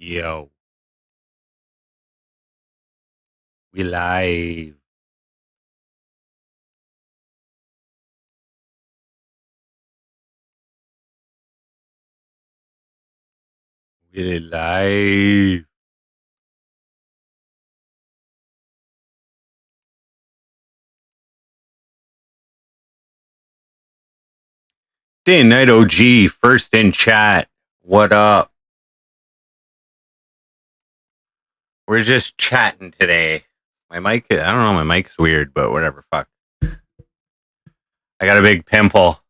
Yo, we live. We live. Day and night OG, first in chat. What up? We're just chatting today. My mic, I don't know, my mic's weird, but whatever, fuck. I got a big pimple.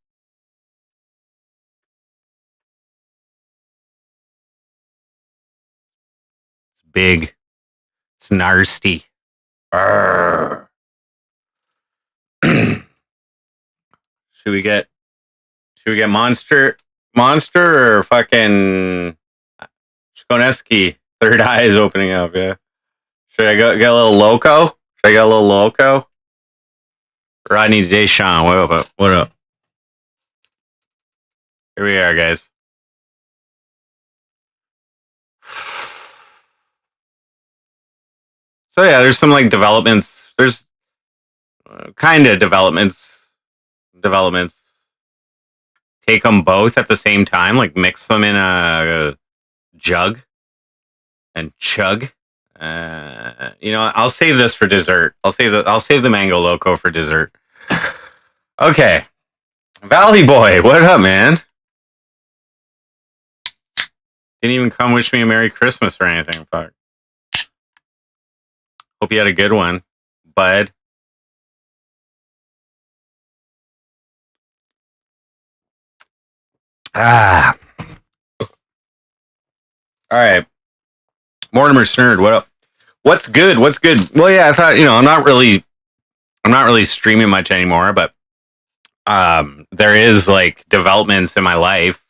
It's big. It's nasty. should we get Monster or fucking Skoneski? Third eye is opening up, yeah. Should I get a little loco? Rodney Deshawn, what up? Here we are, guys. So yeah, there's some like developments. There's kind of developments. Take them both at the same time, like mix them in a jug and chug. I'll save this for dessert. I'll save the mango loco for dessert. Okay, Valley Boy, what up, man? Didn't even come wish me a Merry Christmas or anything. Fuck. Hope you had a good one, bud. All right. Mortimer Snurd, what up? What's good? Well, yeah, I thought, I'm not really streaming much anymore, but there is like developments in my life,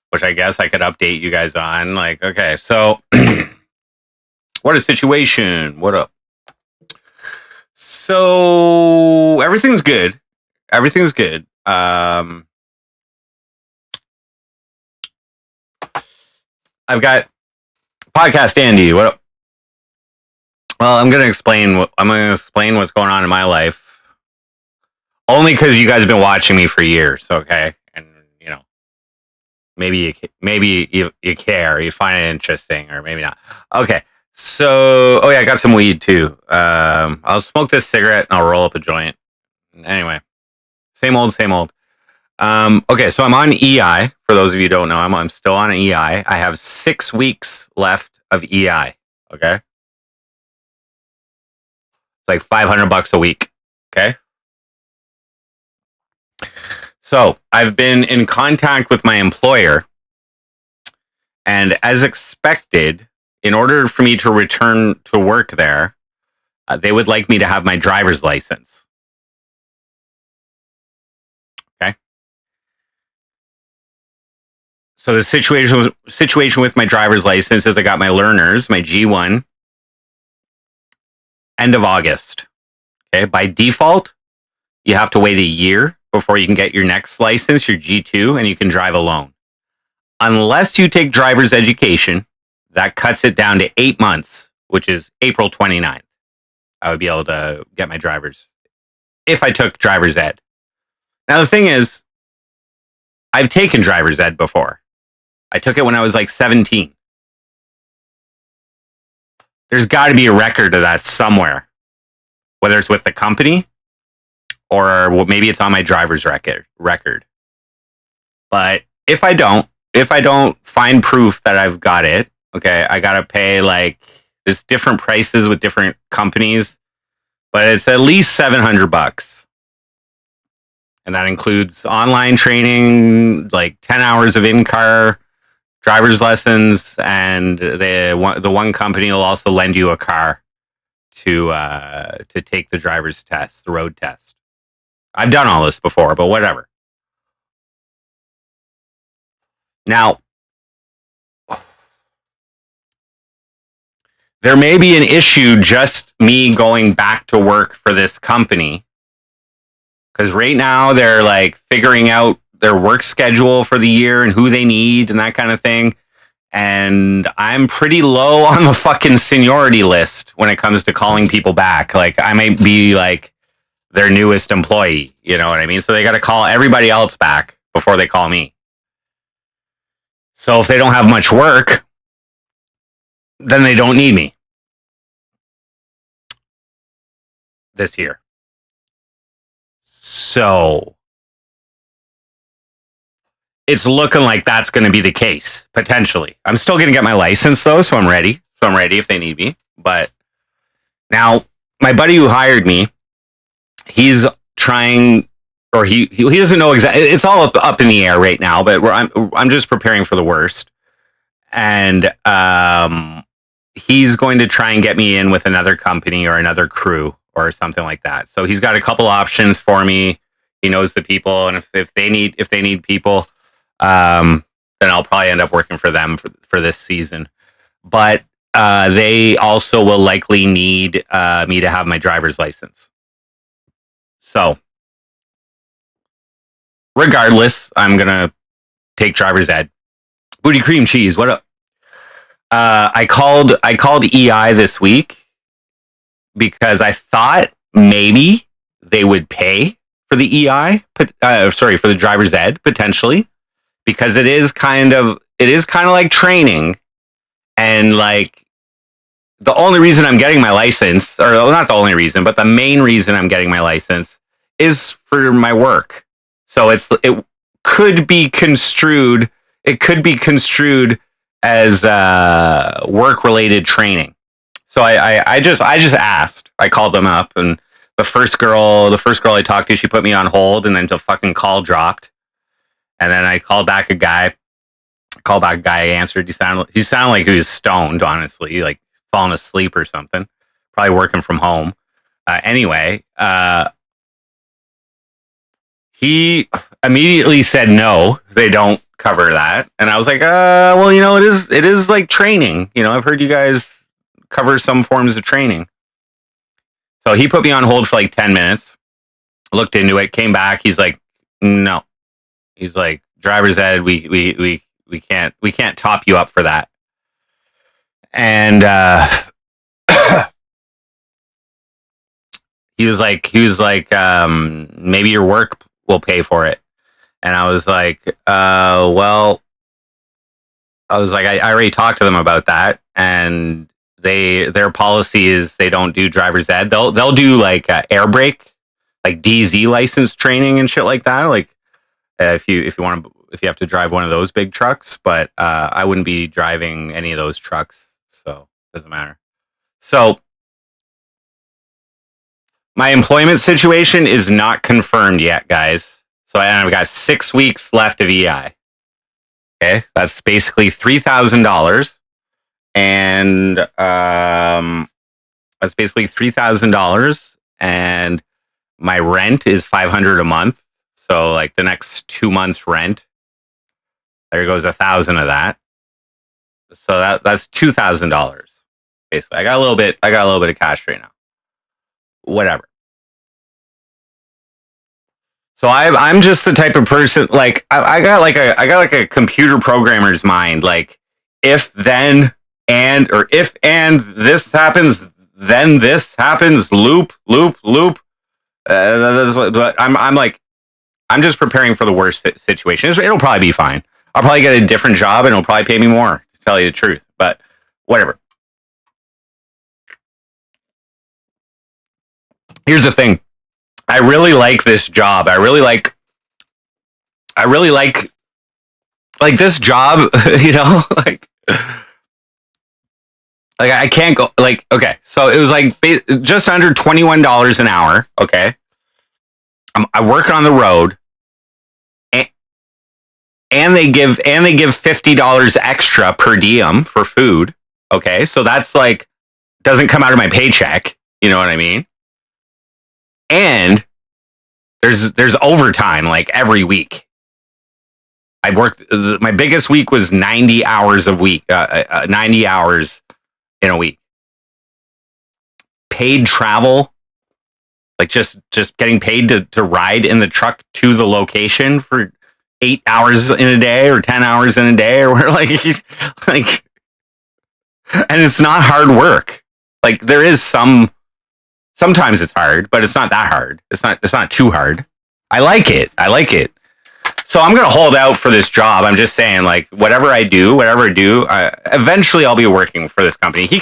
which I guess I could update you guys on. Like, okay, so what a situation. What up? So everything's good. I've got Podcast Andy. What up? Well, I'm gonna explain what's going on in my life, only because you guys have been watching me for years. Okay, and maybe you care, you find it interesting, or maybe not. Okay, so I got some weed too. I'll smoke this cigarette and I'll roll up a joint. Anyway, same old. Okay, so I'm on EI. For those of you who don't know, I'm still on EI. I have 6 weeks left of EI. Okay, it's like $500 a week. Okay, so I've been in contact with my employer, and as expected, in order for me to return to work there, they would like me to have my driver's license. Okay. So the situation with my driver's license is I got my learners, my G1, end of August. Okay. By default, you have to wait a year before you can get your next license, your G2, and you can drive alone. Unless you take driver's education, that cuts it down to 8 months, which is April 29th. I would be able to get my driver's if I took driver's ed. Now, the thing is, I've taken driver's ed before. I took it when I was like 17. There's got to be a record of that somewhere, whether it's with the company or maybe it's on my driver's record. But if I don't find proof that I've got it, okay, I got to pay like, there's different prices with different companies, but it's at least $700. And that includes online training, like 10 hours of in-car driver's lessons, and the one company will also lend you a car to take the driver's test, the road test. I've done all this before, but whatever. Now, there may be an issue just me going back to work for this company, because right now they're like figuring out their work schedule for the year and who they need and that kind of thing. and I'm pretty low on the fucking seniority list when it comes to calling people back. Like, I might be like their newest employee, you know what I mean? So they got to call everybody else back before they call me. So if they don't have much work, then they don't need me this year. So it's looking like that's going to be the case, potentially. I'm still going to get my license, though, so I'm ready. So I'm ready if they need me. But now, my buddy who hired me, he's trying, or he doesn't know exactly. It's all up in the air right now, but I'm just preparing for the worst. And he's going to try and get me in with another company or another crew or something like that. So he's got a couple options for me. He knows the people, and if they need people, then I'll probably end up working for them for this season. But they also will likely need me to have my driver's license. So regardless, I'm gonna take driver's ed. Booty cream cheese, what up? I called EI this week because I thought maybe they would pay for the EI, for the driver's ed potentially, because it is kind of like training, and like the only reason I'm getting my license, or not the only reason, but the main reason I'm getting my license is for my work. So it could be construed. It could be construed as work-related training. So I just asked. I called them up, and the first girl I talked to, she put me on hold, and then the fucking call dropped. And then I called back a guy. Answered. He sounded like he was stoned, honestly, like falling asleep or something. Probably working from home. Anyway, he immediately said no, they don't cover that. And I was like, well, you know, it is like training. You know, I've heard you guys cover some forms of training. So he put me on hold for like 10 minutes, looked into it, came back. He's like, no. He's like, driver's ed, we can't top you up for that. And he was like, maybe your work will pay for it. And I was like, well, I already talked to them about that, and their policy is they don't do driver's ed. They'll do like air brake, like DZ license training and shit like that. Like if you have to drive one of those big trucks, but I wouldn't be driving any of those trucks, so it doesn't matter. So my employment situation is not confirmed yet, guys. So I've got 6 weeks left of EI. Okay, that's basically $3,000, and that's basically $3,000, and my rent is $500 a month. So like the next 2 months' rent, there goes $1,000 of that. So that's $2,000. Basically, I got a little bit of cash right now. Whatever. So I'm just the type of person, like I got like a computer programmer's mind. Like if then and, or if and this happens, then this happens. Loop. But I'm just preparing for the worst situation. It'll probably be fine. I'll probably get a different job, and it'll probably pay me more, to tell you the truth. But whatever. Here's the thing. I really like this job. I really like this job, you know, like I can't go, like, okay. So it was like just under $21 an hour. Okay. I work on the road, and they give $50 extra per diem for food. Okay. So that's like, doesn't come out of my paycheck. You know what I mean? And there's overtime like every week. I worked, my biggest week was 90 hours a week, 90 hours in a week. Paid travel, like just getting paid to ride in the truck to the location for 8 hours in a day or 10 hours in a day, or we're like, and it's not hard work. Like there is sometimes it's hard, but it's not that hard. It's not too hard. I like it. So I'm going to hold out for this job. I'm just saying, like, whatever I do, eventually I'll be working for this company. He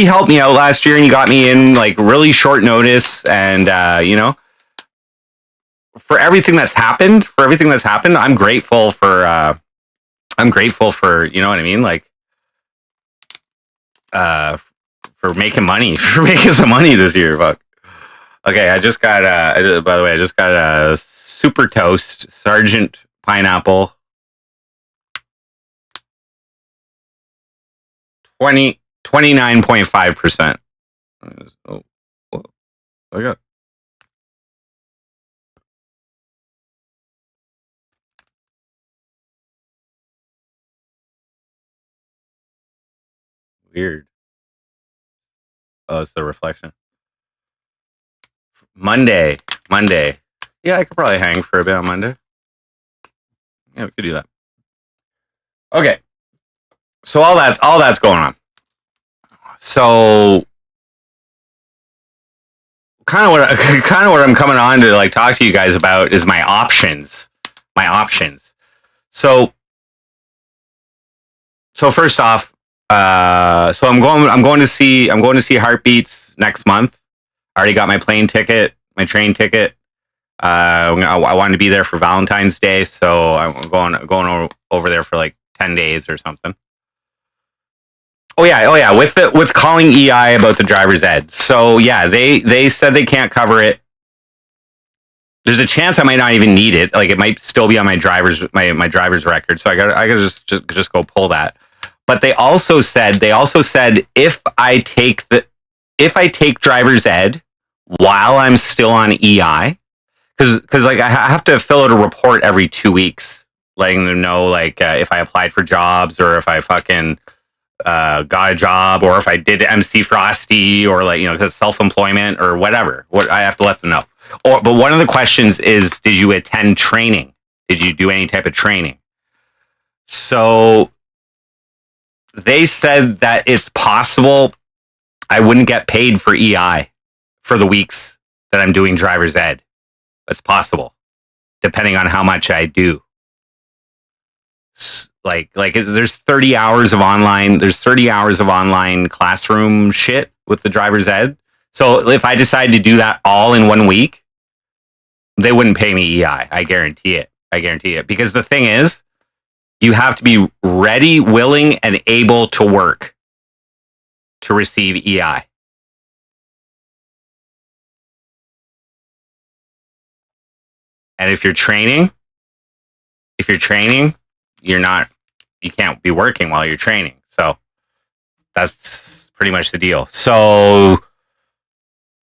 helped me out last year and he got me in like really short notice. And, for everything that's happened, I'm grateful for, you know what I mean? Like, for making money, for making some money this year. Fuck. Okay. I just got a super toast, Sergeant pineapple, 29.5%. Oh, I got weird. Oh, it's the reflection. Monday. Yeah, I could probably hang for a bit on Monday. Yeah, we could do that. Okay. So all that's going on. So kind of what I'm coming on to like talk to you guys about is my options. So first off, so I'm going to see Heartbeats next month. I already got my plane ticket, my train ticket. I wanted to be there for Valentine's Day, so I'm going over there for like 10 days or something. Oh yeah. With calling EI about the driver's ed. So yeah, they said they can't cover it. There's a chance I might not even need it. Like it might still be on my driver's record. So I got just go pull that. But they also said if I take driver's ed while I'm still on EI, because like I have to fill out a report every 2 weeks, letting them know like if I applied for jobs or if I fucking got a job or if I did MC Frosty or like because self-employment or whatever. What I have to let them know. But one of the questions is, did you attend training? Did you do any type of training? So they said that it's possible I wouldn't get paid for EI for the weeks that I'm doing driver's ed. It's possible, depending on how much I do. Like there's 30 hours of online classroom shit with the driver's ed. So if I decide to do that all in 1 week, they wouldn't pay me EI. I guarantee it. Because the thing is, you have to be ready, willing, and able to work to receive EI. And if you're training, you can't be working while you're training. So that's pretty much the deal. So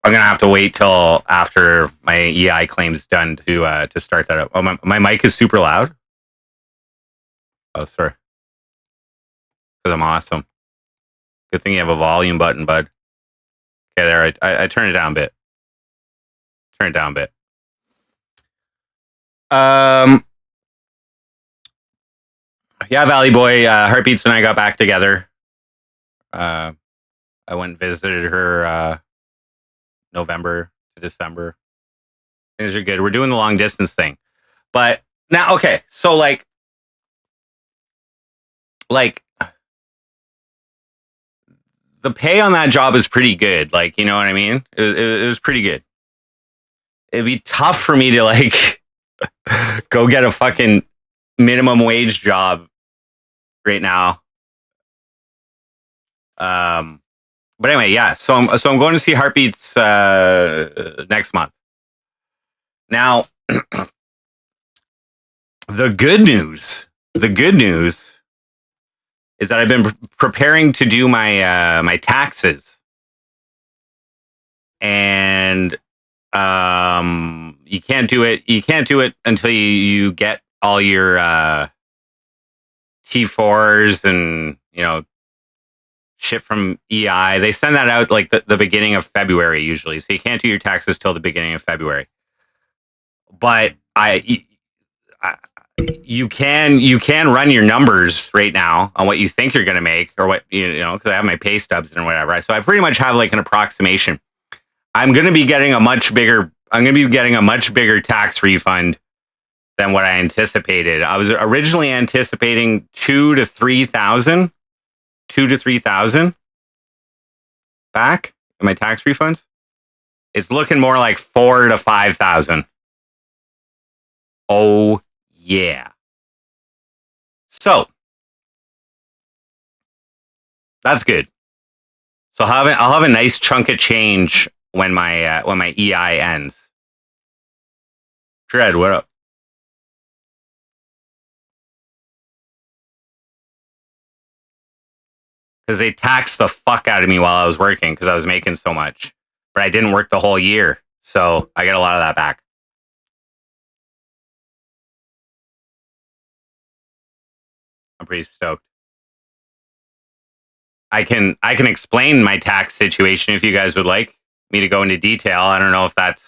I'm gonna have to wait till after my EI claim's done to start that up. Oh, my mic is super loud. Oh, sorry. Because I'm awesome. Good thing you have a volume button, bud. Okay, there. I turn it down a bit. Yeah, Valley Boy. Heartbeats and I got back together. I went and visited her November to December. Things are good. We're doing the long distance thing. But now, okay, so like the pay on that job is pretty good. Like, you know what I mean? It was pretty good. It'd be tough for me to like go get a fucking minimum wage job right now. But anyway, yeah. So I'm going to see Heartbeats next month. Now, the good news is that I've been preparing to do my my taxes, and you can't do it until you get all your T4s and shit from EI. They send that out like the beginning of February usually, so you can't do your taxes till the beginning of February. But you can run your numbers right now on what you think you're going to make, or what, because I have my pay stubs and whatever. So I pretty much have like an approximation. I'm going to be getting a much bigger tax refund than what I anticipated. I was originally anticipating 2,000 to 3,000 back in my tax refunds. It's looking more like 4,000 to 5,000. Oh yeah. So that's good. So I'll have a nice chunk of change when my EI ends. Dread, what up? Because they taxed the fuck out of me while I was working because I was making so much, but I didn't work the whole year, so I get a lot of that back. I'm pretty stoked. I can explain my tax situation if you guys would like me to go into detail. I don't know if that's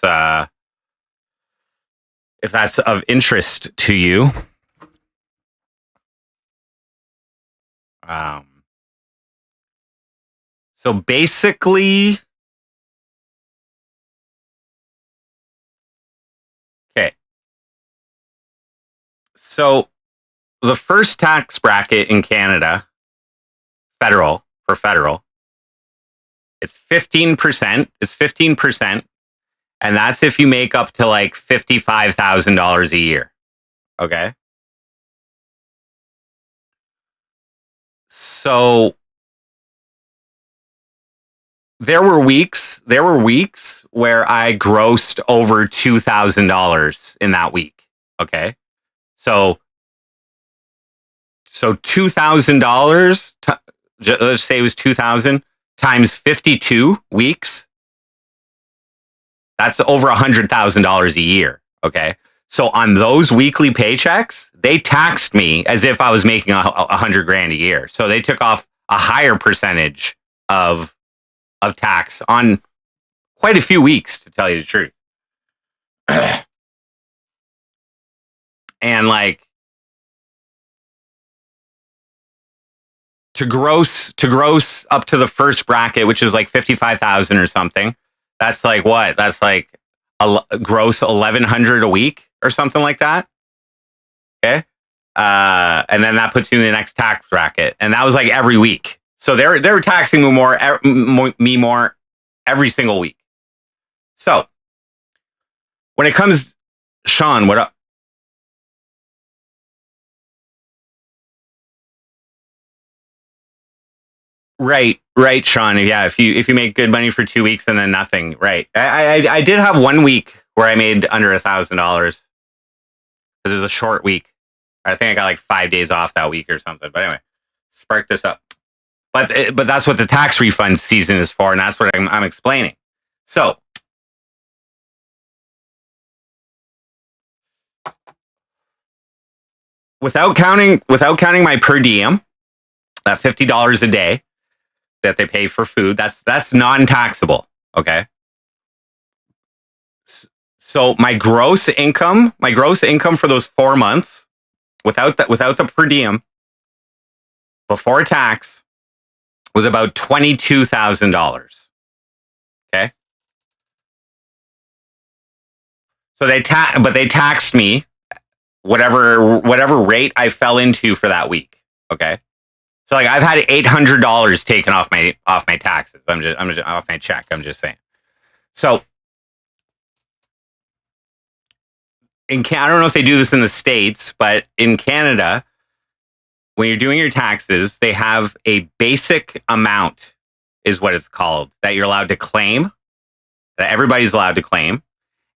of interest to you. So basically, okay. So the first tax bracket in Canada, federal, it's 15%. It's 15%. And that's if you make up to like $55,000 a year. Okay. So there were weeks where I grossed over $2,000 in that week. Okay. So $2,000, let's say it was 2,000 times 52 weeks. That's over $100,000 a year. Okay. So on those weekly paychecks, they taxed me as if I was making $100,000 a year. So they took off a higher percentage of tax on quite a few weeks, to tell you the truth. And like, to gross up to the first bracket, which is like 55,000 or something. That's like what? That's like a gross 1,100 a week or something like that. Okay. And then that puts you in the next tax bracket. And that was like every week. So they're taxing me more every single week. So when it comes, Sean, what up? Right, Sean. Yeah, if you make good money for 2 weeks and then nothing, right? I did have 1 week where I made under $1,000 because it was a short week. I think I got like 5 days off that week or something. But anyway, spark this up. But that's what the tax refund season is for, and that's what I'm explaining. So without counting my per diem, that $50 a day that they pay for food, that's non-taxable. Okay. So my gross income for those 4 months without the per diem before tax was about $22,000. Okay. So they taxed me whatever rate I fell into for that week. Okay. So like I've had $800 taken off my taxes. I'm just off my check. I'm just saying. So I don't know if they do this in the States, but in Canada, when you're doing your taxes, they have a basic amount, is what it's called, that you're allowed to claim, that everybody's allowed to claim.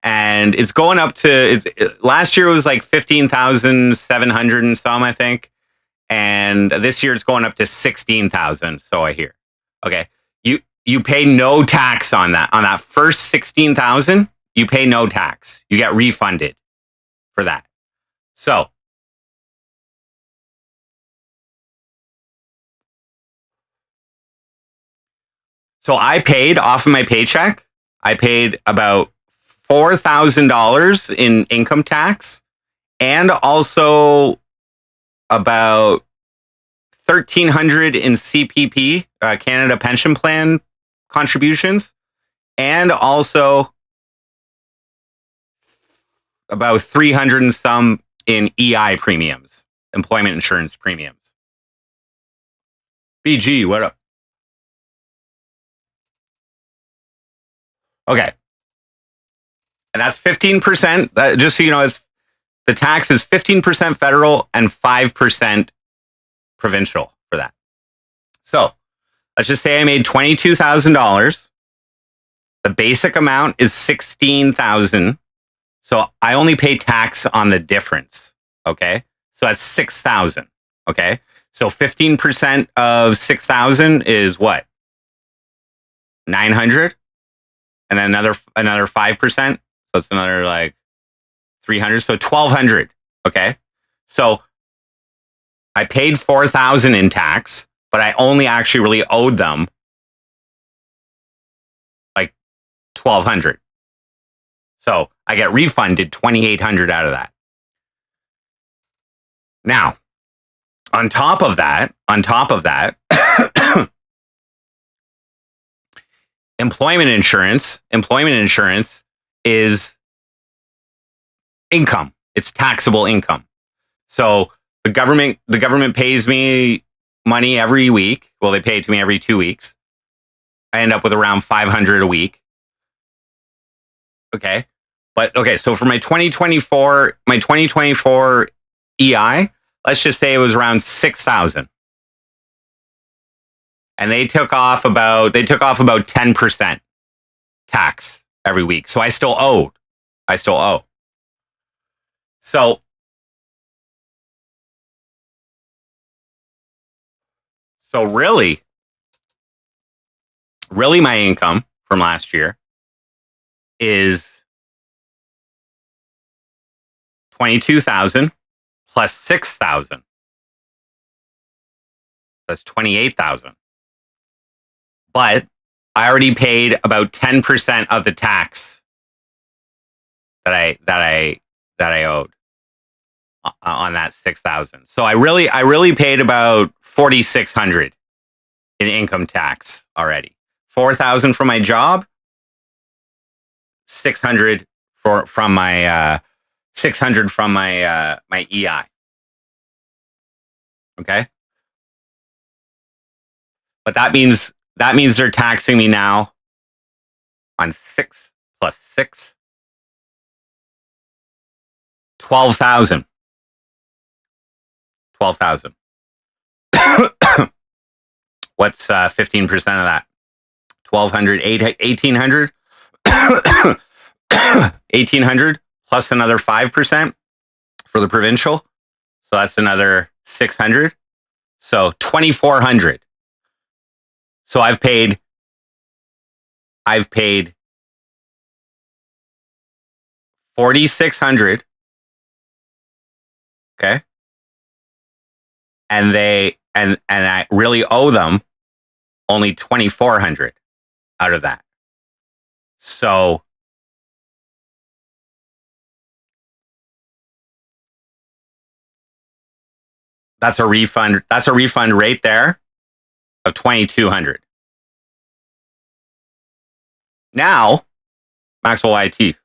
And it's going up to, last year it was like 15,700 and some, I think. And this year it's going up to 16,000. So I hear. Okay. You pay no tax on that. On that first 16,000, you pay no tax. You get refunded for that. So I paid off of my paycheck. I paid about $4,000 in income tax and also about 1,300 in CPP, Canada Pension Plan contributions, and also about 300 and some in EI premiums, employment insurance premiums. BG, what up? Okay. And that's 15%. Just so you know, the tax is 15% federal and 5% provincial for that. So let's just say I made $22,000. The basic amount is $16,000. So I only pay tax on the difference. Okay. So that's $6,000. Okay. So 15% of 6,000 is what? 900. And then another 5%. So it's another like 300. So 1,200. Okay. So I paid 4,000 in tax, but I only actually really owed them like 1,200. So I get refunded 2,800 out of that. Now, on top of that, employment insurance is income. It's taxable income. So the government pays me money every week. Well, they pay it to me every 2 weeks. I end up with around 500 a week. Okay. But okay, so for my 2024 EI, let's just say it was around 6,000. And they took off about 10% tax every week. So I still owe. So really my income from last year is 22,000 plus 6,000. That's 28,000. But I already paid about 10% of the tax that I owed on that 6,000. So I really paid about 4,600 in income tax already. 4,000 from my job, 600 from my my EI. Okay, but that means they're taxing me now on 6 plus 6, 12,000. 12,000. What's 15% of that? 1,200, 1,800, 1,800 plus another 5% for the provincial. So that's another 600. So 2,400. So I've paid 4,600. Okay. And I really owe them only 2,400 out of that. So that's a refund. That's a refund right there of 2,200. Now, Maxwell YT.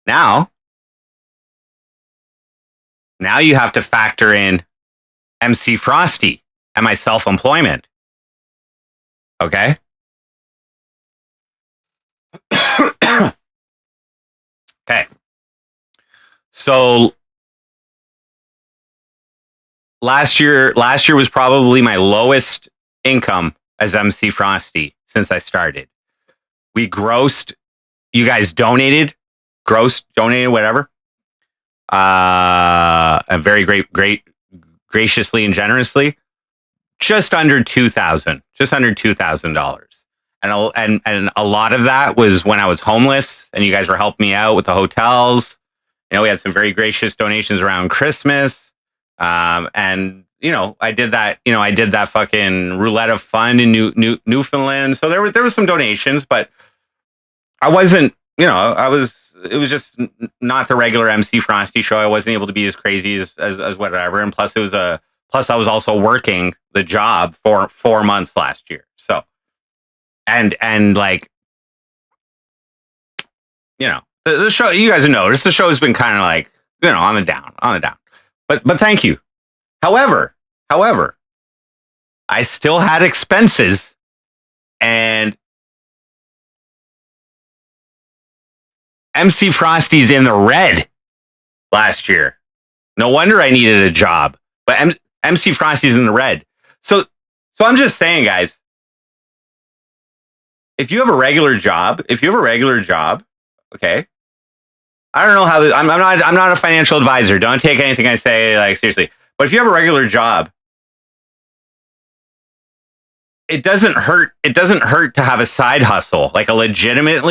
Now you have to factor in MC Frosty and my self-employment. Okay. Okay. So last year was probably my lowest income as MC Frosty since I started. We grossed, you guys donated, whatever. Very graciously and generously, just under $2,000. And a lot of that was when I was homeless and you guys were helping me out with the hotels. We had some very gracious donations around Christmas. And I did that fucking roulette fund in Newfoundland. So there was some donations, but I wasn't, I was not the regular MC Frosty show. I wasn't able to be as crazy as whatever. And plus I was also working the job for 4 months last year. So, and like, you know, the show, you guys have noticed the show has been kind of like, you know, on the down. But thank you. However, I still had expenses, and MC Frosty's in the red last year. No wonder I needed a job. But MC Frosty's in the red. So I'm just saying, guys, if you have a regular job, okay. I don't know how I'm not a financial advisor. Don't take anything I say like seriously. But if you have a regular job, it doesn't hurt to have a side hustle, like a legitimate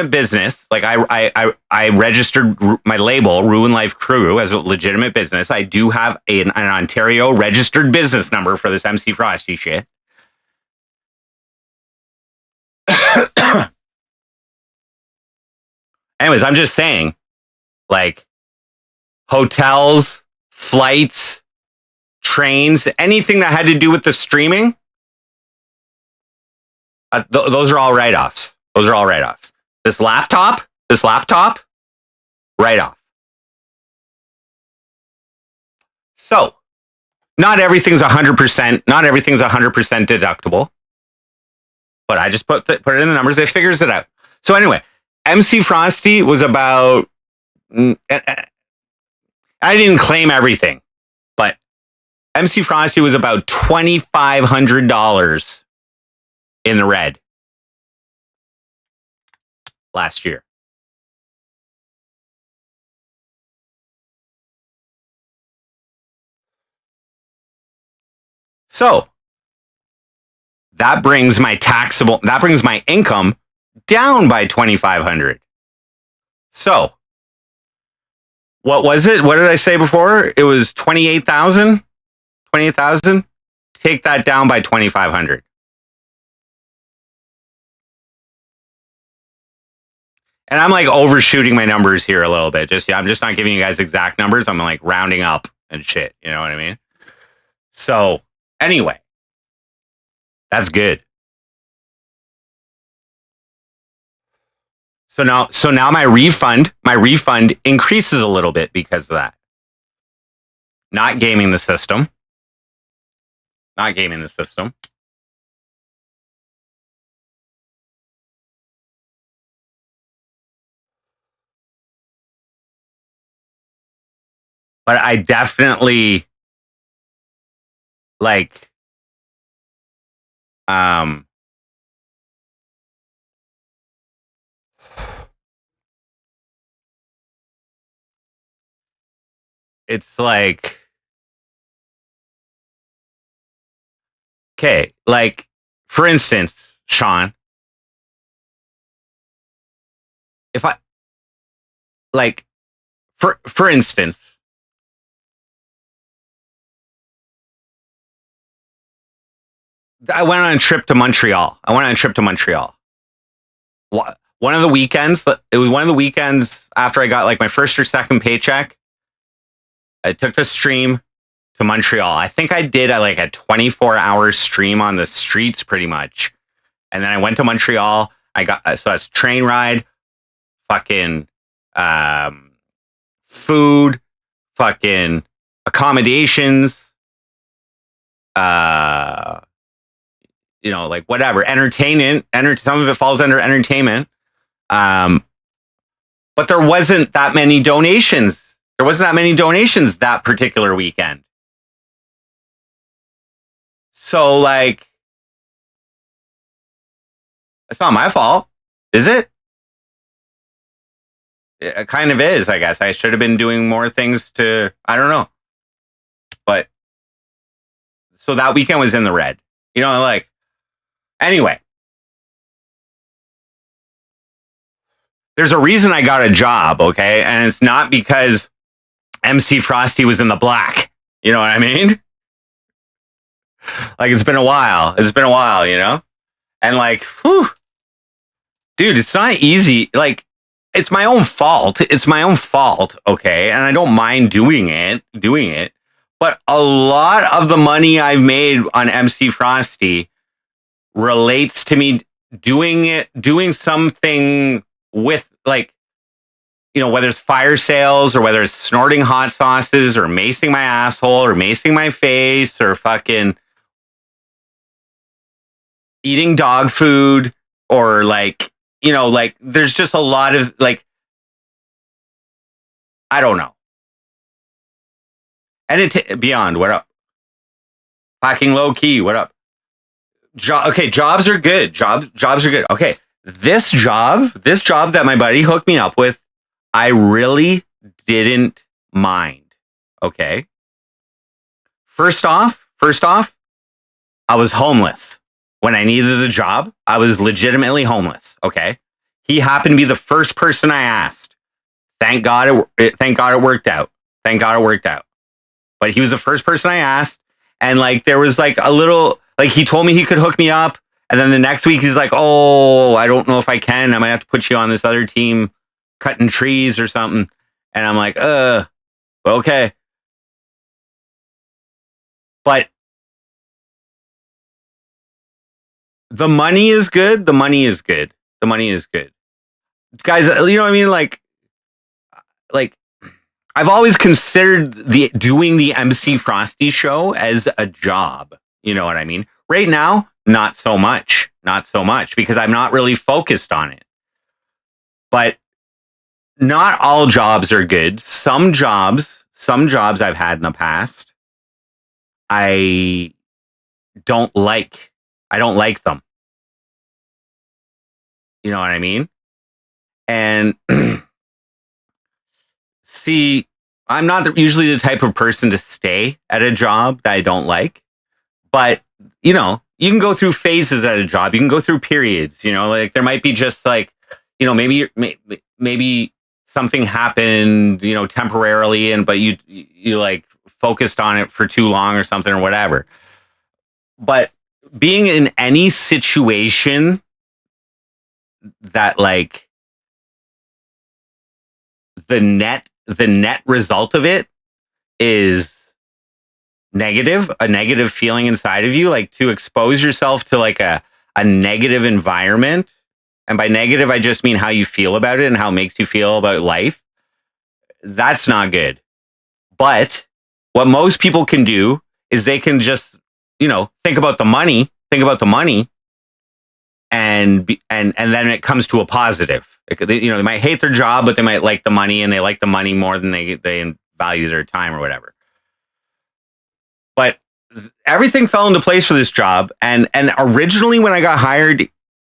business. Like I registered my label Ruin Life Crew as a legitimate business. I do have an Ontario registered business number for this MC Frosty shit. Anyways, I'm just saying, like, hotels, flights, trains, anything that had to do with the streaming, those are all write-offs. This laptop, write-off. So, not everything's 100%. Not everything's 100% deductible. But I just put it in the numbers. They figures it out. So anyway, MC Frosty was about. I didn't claim everything, but MC Frosty was about $2,500 in the red last year. So that brings my income down by $2,500. So what was it? What did I say before? It was 28,000. Take that down by 2,500. And I'm like overshooting my numbers here a little bit. I'm just not giving you guys exact numbers. I'm like rounding up and shit. You know what I mean? So anyway, that's good. So now my refund increases a little bit because of that. Not gaming the system. But I definitely like it's like, okay, like for instance, Sean, if I like for instance, I went on a trip to Montreal. One of the weekends, it was one of the weekends after I got like my first or second paycheck. I took the stream to Montreal. I think I did like a 24-hour stream on the streets pretty much. And then I went to Montreal. So that's train ride, fucking food, fucking accommodations, like whatever, entertainment. Some of it falls under entertainment. But there wasn't that many donations. That particular weekend. So, like, it's not my fault, is it? It kind of is, I guess. I should have been doing more things I don't know. But, so that weekend was in the red. Like, anyway. There's a reason I got a job, okay? And it's not because MC Frosty was in the black. You know what I mean? Like, it's been a while, And like, whew. dude, it's not easy. Like, it's my own fault. It's my own fault. Okay. And I don't mind doing it. But a lot of the money I've made on MC Frosty relates to me doing something with, like, whether it's fire sales or whether it's snorting hot sauces or macing my asshole or macing my face or fucking eating dog food or like, like there's just a lot of like, I don't know. And Beyond, what up? Fucking low key, what up? Okay, jobs are good. Jobs are good. Okay, this job that my buddy hooked me up with, I really didn't mind. Okay. First off, I was homeless. When I needed a job, I was legitimately homeless. Okay. He happened to be the first person I asked. Thank God it worked out. Thank God it worked out. But he was the first person I asked. And like, there was like a little, like, he told me he could hook me up. And then the next week he's like, oh, I don't know if I can. I might have to put you on this other team cutting trees or something. And I'm like, okay. But the money is good. The money is good. Guys, you know what I mean? Like I've always considered doing the MC Frosty show as a job. You know what I mean? Right now, not so much because I'm not really focused on it. But not all jobs are good. Some jobs I've had in the past, I don't like them. You know what I mean? And see, I'm not usually the type of person to stay at a job that I don't like, but you can go through phases at a job. You can go through periods, like there might be just like, maybe something happened, temporarily, but you like focused on it for too long or something or whatever. But being in any situation that like the net result of it is a negative feeling inside of you, like to expose yourself to like a negative environment. And by negative, I just mean how you feel about it and how it makes you feel about life. That's not good. But what most people can do is they can just, think about the money, and then it comes to a positive. They might hate their job, but they might like the money, and they like the money more than they value their time or whatever. But everything fell into place for this job. And originally when I got hired,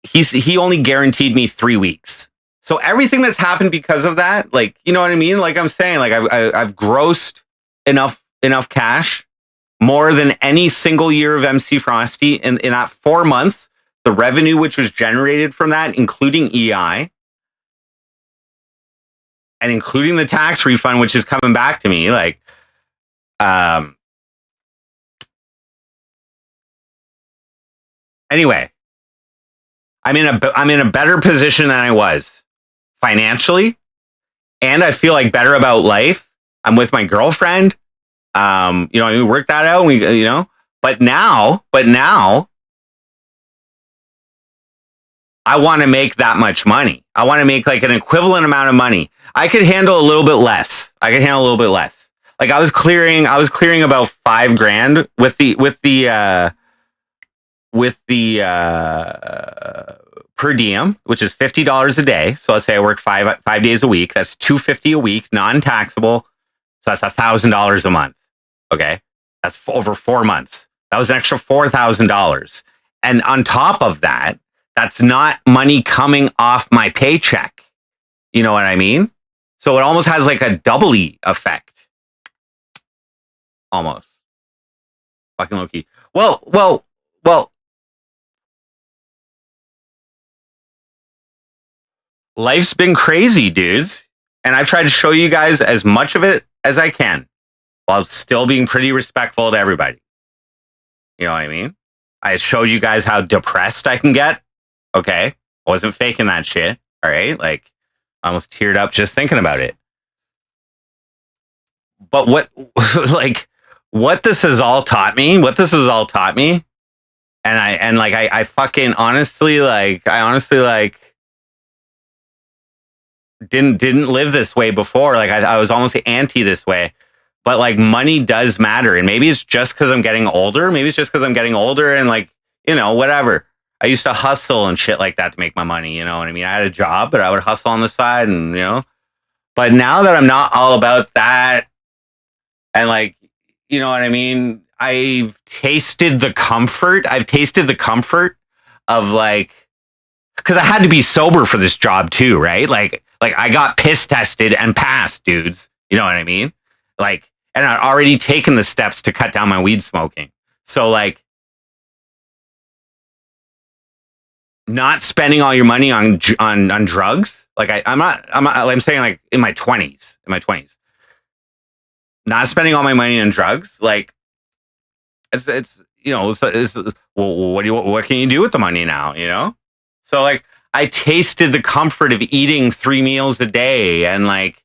he only guaranteed me 3 weeks. So everything that's happened because of that, like, you know what I mean? Like I'm saying, like I've grossed enough cash, more than any single year of MC Frosty in that 4 months. The revenue which was generated from that, including EI and including the tax refund, which is coming back to me, like, anyway, I'm in a better position than I was financially, and I feel like better about life. I'm with my girlfriend. We worked that out. But now I want to make that much money. I want to make like an equivalent amount of money. I could handle a little bit less. Like I was clearing about $5,000 with the per diem, which is $50 a day. So let's say I work five days a week. That's $250 a week, non-taxable. So that's $1,000 a month. Okay. That's over 4 months. That was an extra $4,000. And on top of that, that's not money coming off my paycheck. You know what I mean? So it almost has like a doubly effect. Almost. Fucking low key. Well. Life's been crazy, dudes. And I've tried to show you guys as much of it as I can while still being pretty respectful to everybody. You know what I mean? I showed you guys how depressed I can get. Okay. I wasn't faking that shit. All right. Like, I almost teared up just thinking about it. But like, what this has all taught me, and I fucking honestly, didn't live this way before. Like, I was almost anti this way. But like, money does matter. And maybe it's just because I'm getting older. And like, whatever. I used to hustle and shit like that to make my money. You know what I mean? I had a job, but I would hustle on the side but now that I'm not all about that, and like, you know what I mean? I've tasted the comfort of like, because I had to be sober for this job too, right? Like I got piss tested and passed, dudes. You know what I mean? Like, and I'd already taken the steps to cut down my weed smoking. So like, not spending all your money on drugs. Like I'm saying, like, in my 20s, not spending all my money on drugs. Like, it's well, what can you do with the money now? So like, I tasted the comfort of eating 3 meals a day, and like,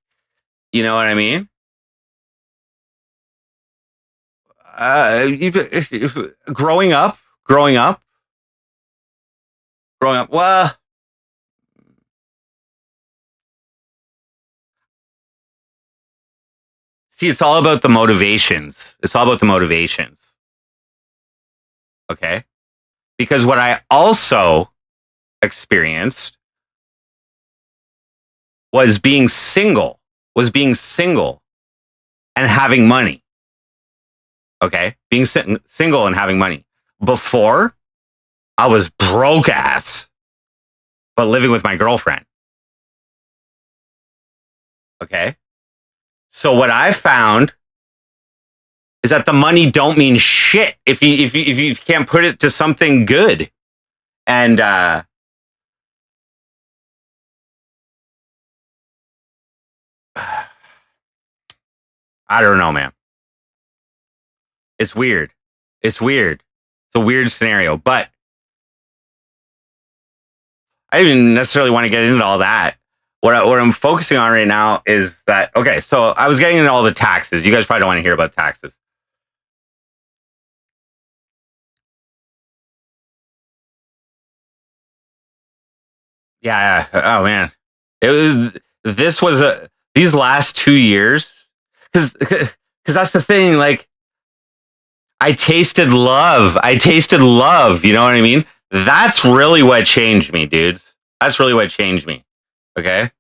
you know what I mean? Growing up, well, see, it's all about the motivations. Okay. Because what I also experienced was being single, and having money. Okay. Being single and having money. Before, I was broke ass, but living with my girlfriend. Okay. So what I found is that the money don't mean shit if you can't put it to something good. And I don't know, man. It's weird. It's a weird scenario, but I didn't necessarily want to get into all that. What I'm focusing on right now is that, okay, so I was getting into all the taxes. You guys probably don't want to hear about taxes. Yeah. Oh man, it was. This was these last 2 years, because that's the thing. Like, I tasted love. You know what I mean? That's really what changed me, dudes. That's really what changed me. Okay,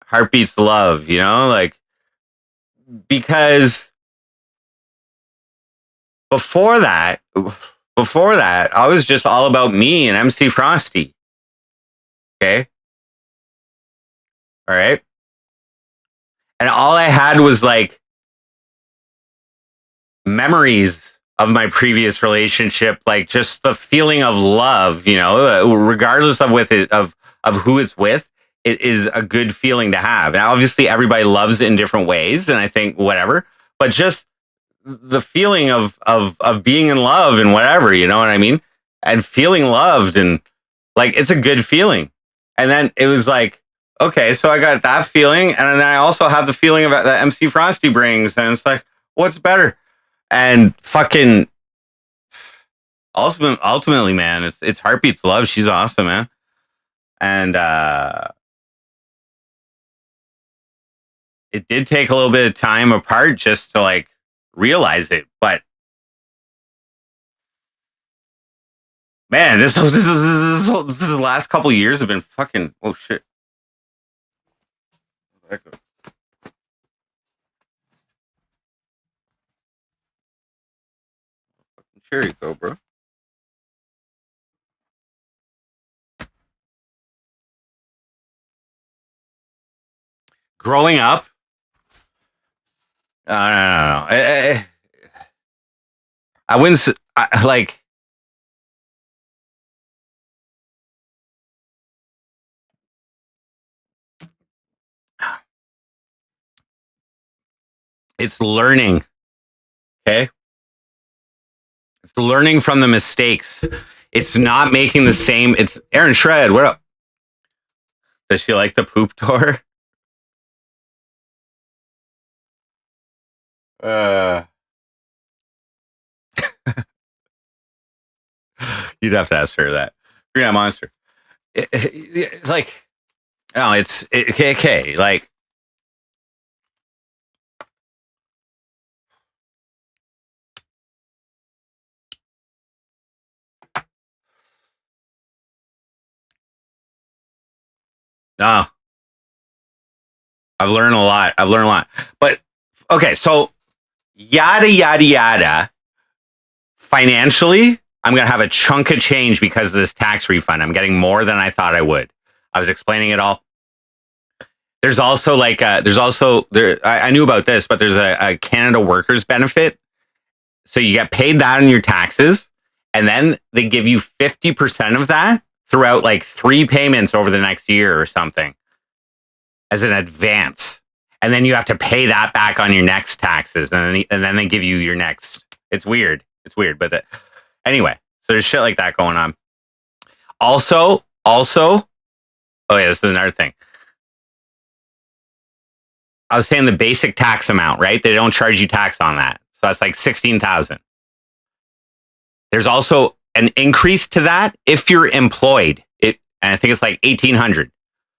heartbeats love. Like, because before that, I was just all about me and MC Frosty. Okay, all right, and all I had was like memories of my previous relationship, like just the feeling of love, regardless of who it's with. It is a good feeling to have. And obviously everybody loves it in different ways, and I think whatever, but just the feeling of being in love and whatever, you know what I mean? And feeling loved, and like, it's a good feeling. And then it was like, okay, so I got that feeling, and then I also have the feeling of that MC Frosty brings, and it's like, what's better? And fucking ultimately, man, it's heartbeats love. She's awesome, man. And it did take a little bit of time apart just to like realize it, but man, this the last couple of years have been fucking, oh shit. Here you go, bro. Growing up, I don't know. I wouldn't like. It's learning. Okay. It's learning from the mistakes. It's not making the same. It's Aaron Shred. What up? Does she like the poop tour? You'd have to ask her that. Yeah, monster. Like, no, it's okay. Like, no, I've learned a lot. But okay, so yada yada yada. Financially, I'm gonna have a chunk of change because of this tax refund. I'm getting more than I thought I would. I was explaining it all. There's also I knew about this, but there's a Canada workers benefit. So you get paid that on your taxes, and then they give you 50% of that throughout like 3 payments over the next year or something as an advance. And then you have to pay that back on your next taxes. And then they give you your next. It's weird. But anyway, so there's shit like that going on. Also, oh yeah, this is another thing. I was saying the basic tax amount, right? They don't charge you tax on that. So that's like 16,000. There's also an increase to that if you're employed. And I think it's like 1,800.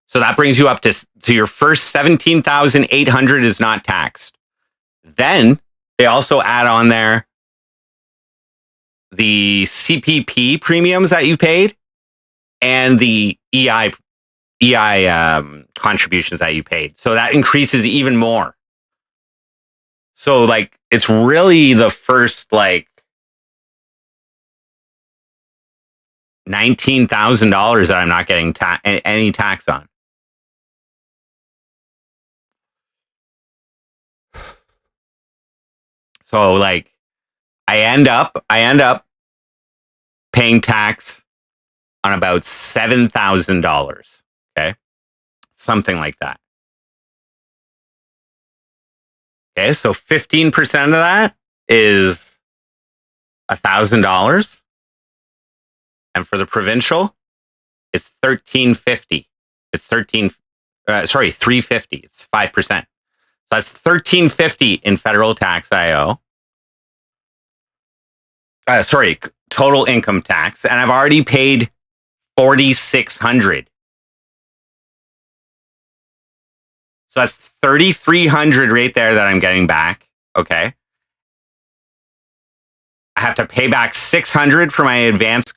So that brings you up to your first 17,800 is not taxed. Then they also add on there the CPP premiums that you've paid and the EI contributions that you paid. So that increases even more. So like it's really the first like $19,000 that I'm not getting any tax on. So like I end up paying tax on about $7,000. Okay. Something like that. Okay. So 15% of that is $1,000. And for the provincial, it's $1,350. It's $350. It's 5%. So that's $1,350 in federal tax I owe. Total income tax, and I've already paid $4,600. So that's $3,300 right there that I'm getting back. Okay. I have to pay back $600 for my advanced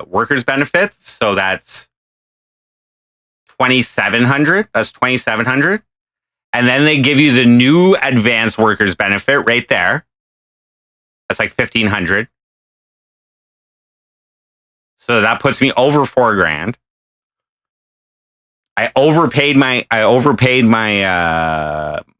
workers benefits. So that's $2,700. That's $2,700. And then they give you the new advanced workers benefit right there. That's like $1,500. So that puts me over $4,000. I overpaid my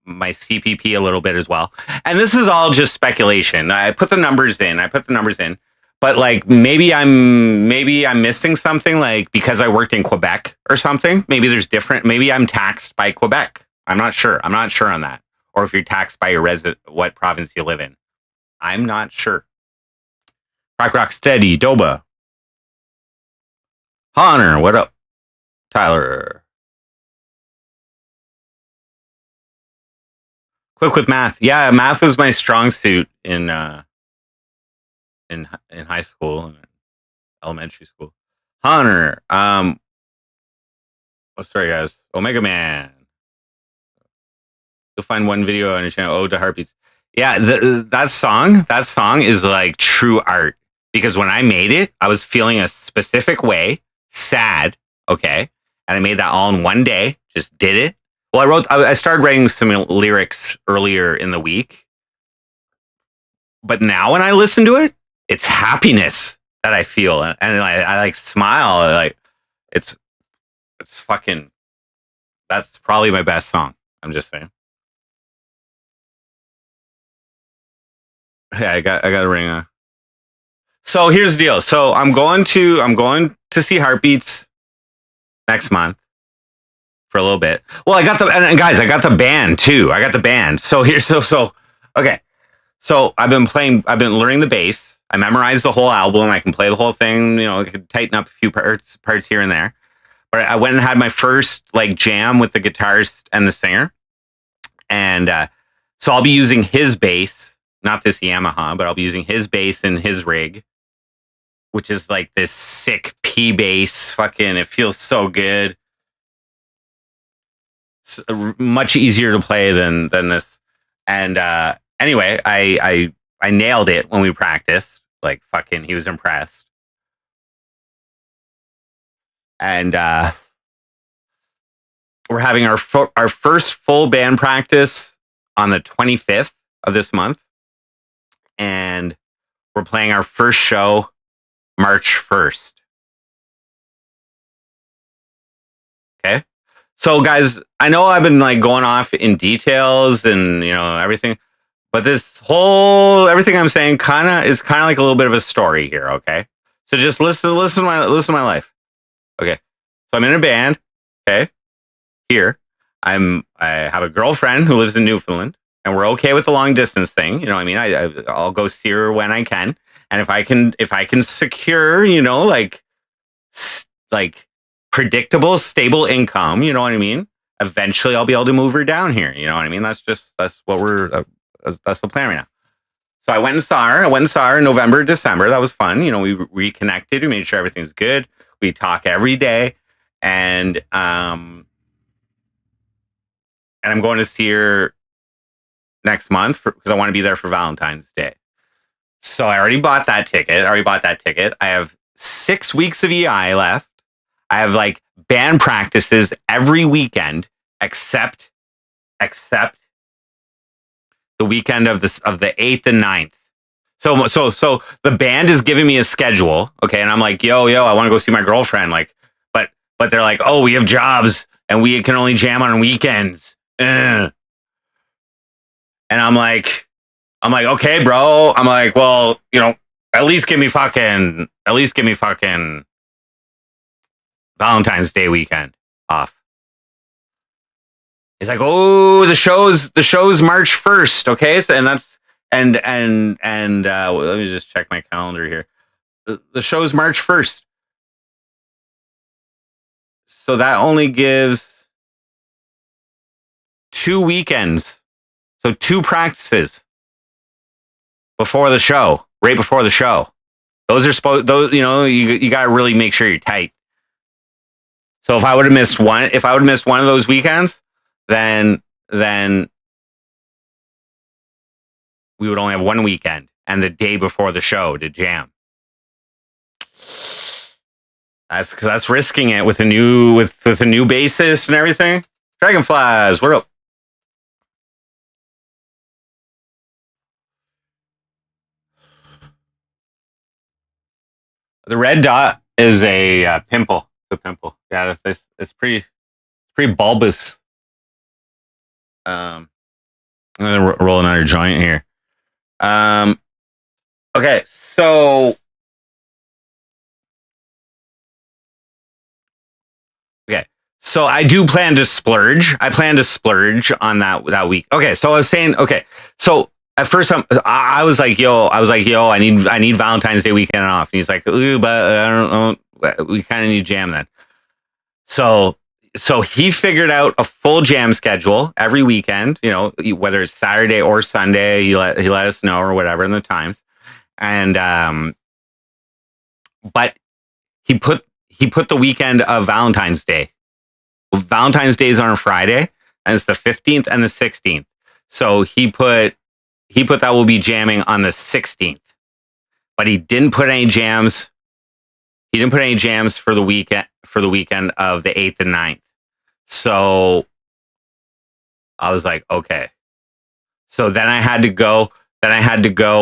my CPP a little bit as well. And this is all just speculation. I put the numbers in. But like maybe I'm missing something, like because I worked in Quebec or something. Maybe there's different. Maybe I'm taxed by Quebec. I'm not sure on that. Or if you're taxed by your what province you live in. I'm not sure. Rock steady, Doba. Honor, what up? Tyler. Quick with math. Yeah, math was my strong suit in high school and elementary school. Honor. Oh, sorry guys. Omega Man. You'll find one video on your channel. Ode to Heartbeats. Yeah, that song is like true art, because when I made it, I was feeling a specific way, sad, okay, and I made that all in one day. Just did it. Well, I started writing some lyrics earlier in the week, but now when I listen to it, it's happiness that I feel, and I like smile, like it's fucking. That's probably my best song. I'm just saying. Yeah, I got a ring. So here's the deal. So I'm going to see Heartbeats next month for a little bit. Well, I got the band too. I got the band. So okay. So I've been learning the bass. I memorized the whole album. I can play the whole thing. You know, I could tighten up a few parts here and there. But I went and had my first like jam with the guitarist and the singer, and so I'll be using his bass, not this Yamaha, but I'll be using his bass in his rig, which is like this sick P bass. Fucking, it feels so good. It's much easier to play than this. And anyway, I nailed it when we practiced. Like fucking, he was impressed. And we're having our first full band practice on the 25th of this month, and we're playing our first show March 1st. Okay. So guys, I know I've been like going off in details and you know everything, but everything I'm saying is kind of like a little bit of a story here, okay? So just listen to my life. Okay. So I'm in a band, okay? Here. I have a girlfriend who lives in Newfoundland, and we're okay with the long distance thing. You know what I mean? I'll go see her when I can. And if I can secure, you know, like predictable, stable income, you know what I mean? Eventually I'll be able to move her down here. You know what I mean? That's the plan right now. So I went and saw her in November, December. That was fun. You know, we reconnected. We made sure everything's good. We talk every day. And I'm going to see her next month because I want to be there for Valentine's Day. So I already bought that ticket. I have 6 weeks of EI left. I have like band practices every weekend except the weekend of the 8th and 9th. So the band is giving me a schedule, okay, and I'm like, yo, I want to go see my girlfriend, like, but they're like, oh, we have jobs and we can only jam on weekends. And I'm like, okay, bro. I'm like, well, you know, at least give me fucking Valentine's Day weekend off. He's like, oh, the show's March 1st, okay? So, and that's and let me just check my calendar here. The show's March 1st. So that only gives 2 weekends. So 2 practices before the show, right before the show. Those, you know, you got to really make sure you're tight. So if I would have missed one of those weekends, then we would only have 1 weekend and the day before the show to jam. That's risking it with a new bassist and everything. Dragonflies, what up? The red dot is a pimple. It's a pimple. Yeah, it's pretty bulbous. I'm gonna roll another joint here. Okay, so I do plan to splurge. I plan to splurge on that week. Okay, so I was saying, okay, so at first I was like, yo, I need Valentine's Day weekend off. And he's like, ooh, but I don't know, we kind of need jam then. So he figured out a full jam schedule every weekend, you know, whether it's Saturday or Sunday, he let us know or whatever in the times. And but he put the weekend of Valentine's Day. Valentine's Day is on a Friday, and it's the 15th and the 16th. So he put that we'll be jamming on the 16th. But he didn't put any jams. He didn't put any jams for the weekend of the 8th and 9th. So I was like, okay. So then I had to go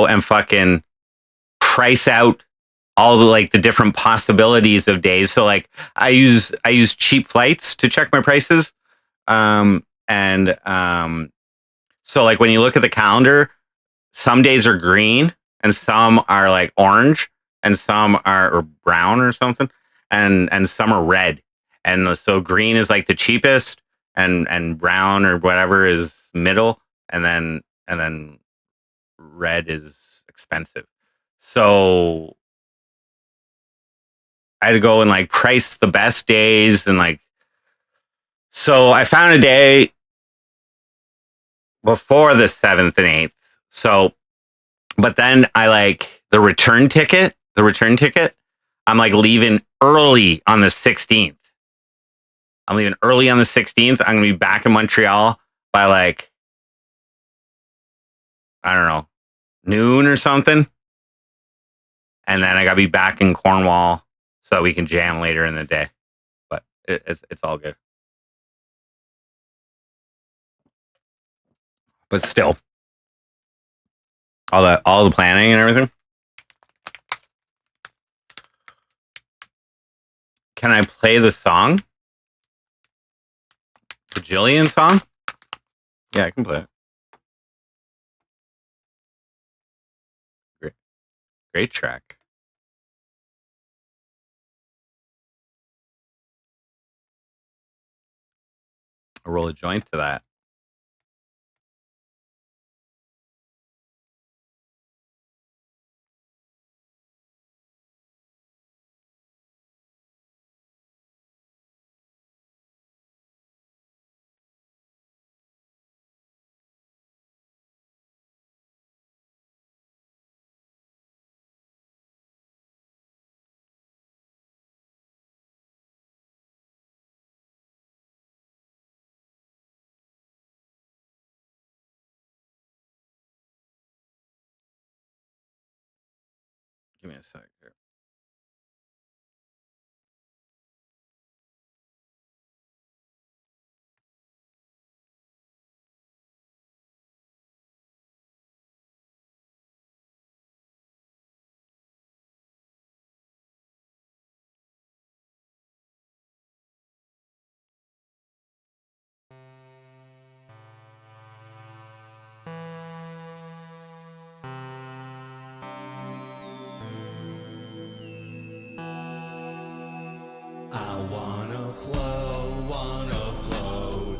and fucking price out all the different possibilities of days. So like I use cheap flights to check my prices. So like when you look at the calendar, some days are green and some are like orange and some are or brown or something and some are red. And so green is like the cheapest and brown or whatever is middle and then red is expensive. So I had to go and like price the best days and like. So I found a day before the 7th and 8th. So, but then I like the return ticket. I'm like leaving early on the 16th. I'm leaving early on the 16th. I'm going to be back in Montreal by like, I don't know, noon or something. And then I got to be back in Cornwall so that we can jam later in the day. But it's all good. But still, all the planning and everything. Can I play the song? The Jillian song? Yeah, I can play it. Great track. I'll roll a joint to that. Give me a sec here. I wanna flow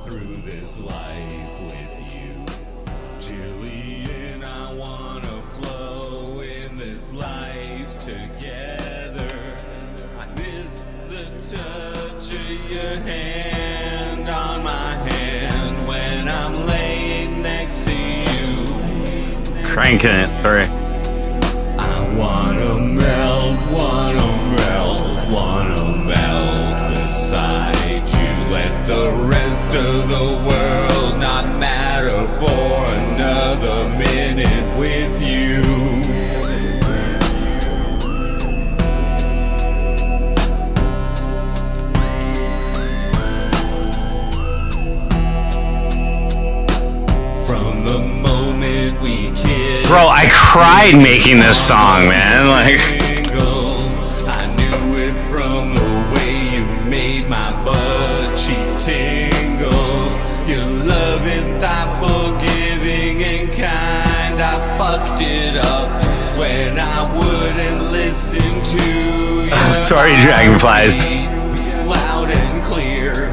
through this life with you, Jillian. I wanna flow in this life together. I miss the touch of your hand on my hand when I'm laying next to you. Cranking it, sorry. I wanna melt beside you. Let the rest of the world not matter for another minute with you. From the moment we kissed, bro, I cried making this song, man. Like, sorry, dragonflies. Loud and clear,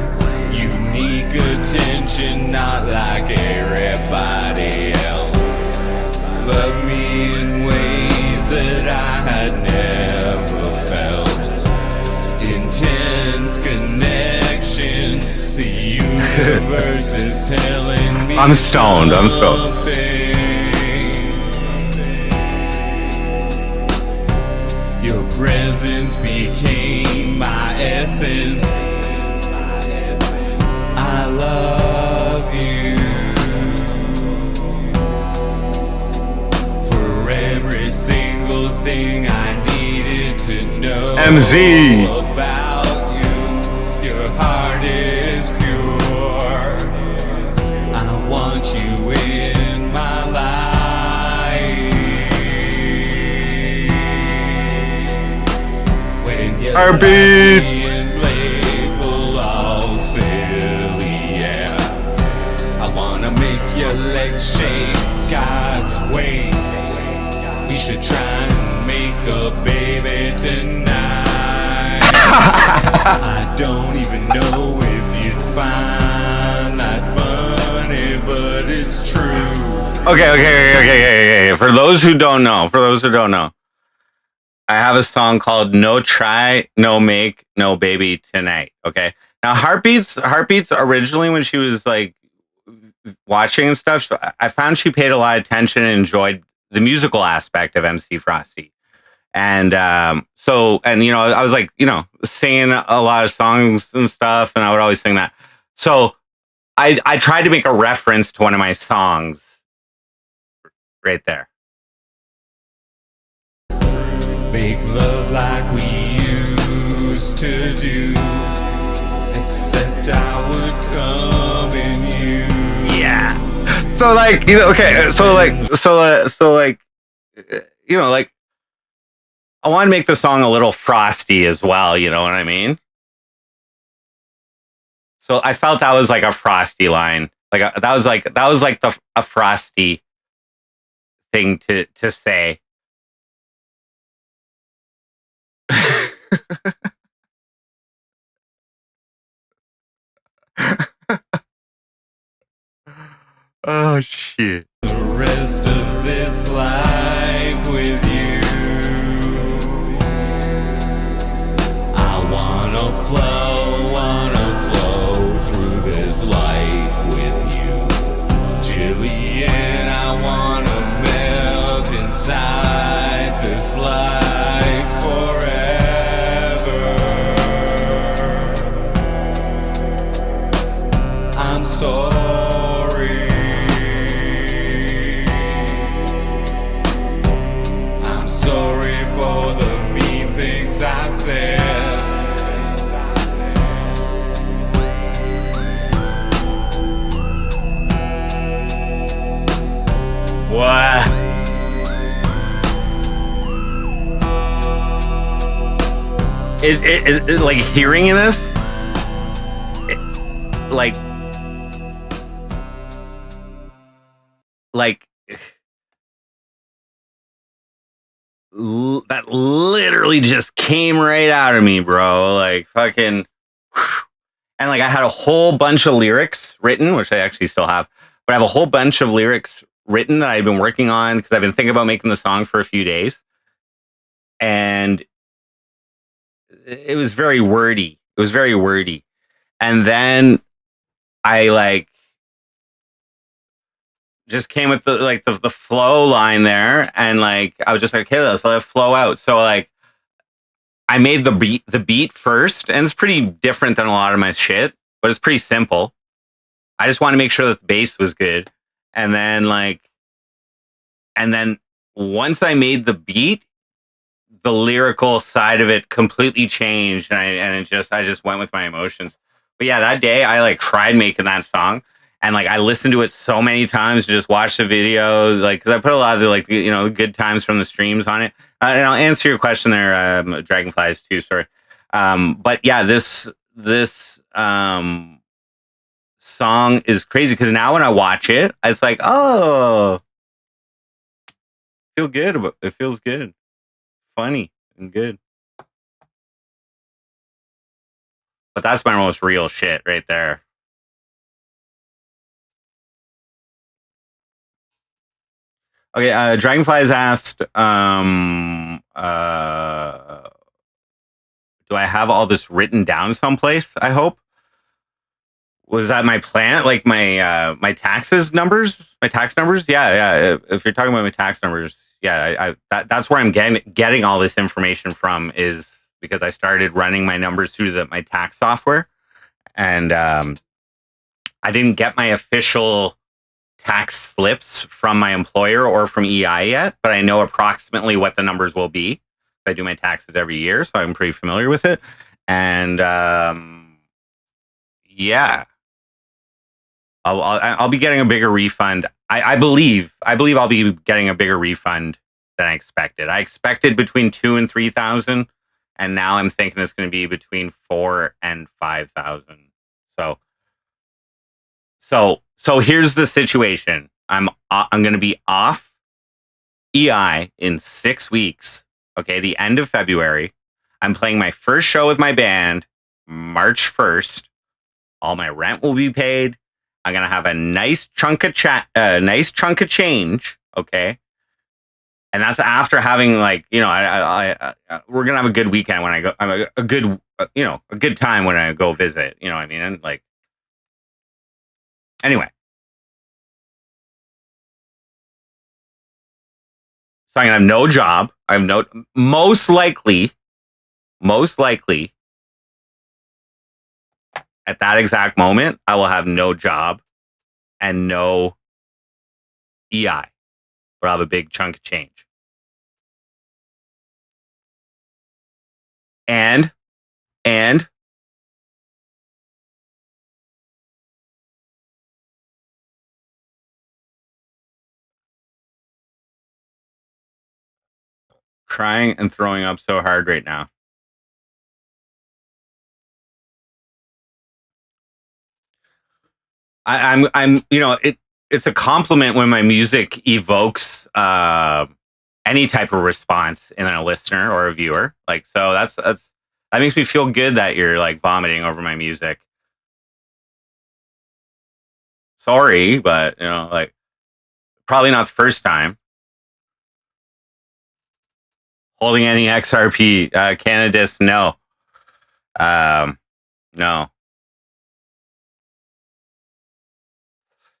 unique attention, not like everybody else. Love me in ways that I had never felt. Intense connection, the universe is telling me I'm stoned. Your presence became my essence. I love you for every single thing I needed to know. MZ about you. Your heart is pure. I want you in my life. Heartbeat. Playful, all silly, yeah. I wanna make your legs shake, God's quake. We should try and make a baby tonight. I don't even know if you'd find that funny, but it's true. Okay. For those who don't know, I have a song called "No Try, No Make, No Baby Tonight." Okay. Now, Heartbeats originally when she was like watching and stuff, I found she paid a lot of attention and enjoyed the musical aspect of MC Frosty. And and I was like, singing a lot of songs and stuff, and I would always sing that. So I tried to make a reference to one of my songs right there. Make love like we used to do, except I would come in you. Yeah. So like, okay. So like, I want to make the song a little frosty as well. You know what I mean? So I felt that was like a frosty line. That was like a frosty thing to say. Oh shit. The rest of this life with you, I wanna flow through this life with you, Jillian. I wanna melt inside this life forever. I'm sorry. What? It like hearing this, that literally just came right out of me, bro. Like fucking, and like I had a whole bunch of lyrics written, which I actually still have, but I have a whole bunch of lyrics written that I've been working on because I've been thinking about making the song for a few days, and it was very wordy. And then I like just came with the flow line there, and like I was just like, okay, let's let it flow out. So like I made the beat first, and it's pretty different than a lot of my shit, but it's pretty simple. I just want to make sure that the bass was good, and then once I made the beat, the lyrical side of it completely changed, and I just went with my emotions. But yeah, that day I like tried making that song, and like I listened to it so many times, just watch the videos, like because I put a lot of the good times from the streams on it. And I'll answer your question there, Dragonflies too. Sorry, but yeah, this song is crazy because now when I watch it, it's like, oh, feel good. It feels good, funny, and good. But that's my most real shit right there. Okay, Dragonflies asked, do I have all this written down someplace? I hope. Was that my plan? Like my tax numbers? Yeah. If you're talking about my tax numbers, yeah, that's where I'm getting all this information from, is because I started running my numbers through my tax software, and I didn't get my official tax slips from my employer or from EI yet, but I know approximately what the numbers will be. I do my taxes every year, so I'm pretty familiar with it. And yeah, I'll be getting a bigger refund. I believe I'll be getting a bigger refund than I expected. I expected between 2,000 and 3,000, and now I'm thinking it's going to be between 4,000 and 5,000. So here's the situation. I'm going to be off EI in 6 weeks. Okay, the end of February. I'm playing my first show with my band March 1st. All my rent will be paid. I'm gonna have a nice chunk of change. Okay, And that's after having like, we're gonna have a good weekend when I go. A good, a good time when I go visit. You know what I mean? And like, anyway, so I'm gonna have no job. I have no, most likely, at that exact moment, I will have no job and no EI, but I'll have a big chunk of change. And crying and throwing up so hard right now. I'm it's a compliment when my music evokes any type of response in a listener or a viewer. Like, so that makes me feel good that you're like vomiting over my music. Sorry, but like, probably not the first time. Holding any XRP Canadis, no. No.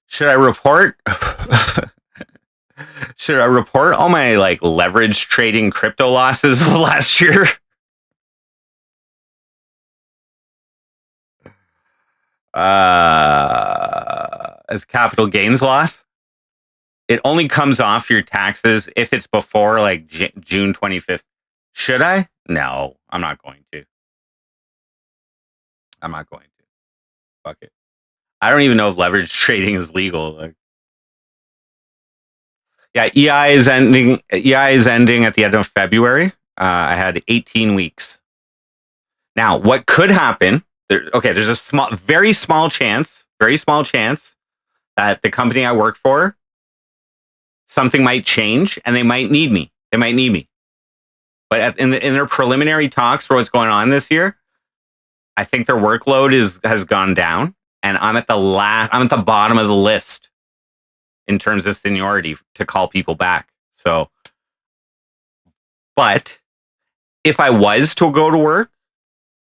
Should I report? Should I report all my like leverage trading crypto losses of last year? As capital gains loss? It only comes off your taxes if it's before like June 25th. Should I? No, I'm not going to. I'm not going to. Fuck it. I don't even know if leverage trading is legal. Like, yeah, EI is ending. EI is ending at the end of February. I had 18 weeks. Now, what could happen? There's a very small chance that the company I work for, something might change and they might need me. But in their preliminary talks for what's going on this year, I think their workload has gone down, and I'm at the bottom of the list in terms of seniority to call people back. So, but if I was to go to work,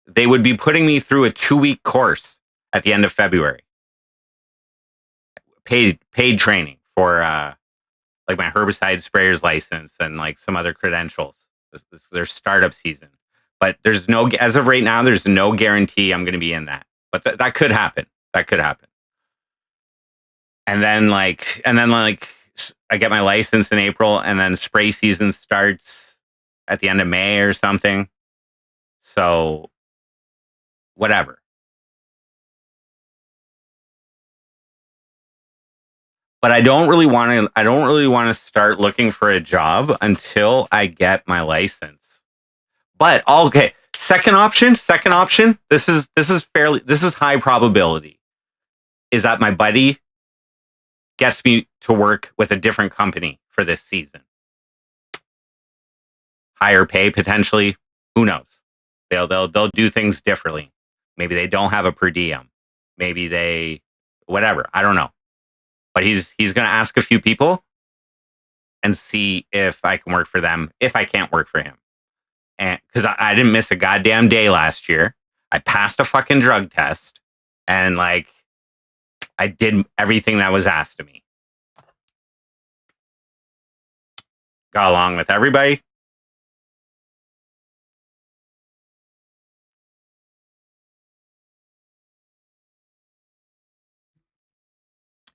they would be putting me through a 2-week course at the end of February. Paid training for like my herbicide sprayer's license and like some other credentials. This their startup season. But there's no, as of right now, there's no guarantee I'm going to be in that. But that could happen. That could happen. And then like I get my license in April, and then spray season starts at the end of May or something. So whatever. But I don't really want to start looking for a job until I get my license. But okay, second option. This is high probability. Is that my buddy gets me to work with a different company for this season? Higher pay potentially. Who knows? They'll do things differently. Maybe they don't have a per diem. Maybe they, whatever. I don't know. But he's going to ask a few people and see if I can work for them. If I can't work for him, and because I didn't miss a goddamn day last year, I passed a fucking drug test, and like I did everything that was asked of me. Got along with everybody.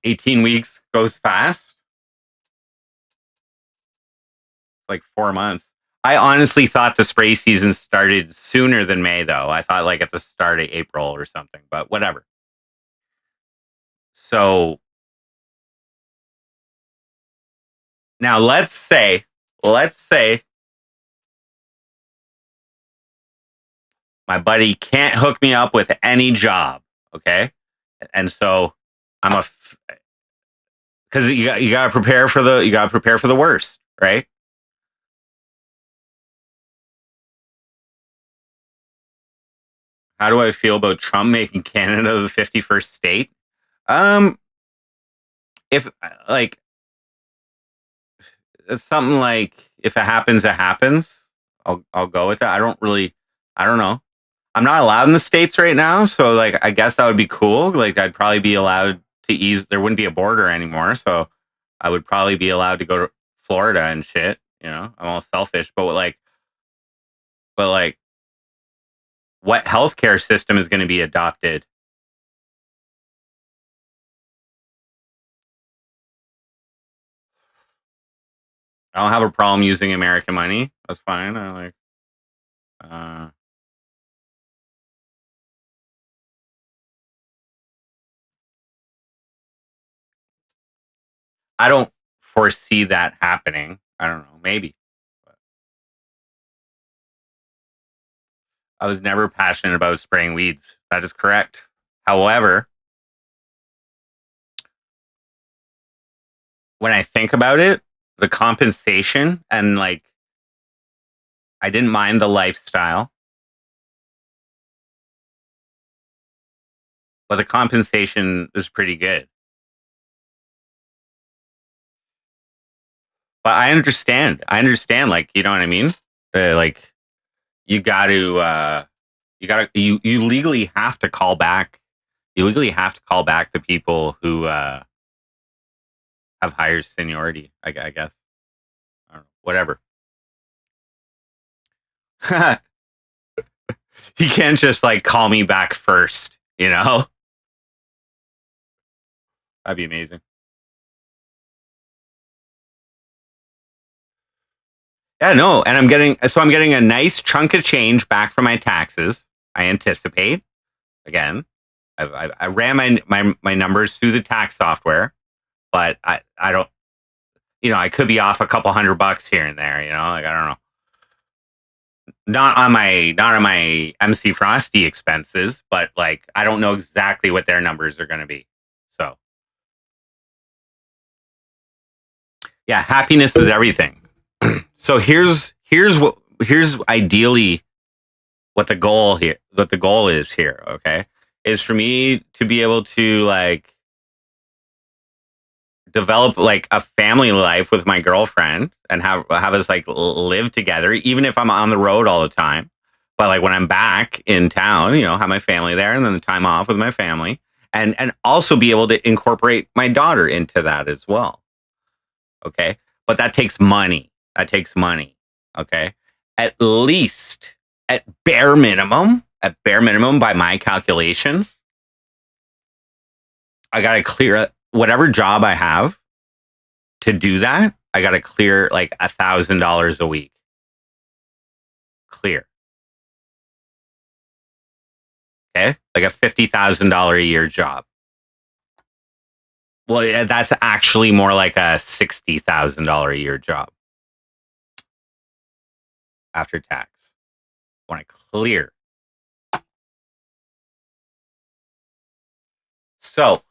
$18 weeks goes fast. Like 4 months. I honestly thought the spray season started sooner than May, though. I thought like at the start of April or something, but whatever. So now let's say my buddy can't hook me up with any job, okay? And so I'm because you got to prepare for the worst, right? How do I feel about Trump making Canada the 51st state? If like it's something like if it happens, it happens. I'll go with it. I don't know. I'm not allowed in the States right now, so like I guess that would be cool. Like I'd probably be allowed to ease. There wouldn't be a border anymore, so I would probably be allowed to go to Florida and shit. I'm all selfish, but like, what healthcare system is going to be adopted? I don't have a problem using American money. That's fine. Uh, I don't foresee that happening. I don't know. Maybe. But I was never passionate about spraying weeds. That is correct. However, when I think about it, the compensation and like, I didn't mind the lifestyle, but the compensation is pretty good. But I understand. Like, you know what I mean? Like, you got to, you legally have to call back. You legally have to call back the people who have higher seniority. I guess. I don't know. Whatever. He can't just like call me back first. That'd be amazing. Yeah, no, and I'm getting a nice chunk of change back from my taxes. I anticipate. Again, I ran my numbers through the tax software, but I don't. I could be off a couple $100 here and there. Like I don't know. Not on my MC Frosty expenses, but like I don't know exactly what their numbers are going to be. So yeah, happiness is everything. So here's ideally what the goal is here, okay? Is for me to be able to like develop like a family life with my girlfriend and have us like live together, even if I'm on the road all the time. But like when I'm back in town, have my family there and then the time off with my family, and also be able to incorporate my daughter into that as well. Okay. But that takes money. Okay. At least at bare minimum, by my calculations, I got to clear whatever job I have to do that. I got to clear like $1,000 a week. Clear. Okay. Like a $50,000 a year job. Well, yeah, that's actually more like a $60,000 a year job after tax. When I clear. So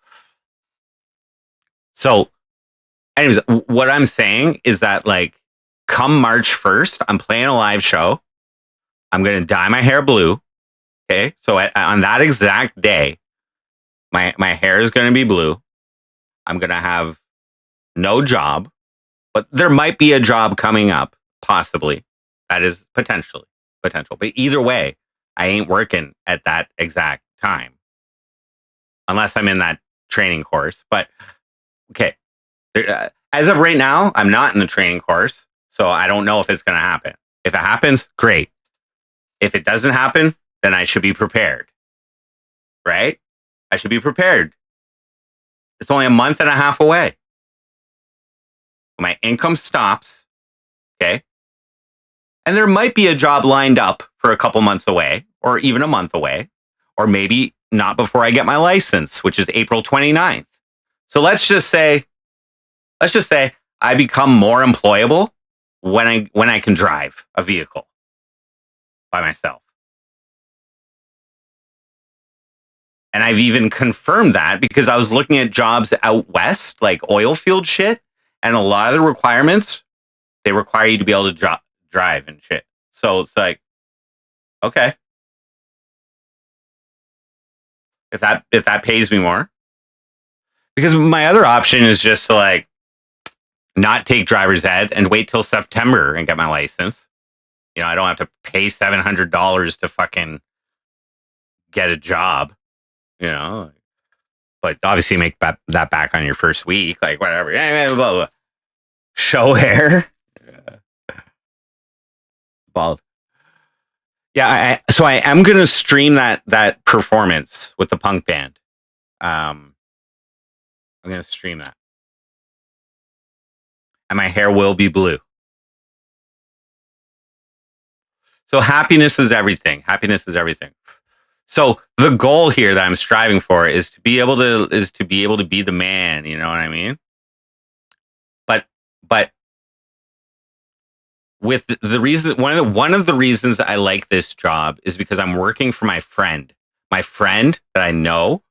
anyways, what I'm saying is that like come March 1st, I'm playing a live show. I'm going to dye my hair blue. Okay. So on that exact day, my hair is going to be blue. I'm going to have no job, but there might be a job coming up, possibly. That is potential. But either way, I ain't working at that exact time unless I'm in that training course. But okay, as of right now, I'm not in the training course, so I don't know if it's going to happen. If it happens, great. If it doesn't happen, then I should be prepared. Right? I should be prepared. It's only a month and a half away. My income stops. Okay. And there might be a job lined up for a couple months away or even a month away, or maybe not before I get my license, which is April 29th. So let's just say I become more employable when I can drive a vehicle by myself. And I've even confirmed that because I was looking at jobs out west, like oil field shit, and a lot of the requirements, they require you to be able to drive and shit. So it's like, okay, if that pays me more, because my other option is just to like not take driver's ed and wait till September and get my license. You know, I don't have to pay $700 to fucking get a job, you know, but obviously make that back on your first week, like whatever. Blah, blah, blah. Show hair. Bald. Yeah, so I am gonna stream that performance with the punk band. I'm gonna stream that, and my hair will be blue. So happiness is everything. Happiness is everything. So the goal here that I'm striving for is to be able to be the man. You know what I mean? But with the reason one of the reasons I like this job is because I'm working for my friend that I know,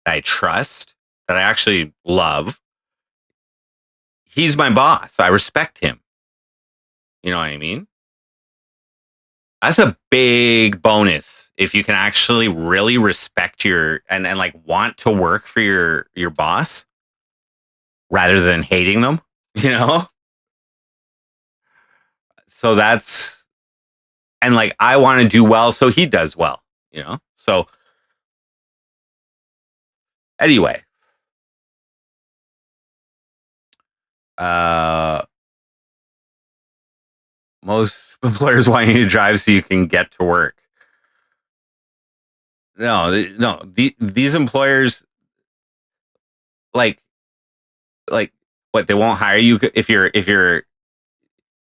that I trust, that I actually love. He's my boss. I respect him. You know what I mean? That's a big bonus if you can actually really respect your and like want to work for your boss rather than hating them, you know? So that's and like I want to do well so he does well, you know? So anyway, uh most employers want you to drive so you can get to work. No, these employers like like what they won't hire you if you're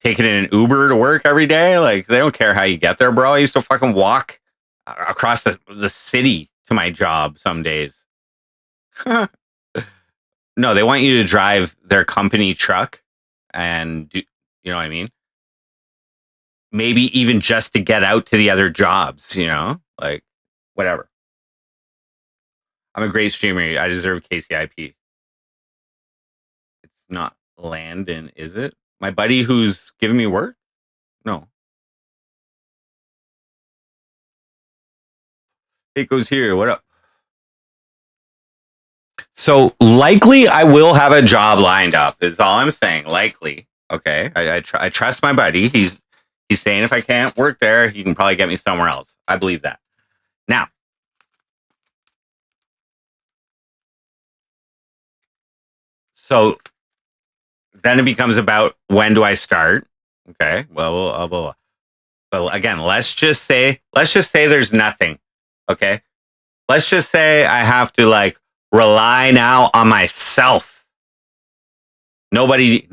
taking an Uber to work every day. Like they don't care how you get there, bro. I used to fucking walk across the city to my job some days. No, they want you to drive their company truck and do, you know what I mean? Maybe even just to get out to the other jobs, you know? Like whatever. I'm a great streamer. I deserve KCIP. It's not Landon, is it? My buddy who's giving me work? No. It goes here. What up? So likely I will have a job lined up is all I'm saying. Likely. Okay. I trust my buddy. He's saying if I can't work there, he can probably get me somewhere else. I believe that. Now, so then it becomes about when do I start? Okay. Well, but again, let's just say there's nothing. Okay. Let's just say I have to like rely now on myself. Nobody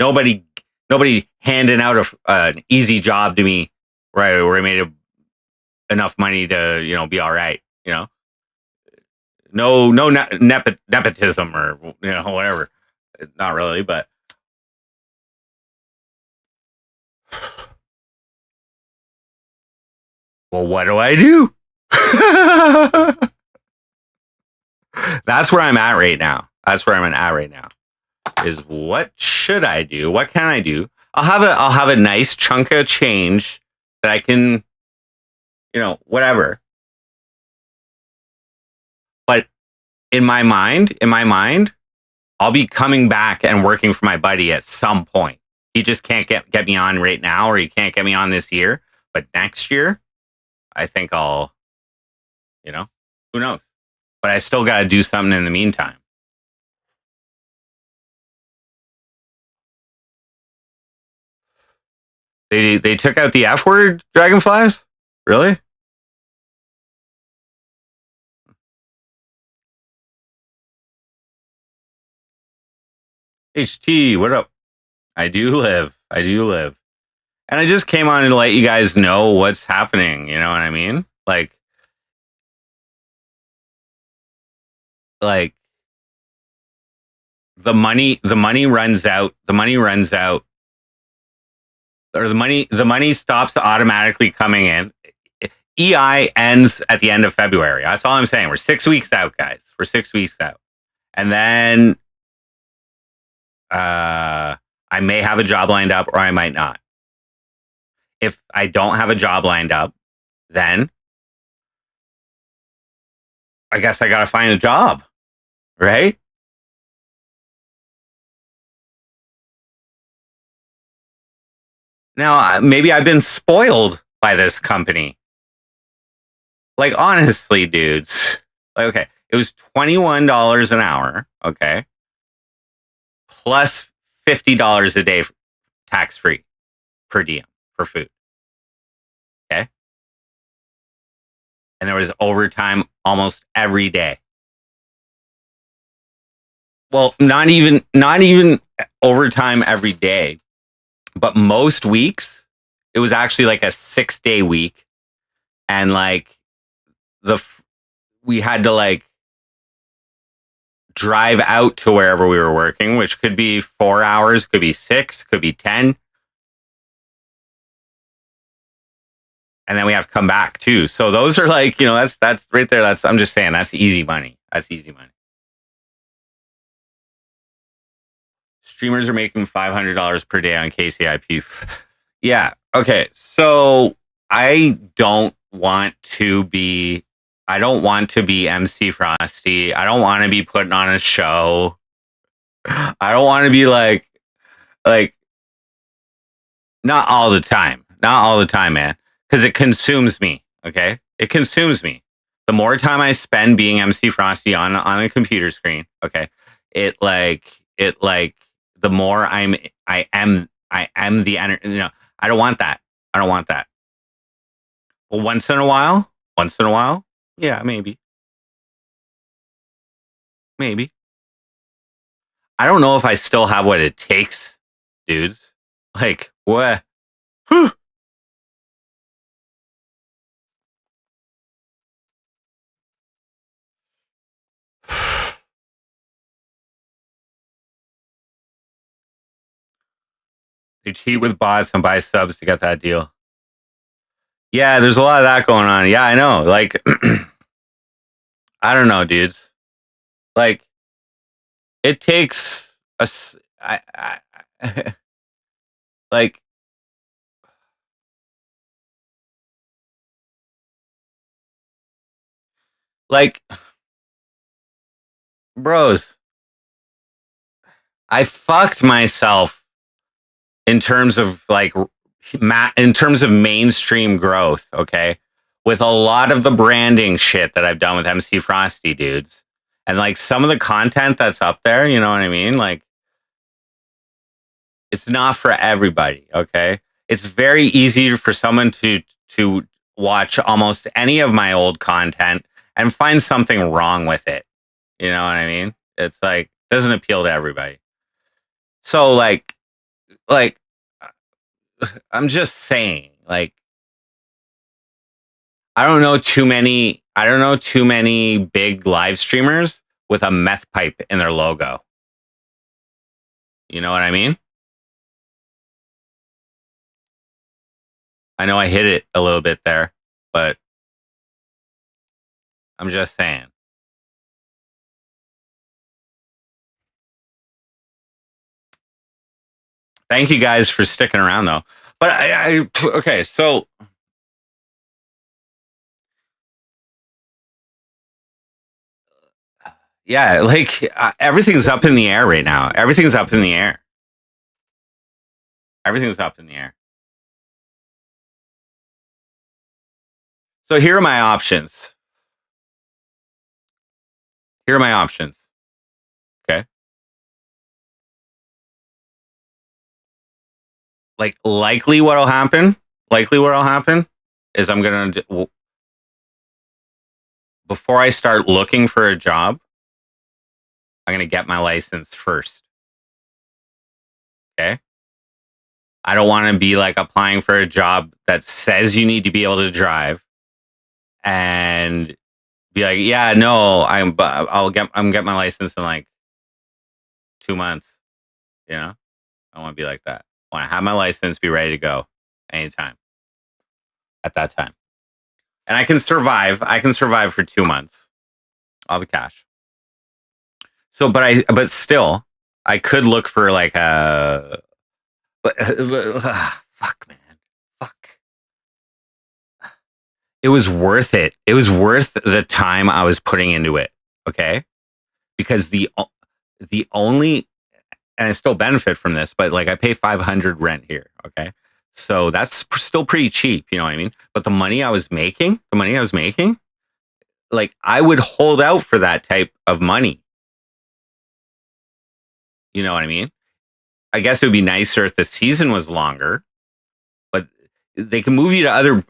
handing out an easy job to me, right? Where I made enough money to, you know, be all right. You know, no nepotism or you know whatever. Not really, but well, what do I do? That's where I'm at right now. That's where I'm at right now. Is what should I do? What can I do? I'll have a nice chunk of change that I can, you know, whatever. But in my mind, I'll be coming back and working for my buddy at some point. He just can't get me on right now, or he can't get me on this year. But next year, I think I'll, you know, who knows? But I still got to do something in the meantime. They took out the F word, dragonflies? Really? HT, what up? I do live. I do live. And I just came on to let you guys know what's happening. You know what I mean? Like the money runs out. The money runs out, or the money stops automatically coming in. EI ends at the end of February. That's all I'm saying. We're 6 weeks out, guys. We're 6 weeks out, and then I may have a job lined up, or I might not. If I don't have a job lined up, then I guess I got to find a job, right? Now, maybe I've been spoiled by this company. Like, honestly, dudes. Like, okay, it was $21 an hour, okay, plus $50 a day tax free per diem for food. Okay. And there was overtime almost every day. Well, not even overtime every day, but most weeks it was actually like a 6-day week, and like we had to like drive out to wherever we were working, which could be 4 hours, could be 6, could be 10. And then we have to come back too. So those are like, that's right there. I'm just saying, that's easy money. That's easy money. Streamers are making $500 per day on KCIP. Yeah. Okay. So I don't want to be MC Frosty. I don't want to be putting on a show. I don't want to be like not all the time. Not all the time, man. Because it consumes me. Okay. It consumes me. The more time I spend being MC Frosty on a computer screen, okay, it the more I am the energy. I don't want that. I don't want that. Well, once in a while, yeah, maybe. I don't know if I still have what it takes, dudes. Like, what? Whew. They cheat with bots and buy subs to get that deal. Yeah, there's a lot of that going on. Yeah, I know. Like, I don't know, dudes. Like, it takes like, bros, I fucked myself in terms of like in terms of mainstream growth, okay? With a lot of the branding shit that I've done with MC Frosty, dudes. And like some of the content that's up there, you know what I mean? Like, it's not for everybody, okay? It's very easy for someone to watch almost any of my old content and find something wrong with it. You know what I mean? It's like doesn't appeal to everybody. So like I'm just saying, like, I don't know too many big live streamers with a meth pipe in their logo. You know what I mean? I know I hit it a little bit there, but I'm just saying. Thank you guys for sticking around though. But okay, so yeah, like everything's up in the air right now. Everything's up in the air. Everything's up in the air. So here are my options. Okay. Like likely what'll happen is I'm going to before I start looking for a job, I'm going to get my license first. Okay? I don't want to be like applying for a job that says you need to be able to drive and be like, yeah, no, I'm get my license in like 2 months. You know, I want to be like that. I want to have my license, be ready to go anytime at that time, and I can survive. I can survive for 2 months. All the cash. So, but still, I could look for like a. But fuck, man, fuck. It was worth it. It was worth the time I was putting into it. Okay, because the only and I still benefit from this, but like I pay $500 rent here. Okay, So that's still pretty cheap, you know what I mean? But the money I was making, like I would hold out for that type of money. You know what I mean? I guess it would be nicer if the season was longer, but they can move you to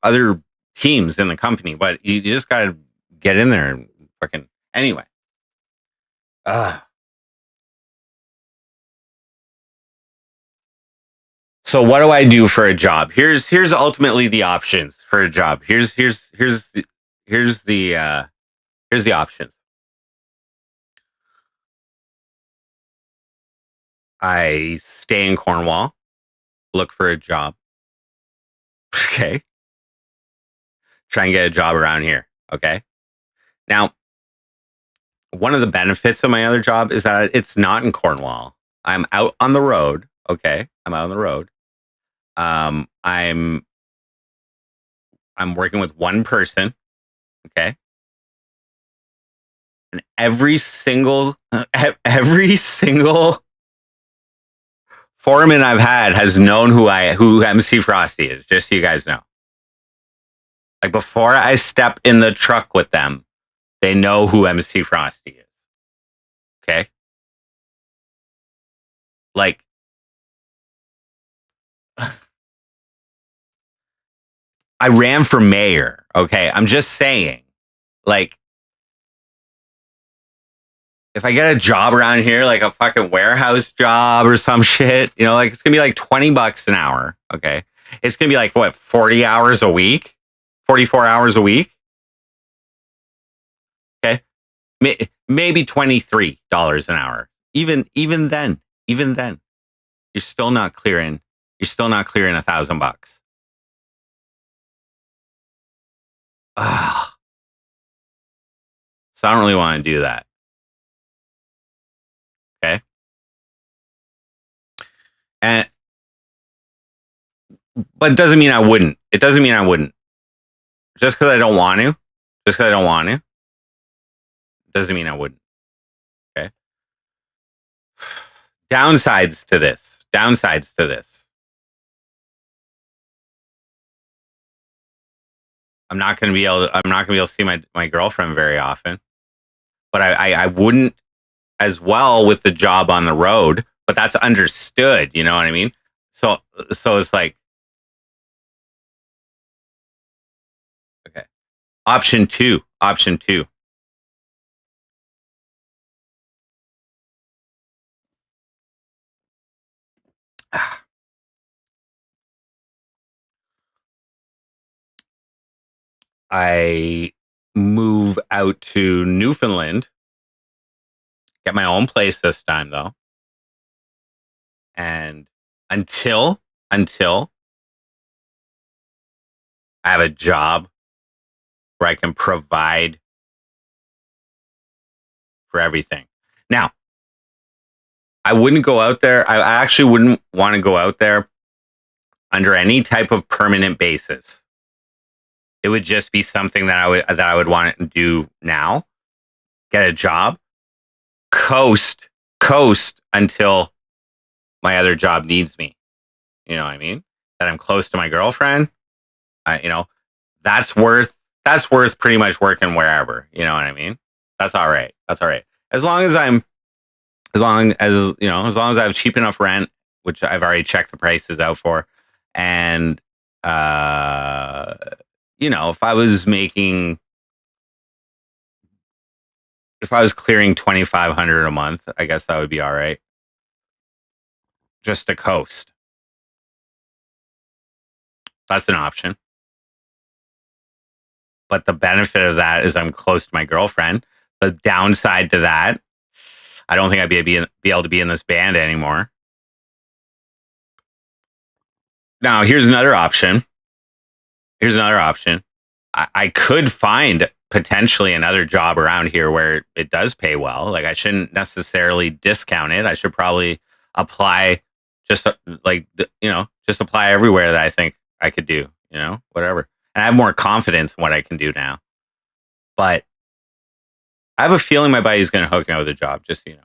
other teams in the company, but you just got to get in there and fucking anyway. So what do I do for a job? Here's ultimately the options for a job. Here's the options. I stay in Cornwall, look for a job. Okay. Try and get a job around here. Okay. Now, one of the benefits of my other job is that it's not in Cornwall. I'm out on the road. Okay. I'm out on the road. I'm working with one person. Okay. And every single foreman I've had has known who MC Frosty is, just so you guys know. Like before I step in the truck with them, they know who MC Frosty is. Okay? Like I ran for mayor, okay? I'm just saying. Like if I get a job around here, like a fucking warehouse job or some shit, you know, like it's gonna be like $20 an hour. Okay. It's gonna be like what, 40 hours a week? 44 hours a week? Okay. Maybe $23 an hour. Even then, you're still not clearing $1,000. Ah. So I don't really want to do that. Okay. And but it doesn't mean I wouldn't. It doesn't mean I wouldn't. Just because I don't want to. Doesn't mean I wouldn't. Okay. Downsides to this. I'm not gonna be able to see my girlfriend very often. But I wouldn't as well with the job on the road, but that's understood, you know what I mean? So it's like okay. Option two. I move out to Newfoundland, get my own place this time though. And until I have a job where I can provide for everything. Now, I wouldn't go out there. I actually wouldn't want to go out there under any type of permanent basis. It would just be something that I would want to do now. Get a job, coast until my other job needs me. You know what I mean? That I'm close to my girlfriend. That's worth pretty much working wherever. You know what I mean? That's all right. As long as I have cheap enough rent, which I've already checked the prices out for, and if I was clearing 2,500 a month, I guess that would be all right. Just to coast. That's an option. But the benefit of that is I'm close to my girlfriend. The downside to that, I don't think I'd be able to be in this band anymore. Now, here's another option. I could find potentially another job around here where it does pay well. Like I shouldn't necessarily discount it. I should probably apply just apply everywhere that I think I could do, whatever. And I have more confidence in what I can do now. But I have a feeling my buddy's going to hook me up with a job, just so you know.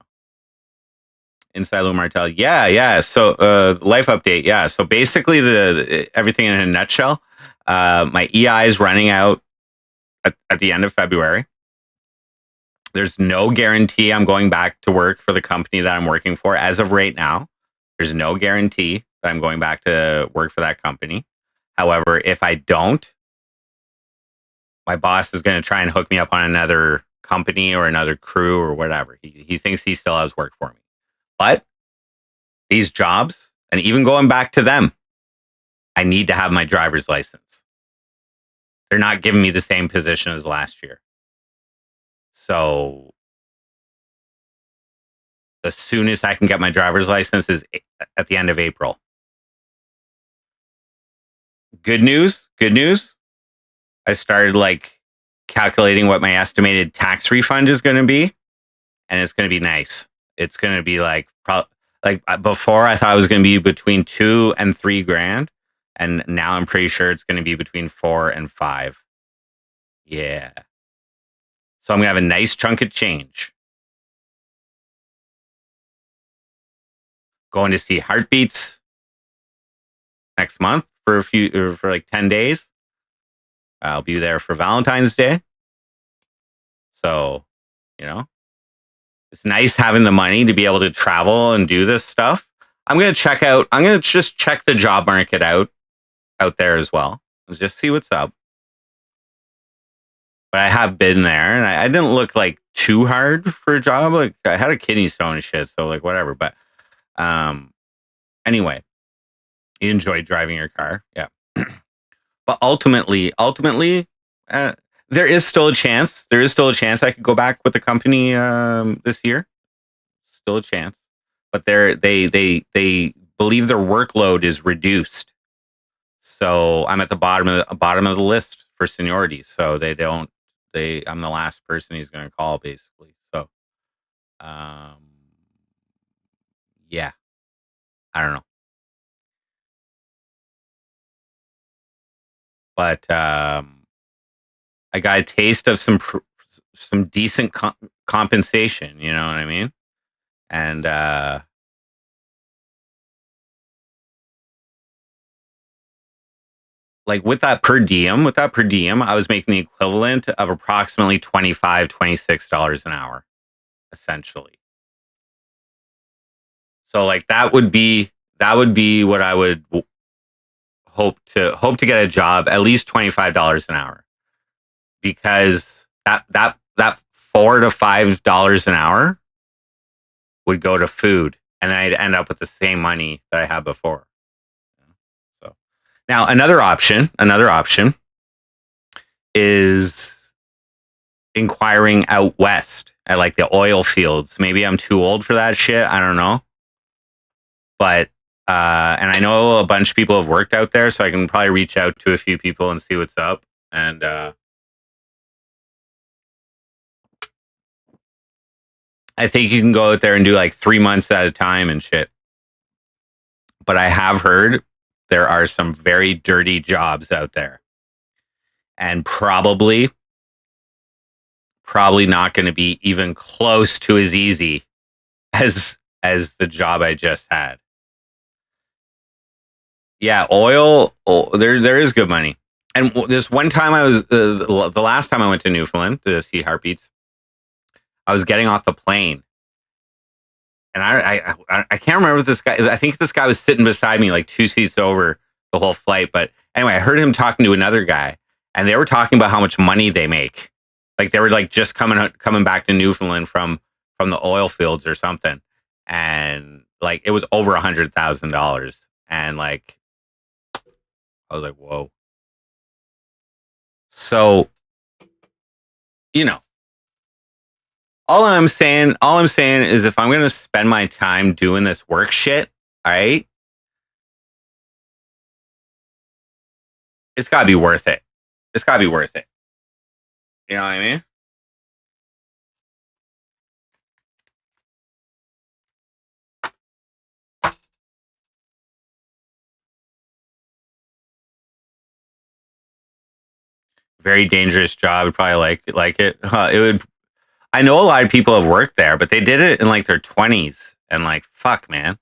Inside Lou Martell. Yeah. So life update. Yeah. So basically everything in a nutshell. My EI is running out at the end of February. There's no guarantee I'm going back to work for the company that I'm working for as of right now. There's no guarantee that I'm going back to work for that company. However, if I don't, my boss is going to try and hook me up on another company or another crew or whatever. He thinks he still has work for me. But these jobs, and even going back to them, I need to have my driver's license. They're not giving me the same position as last year. So the soonest I can get my driver's license is at the end of April. Good news. I started like calculating what my estimated tax refund is going to be, and it's going to be nice. It's going to be like before I thought it was going to be between $2,000 and $3,000, and now I'm pretty sure it's going to be between 4 and 5. Yeah. So I'm going to have a nice chunk of change. Going to see Heartbeats next month for like 10 days. I'll be there for Valentine's Day. So, it's nice having the money to be able to travel and do this stuff. I'm going to just check the job market out there as well. Just see what's up. But I have been there, and I didn't look like too hard for a job. Like I had a kidney stone and shit, so like whatever. But anyway, you enjoyed driving your car, yeah. But ultimately, there is still a chance. I could go back with the company this year. Still a chance, but they believe their workload is reduced. So I'm at the bottom of the list for seniority. So I'm the last person he's going to call, basically. So, yeah, I don't know, but I got a taste of some decent compensation. You know what I mean? And like with that per diem, I was making the equivalent of approximately $25, $26 an hour, essentially. So like that would be what I would hope to get a job, at least $25 an hour, because that $4 to $5 an hour would go to food, and then I'd end up with the same money that I had before. So now another option is inquiring out west at like the oil fields. Maybe I'm too old for that shit. I don't know. But and I know a bunch of people have worked out there, so I can probably reach out to a few people and see what's up. And I think you can go out there and do like 3 months at a time and shit. But I have heard there are some very dirty jobs out there, and probably not going to be even close to as easy as the job I just had. Yeah, oil. There is good money. And this one time I was the last time I went to Newfoundland to see Heartbeats, I was getting off the plane, and I can't remember this guy. I think this guy was sitting beside me, like 2 seats over the whole flight. But anyway, I heard him talking to another guy, and they were talking about how much money they make. Like they were like just coming back to Newfoundland from the oil fields or something, and like it was over $100,000, and like I was like, whoa. So, all I'm saying is if I'm going to spend my time doing this work shit, all right, it's got to be worth it. It's got to be worth it. You know what I mean? Very dangerous job. I'd probably like it. It would. I know a lot of people have worked there, but they did it in like their 20s And like, fuck, man.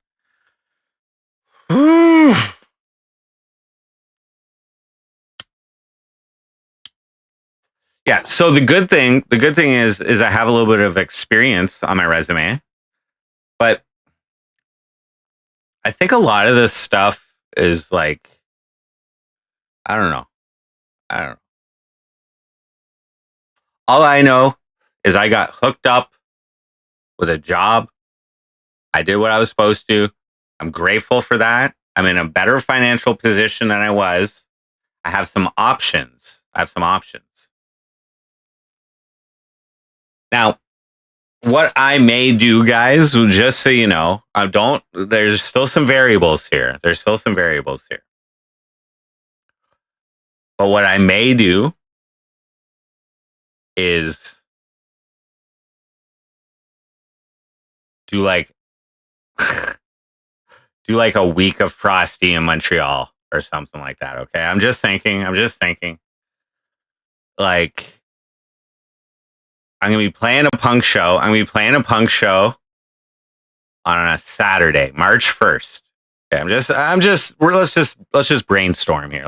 Yeah. So the good thing is I have a little bit of experience on my resume, but I think a lot of this stuff is like, I don't know. I don't know. All I know is I got hooked up with a job. I did what I was supposed to. I'm grateful for that. I'm in a better financial position than I was. I have some options. Now, what I may do, guys, just so you know, there's still some variables here. But what I may do is do like do like a week of Frosty in Montreal or something like that. Okay. I'm just thinking. Like, I'm gonna be playing a punk show. On a Saturday, March 1st. Okay, let's just brainstorm here.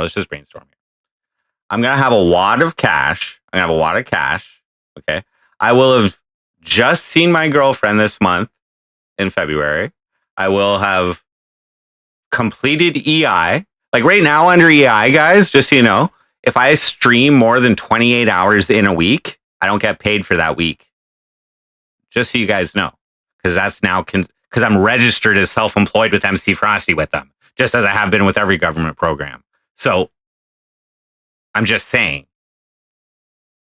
I'm gonna have a wad of cash. Okay. I will have just seen my girlfriend this month in February. I will have completed EI. Like right now under EI, guys, just so you know, if I stream more than 28 hours in a week, I don't get paid for that week. Just so you guys know. Because that's now because I'm registered as self-employed with MC Frosty with them, just as I have been with every government program. So I'm just saying,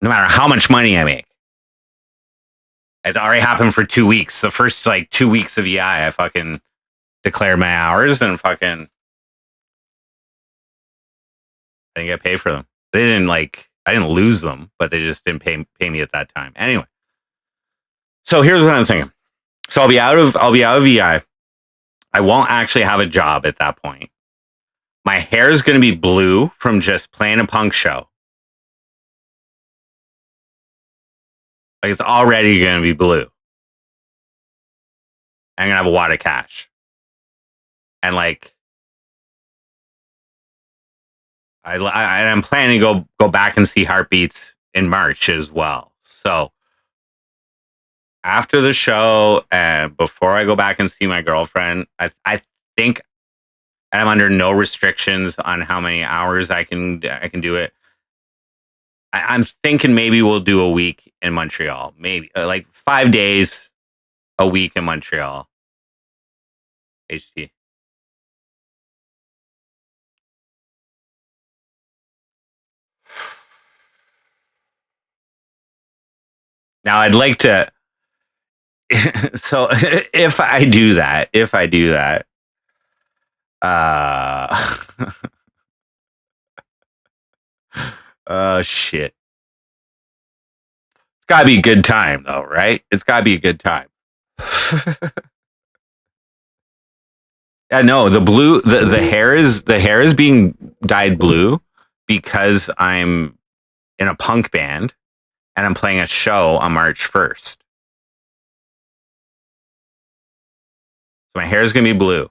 no matter how much money I make, it's already happened for 2 weeks. The first like 2 weeks of EI, I fucking declared my hours and fucking I didn't get paid for them. They didn't like I didn't lose them, but they just didn't pay me at that time. Anyway, so here's what I'm thinking. So I'll be out of EI. I won't actually have a job at that point. My hair is going to be blue from just playing a punk show. Like it's already going to be blue. I'm going to have a wad of cash. And like, I'm planning to go back and see Heartbeats in March as well. So after the show and before I go back and see my girlfriend, I think I'm under no restrictions on how many hours I can do it. I'm thinking maybe we'll do a week in Montreal, maybe like 5 days a week in Montreal. HT. Now I'd like to. So if I do that, shit. It's gotta be a good time though, right? It's gotta be a good time. Yeah, no, the hair is being dyed blue because I'm in a punk band and I'm playing a show on March 1st. So my hair is gonna be blue.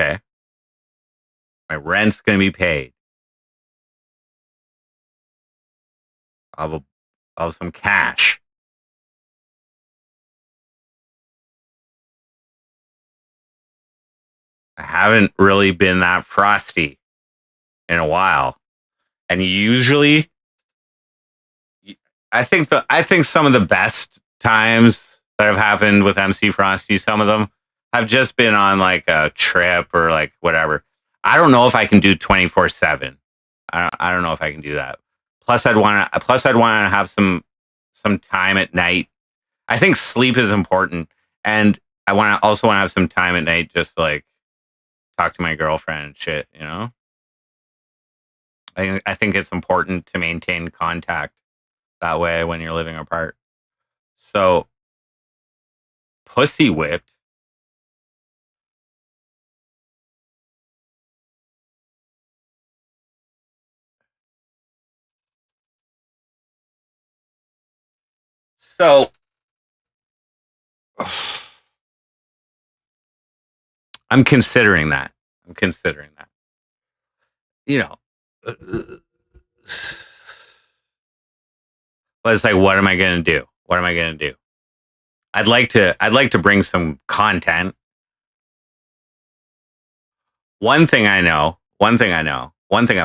Okay. My rent's gonna be paid. I'll have some cash. I haven't really been that frosty in a while. And usually I think some of the best times that have happened with MC Frosty, some of them have just been on like a trip or like whatever. I don't know if I can do 24/7. I don't know if I can do that. Plus I'd want to have some time at night. I think sleep is important, and I also want to have some time at night just to, like, talk to my girlfriend and shit, you know? I think it's important to maintain contact that way when you're living apart. So, pussy whipped. So, I'm considering that. I'm considering that. You know, but it's like, what am I going to do? What am I going to do? I'd like to bring some content. One thing I've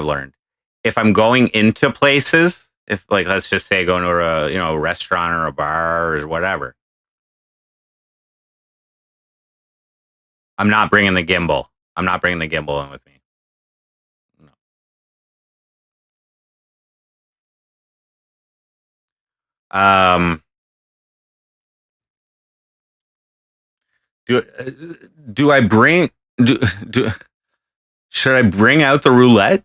learned, if I'm going into places, if like, let's just say going to a restaurant or a bar or whatever, I'm not bringing the gimbal. I'm not bringing the gimbal in with me. No. Do I bring do should I bring out the roulette?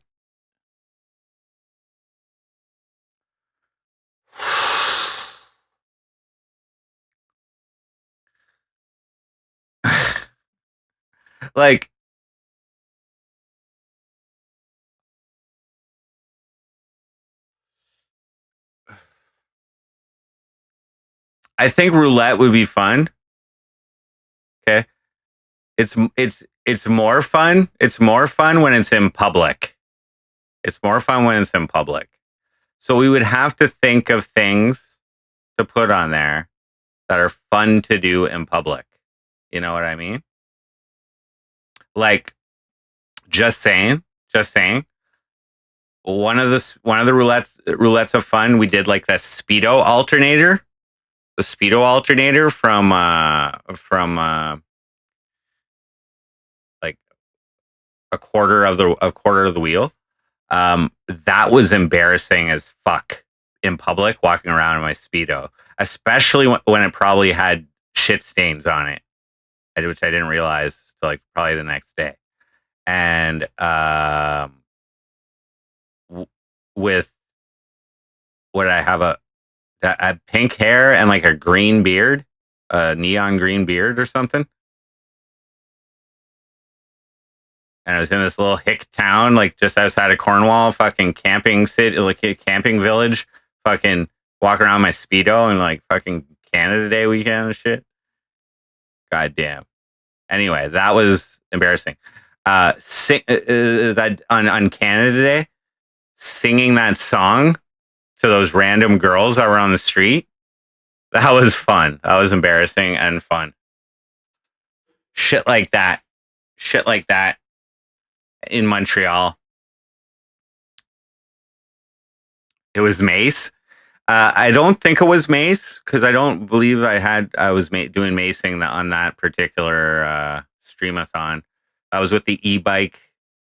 Like, I think roulette would be fun. Okay. It's more fun. It's more fun when it's in public. It's more fun when it's in public. So we would have to think of things to put on there that are fun to do in public. You know what I mean? Like, just saying. One of the roulettes of fun, we did like the speedo alternator. The speedo alternator from like a quarter of the wheel. That was embarrassing as fuck in public, walking around in my speedo, especially when it probably had shit stains on it, which I didn't realize till like probably the next day. And with what I have a pink hair and like a green beard, a neon green beard or something. And I was in this little hick town, like just outside of Cornwall, fucking camping city, like a camping village, fucking walk around my speedo and like fucking Canada Day weekend and shit. God damn. Anyway, that was embarrassing. That on Canada Day, singing that song to those random girls that were on the street. That was fun. That was embarrassing and fun. Shit like that. Shit like that in Montreal. It was Mace. I don't think it was Mace because I don't believe I was doing macing on that particular streamathon. I was with the e-bike.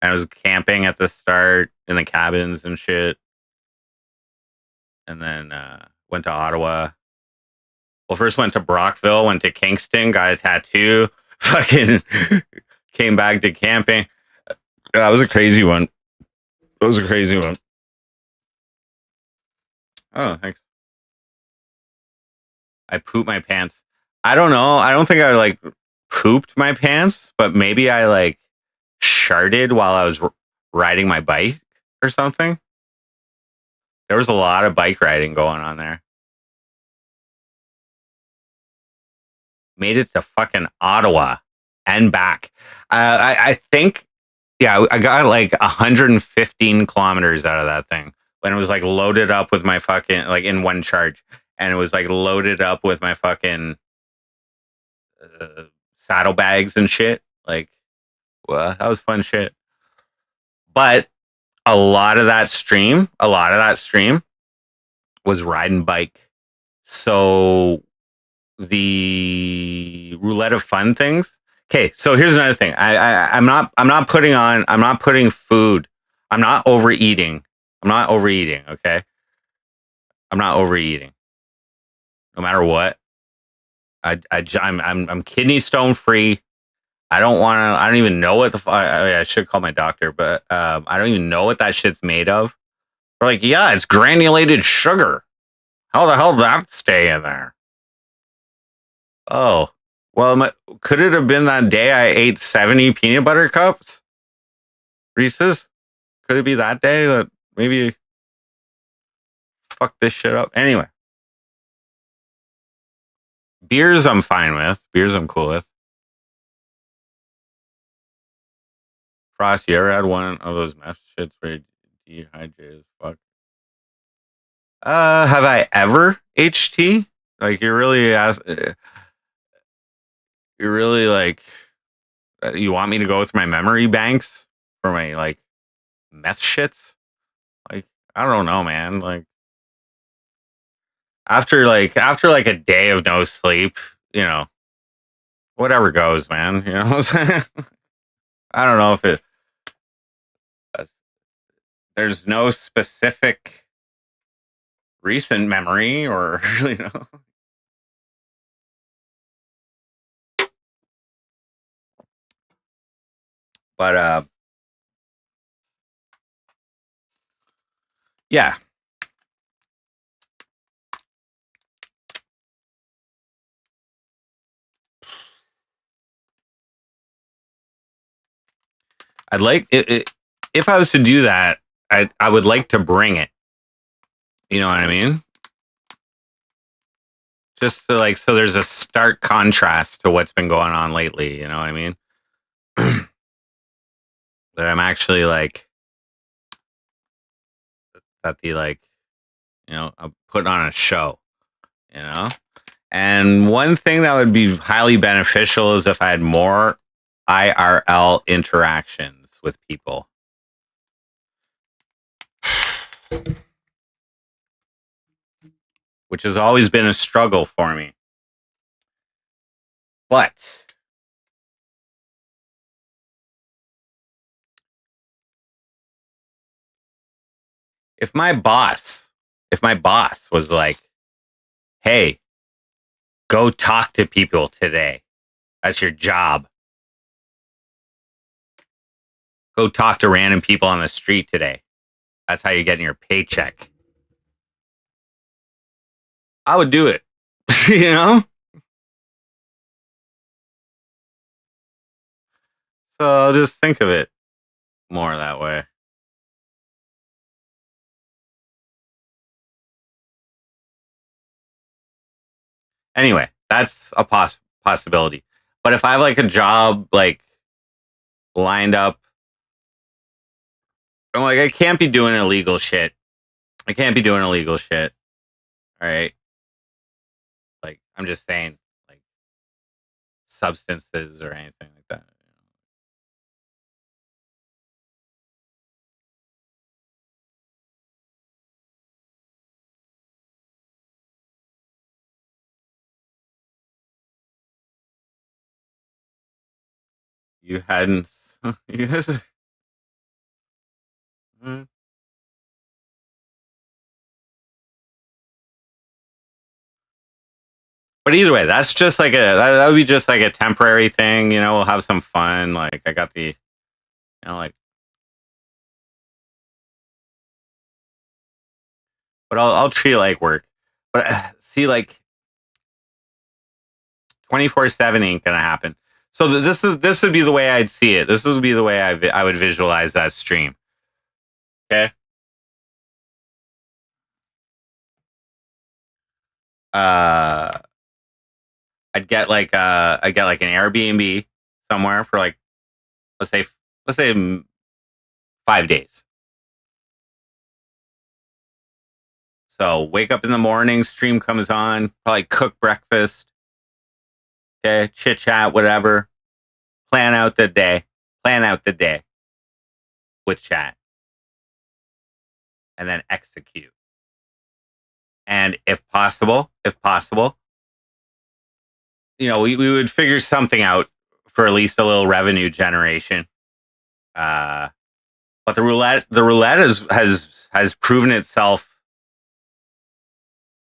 I was camping at the start in the cabins and shit, and then went to Ottawa. Well, first went to Brockville, went to Kingston, got a tattoo, fucking came back to camping. That was a crazy one. Oh, thanks. I pooped my pants. I don't know. I don't think I like pooped my pants, but maybe I like sharted while I was riding my bike or something. There was a lot of bike riding going on there. Made it to fucking Ottawa and back. I think, yeah, I got like 115 kilometers out of that thing when it was like loaded up with my fucking, like in one charge. And it was like loaded up with my fucking saddlebags and shit. Like, well, that was fun shit. But a lot of that stream was riding bike. So the roulette of fun things. Okay, so here's another thing. I'm not putting food. I'm not overeating. Okay, I'm not overeating. No matter what, I'm kidney stone free. I don't even know what I should call my doctor, but I don't even know what that shit's made of. We're like, yeah, it's granulated sugar. How the hell did that stay in there? Oh, well, could it have been that day I ate 70 peanut butter cups? Reese's? Could it be that day that maybe fuck this shit up? Anyway, beers I'm fine with. Beers I'm cool with. Frost, you ever had one of those meth shits where you dehydrate as fuck? Have I ever HT? Like you're really you're really like you want me to go through my memory banks for my like meth shits? Like I don't know, man. Like after a day of no sleep, you know, whatever goes, man. You know what I'm saying? I don't know if it there's no specific recent memory or you know. But yeah. I'd like it if I was to do that, I would like to bring it. You know what I mean? Just to like so there's a stark contrast to what's been going on lately, you know what I mean? That I'm actually like that the like, you know, I'm putting on a show, you know? And one thing that would be highly beneficial is if I had more IRL interactions with people. Which has always been a struggle for me. But if my boss was like, "Hey, go talk to people today. That's your job. Go talk to random people on the street today. That's how you're getting your paycheck." I would do it. You know? So I'll just think of it more that way. Anyway, that's a possibility. But if I have like a job like lined up, I'm like I can't be doing illegal shit. I can't be doing illegal shit. All right. Like I'm just saying, like substances or anything like that. You hadn't. You guys, mm. But either way, that's just like that would be just like a temporary thing. You know, we'll have some fun. Like I got the, you know, like, but I'll treat it like work. But see, like 24/7 ain't gonna happen. So this would be the way I'd see it. This would be the way I would visualize that stream. Okay. Uh, I'd get like an Airbnb somewhere for like let's say let's say 5 days. So wake up in the morning, stream comes on, probably cook breakfast, okay, chit chat, whatever. Plan out the day. Plan out the day with chat, and then execute. And if possible, you know, we would figure something out for at least a little revenue generation. Uh, but the roulette has proven itself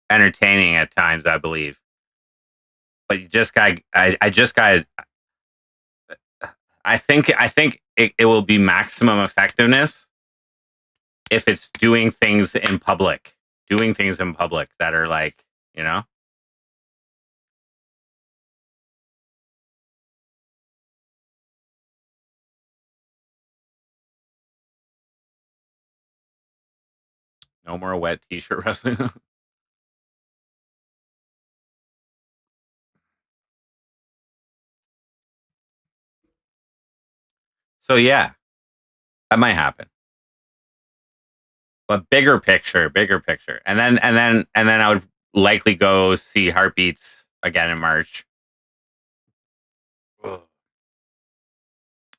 entertaining at times, I believe. But you just got I just got I think it will be maximum effectiveness if it's doing things in public that are like, you know, no more wet t-shirt wrestling. So yeah, That might happen. But bigger picture, and then I would likely go see Heartbeats again in March. Ugh.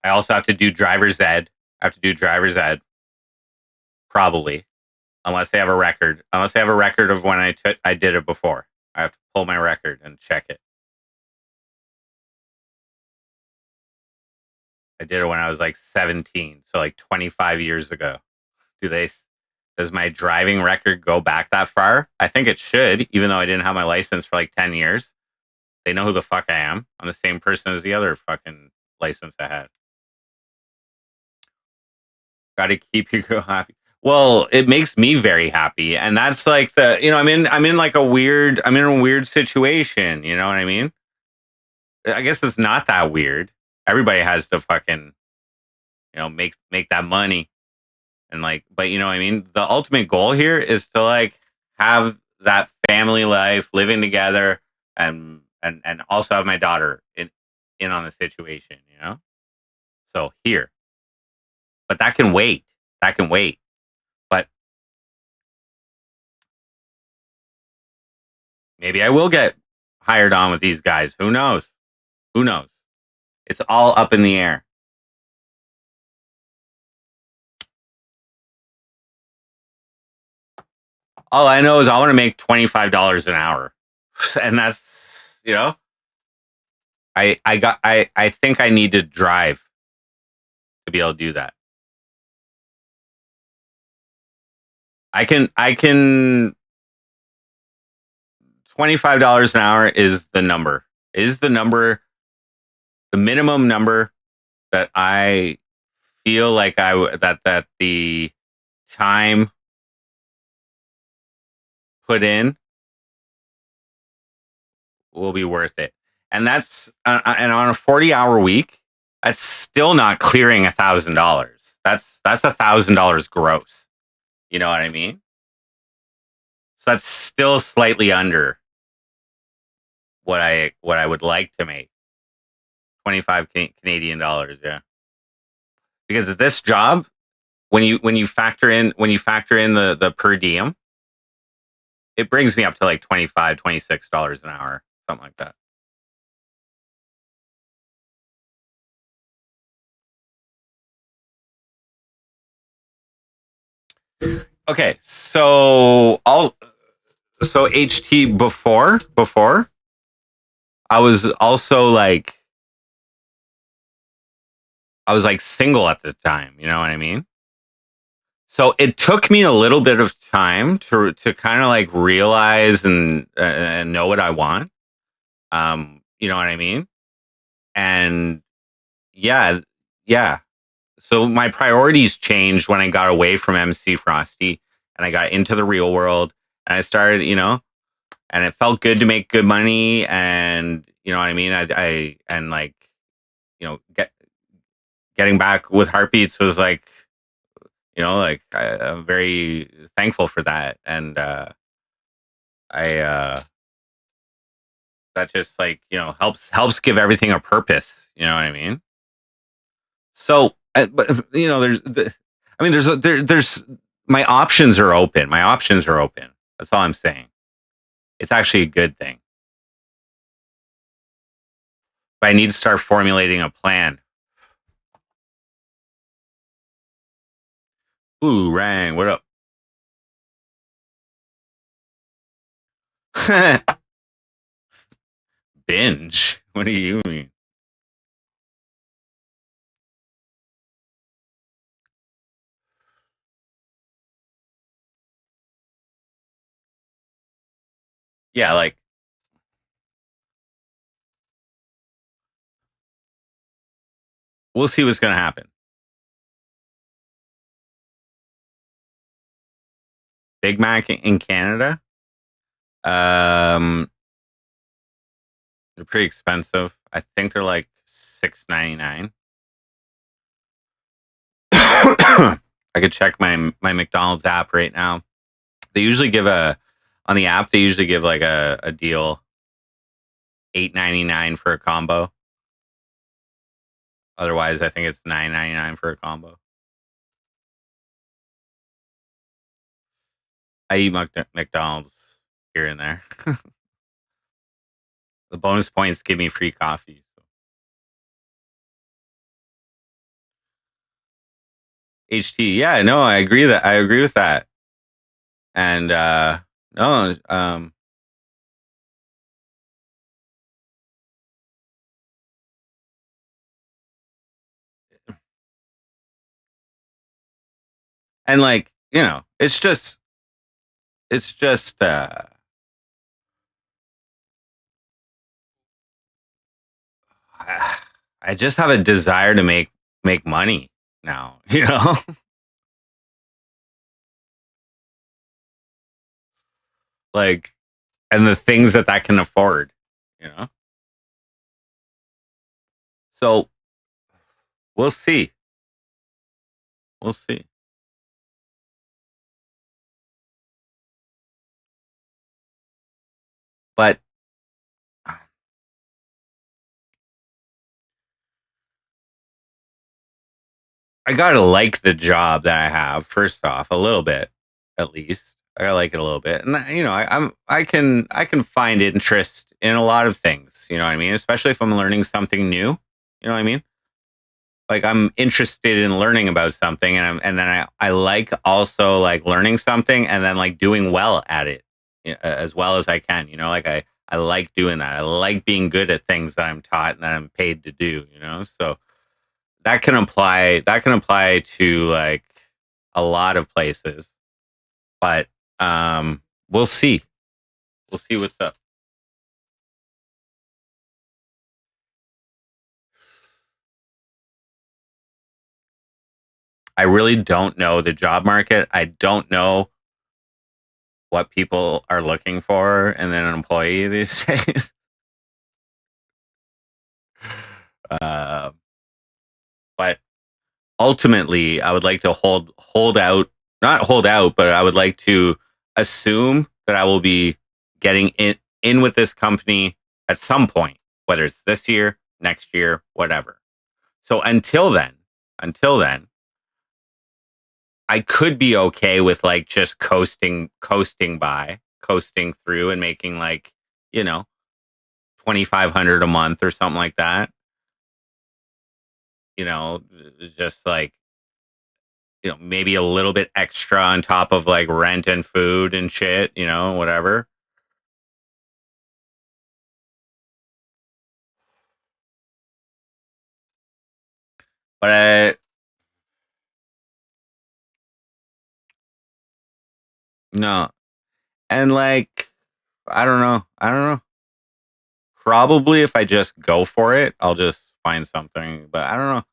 I also have to do driver's ed. I have to do driver's ed, probably, unless they have a record. Unless they have a record of when I did it before. I have to pull my record and check it. I did it when I was like 17, so like 25 years ago. Does my driving record go back that far? I think it should, even though I didn't have my license for like 10 years. They know who the fuck I am. I'm the same person as the other fucking license I had. Got to keep you happy. Well, it makes me very happy, and that's like I'm in like I'm in a weird situation. You know what I mean? I guess it's not that weird. Everybody has to fucking make that money, and like, but you know what I mean? The ultimate goal here is to like have that family life, living together, and also have my daughter in on the situation, So here. But that can wait. That can wait. But maybe I will get hired on with these guys. Who knows? Who knows? It's all up in the air. All I know is I want to make $25 an hour. And that's, I think I need to drive to be able to do that. I can $25 an hour is the number. The minimum number that I feel like that the time put in will be worth it. And that's and on a 40-hour week, that's still not clearing $1,000. That's $1,000 gross. You know what I mean? So that's still slightly under what I would like to make. 25 Canadian dollars, yeah. Because this job, when you factor in the per diem, it brings me up to like $25, $26 an hour, something like that. Okay, so HT before I was also like single at the time, you know what I mean? So it took me a little bit of time to kind of like realize and know what I want. You know what I mean? And yeah. So my priorities changed when I got away from MC Frosty and I got into the real world and I started, and it felt good to make good money and you know what I mean? I and like, getting back with Heartbeats was like, I'm very thankful for that. And I that just like, helps give everything a purpose. You know what I mean? So, but there's my options are open. My options are open. That's all I'm saying. It's actually a good thing. But I need to start formulating a plan. Ooh, Rang, what up? Binge? What do you mean? Yeah, like we'll see what's gonna happen. Big Mac in Canada, they're pretty expensive. I think they're like $6.99. I could check my McDonald's app right now. They usually give on the app. They usually give like a deal, $8.99 for a combo. Otherwise, I think it's $9.99 for a combo. I eat McDonald's here and there. The bonus points give me free coffee. So. HT, yeah, no, I agree with that. And no, and like, it's just I just have a desire to make money now, like, and the things that can afford, you know. So we'll see, we'll see. But I gotta like the job that I have first off, a little bit, at least. I gotta like it a little bit, and I can find interest in a lot of things. You know what I mean? Especially if I'm learning something new. You know what I mean? Like I'm interested in learning about something, and then I like also like learning something and then like doing well at it as well as I can. Like I like doing that. I like being good at things that I'm taught and that I'm paid to do. So that can apply to like a lot of places, but we'll see. We'll see what's up. I really don't know the job market. I don't know what people are looking for in an employee these days. uh, but ultimately, I would like to hold out, not hold out, but I would like to assume that I will be getting in with this company at some point, whether it's this year, next year, whatever. So until then, I could be okay with like just coasting through and making like, you know, 2,500 a month or something like that. Just like, maybe a little bit extra on top of like rent and food and shit, whatever. But no. And like, I don't know. I don't know. Probably if I just go for it, I'll just find something, but I don't know.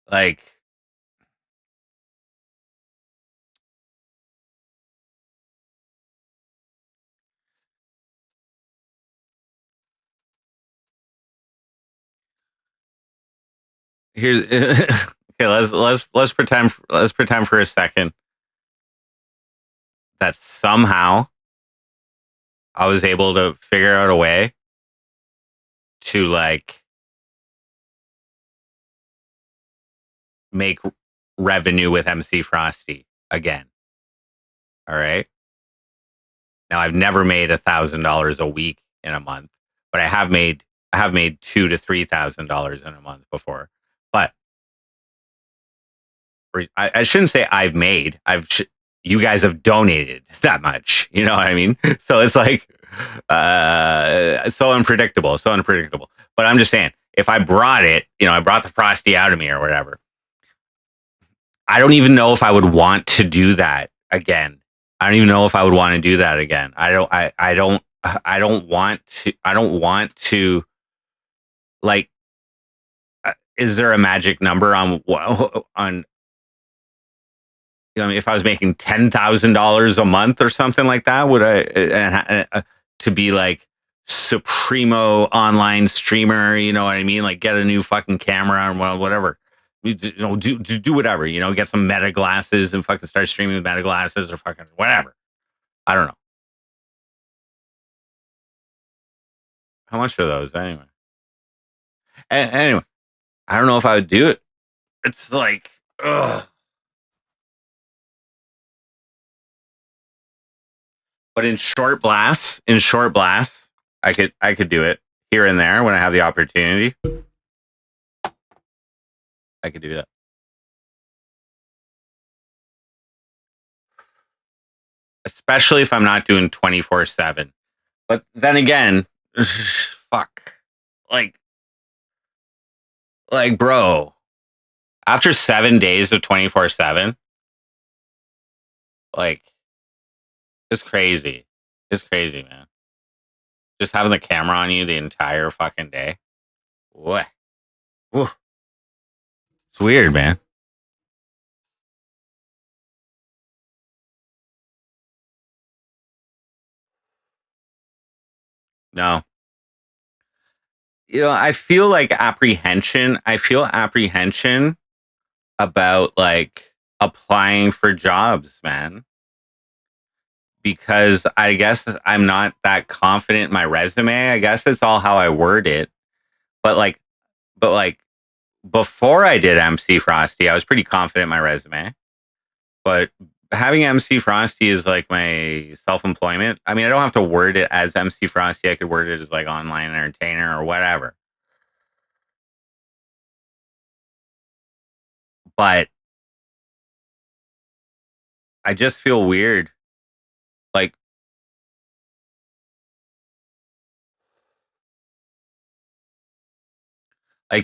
Like, here's okay, let's pretend for a second that somehow I was able to figure out a way to like make revenue with MC Frosty again. All right. Now I've never made $1,000 a week in a month, but I have made $2,000 to $3,000 in a month before. But I shouldn't say I've made. You guys have donated that much. You know what I mean? So it's like so unpredictable, so unpredictable. But I'm just saying, if I brought it, I brought the Frosty out of me or whatever. I don't even know if I would want to do that again. I don't even know if I would want to do that again. I don't want to like is there a magic number on if I was making $10,000 a month or something like that, would I to be like supremo online streamer? You know what I mean? Like get a new fucking camera and whatever. do whatever, get some meta glasses and fucking start streaming with meta glasses or fucking whatever. I don't know. How much are those anyway? Anyway, I don't know if I would do it. It's like, ugh. But in short blasts, I could do it here and there when I have the opportunity. I could do that. Especially if I'm not doing 24/7. But then again, fuck. Like, bro, after 7 days of 24/7, like, it's crazy. It's crazy, man. Just having the camera on you the entire fucking day. What? It's weird, man. No. I feel like apprehension. I feel apprehension about like applying for jobs, man. Because I guess I'm not that confident in my resume. I guess it's all how I word it. But like before I did MC Frosty, I was pretty confident in my resume. But having MC Frosty is like my self-employment. I mean, I don't have to word it as MC Frosty. I could word it as like online entertainer or whatever. But I just feel weird. Like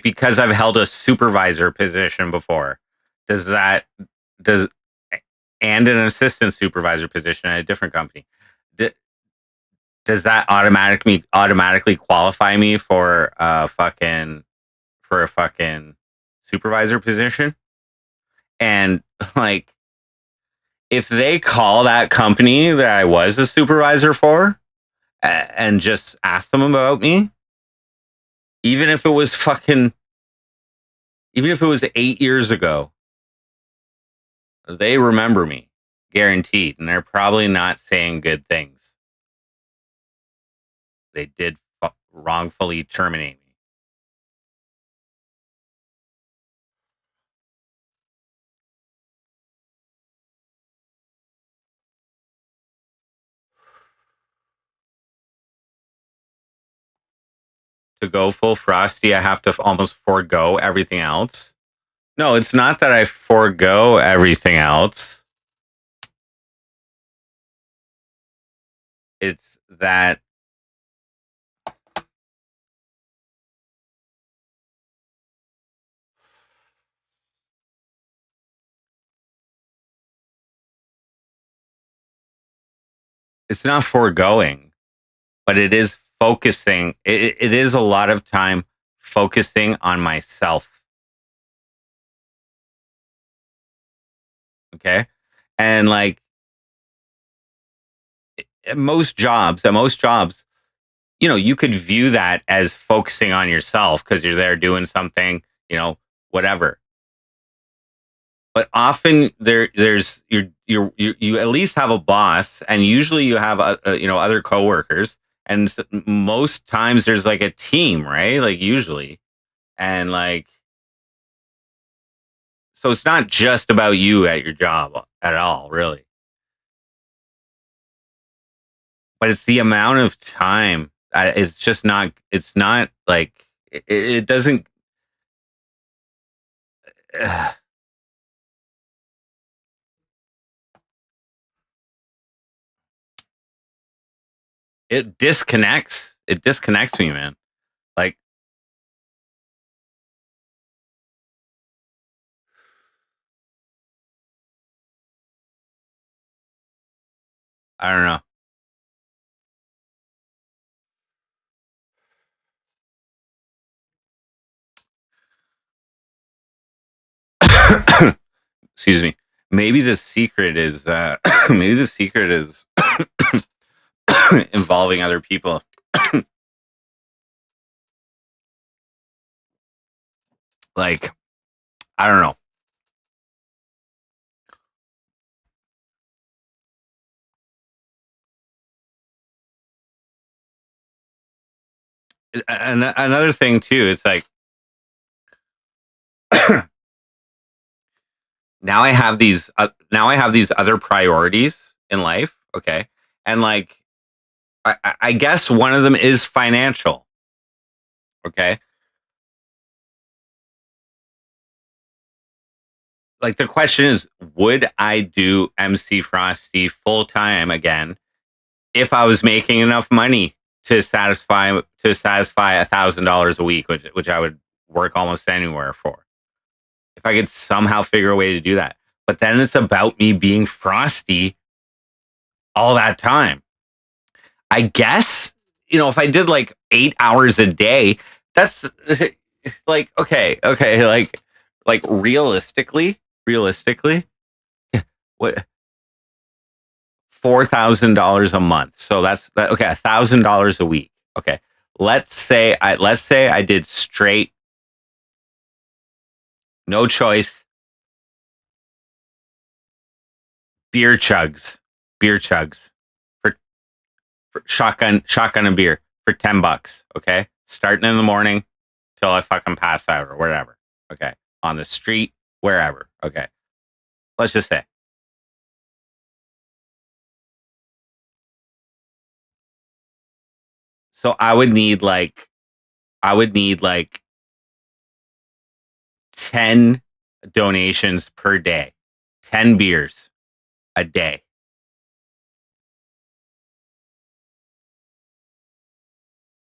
because I've held a supervisor position before, does that does and an assistant supervisor position at a different company. Does that automatically qualify me for a fucking supervisor position? And like if they call that company that I was a supervisor for and just ask them about me, even if it was 8 years ago, they remember me, guaranteed, and they're probably not saying good things. They did wrongfully terminate me. To go full Frosty, I have to almost forego everything else. No, it's not that I forego everything else. It's that it's not foregoing, but it is focusing. It is a lot of time focusing on myself. Okay. And like at most jobs, you could view that as focusing on yourself because you're there doing something, whatever. But often there's you at least have a boss, and usually you have other coworkers, and most times there's like a team, right? Like usually, and like so it's not just about you at your job at all, really. But it's the amount of time. It's just not. It's not like it doesn't. It disconnects. It disconnects me, man. Like I don't know. Excuse me. Maybe the secret is maybe the secret is involving other people. Like I don't know. Another thing too, it's like now I have these other priorities in life, okay? And like I guess one of them is financial, okay? Like the question is, would I do MC Frosty full time again if I was making enough money to satisfy $1,000 a week, which I would work almost anywhere for, if I could somehow figure a way to do that. But then it's about me being Frosty all that time. I guess, if I did like 8 hours a day, that's like, okay, like realistically, what, $4,000 a month. So that's that. Okay, $1,000 a week. Okay, let's say I did straight, no choice, beer chugs for, shotgun and beer for $10. Okay, starting in the morning till I fucking pass out or whatever. Okay, on the street, wherever. Okay, let's just say. So I would need like 10 donations per day, 10 beers a day.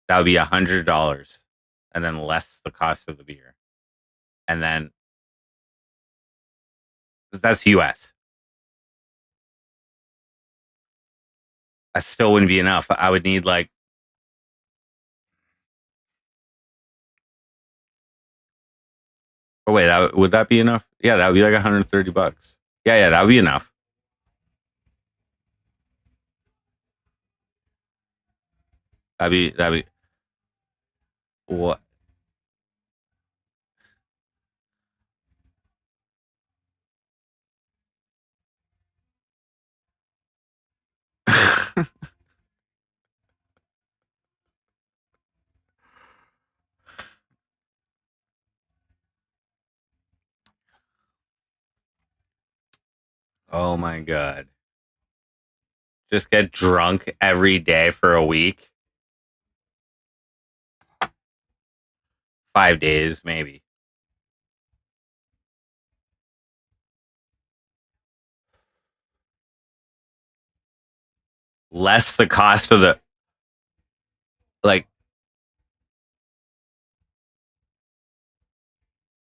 That would be $100, and then less the cost of the beer, and then that's US. That still wouldn't be enough. I would need like, oh wait, would that be enough? Yeah, that would be like $130. Yeah, that would be enough. That'd be what? Oh my god! Just get drunk every day for a week, 5 days maybe. Less the cost of the like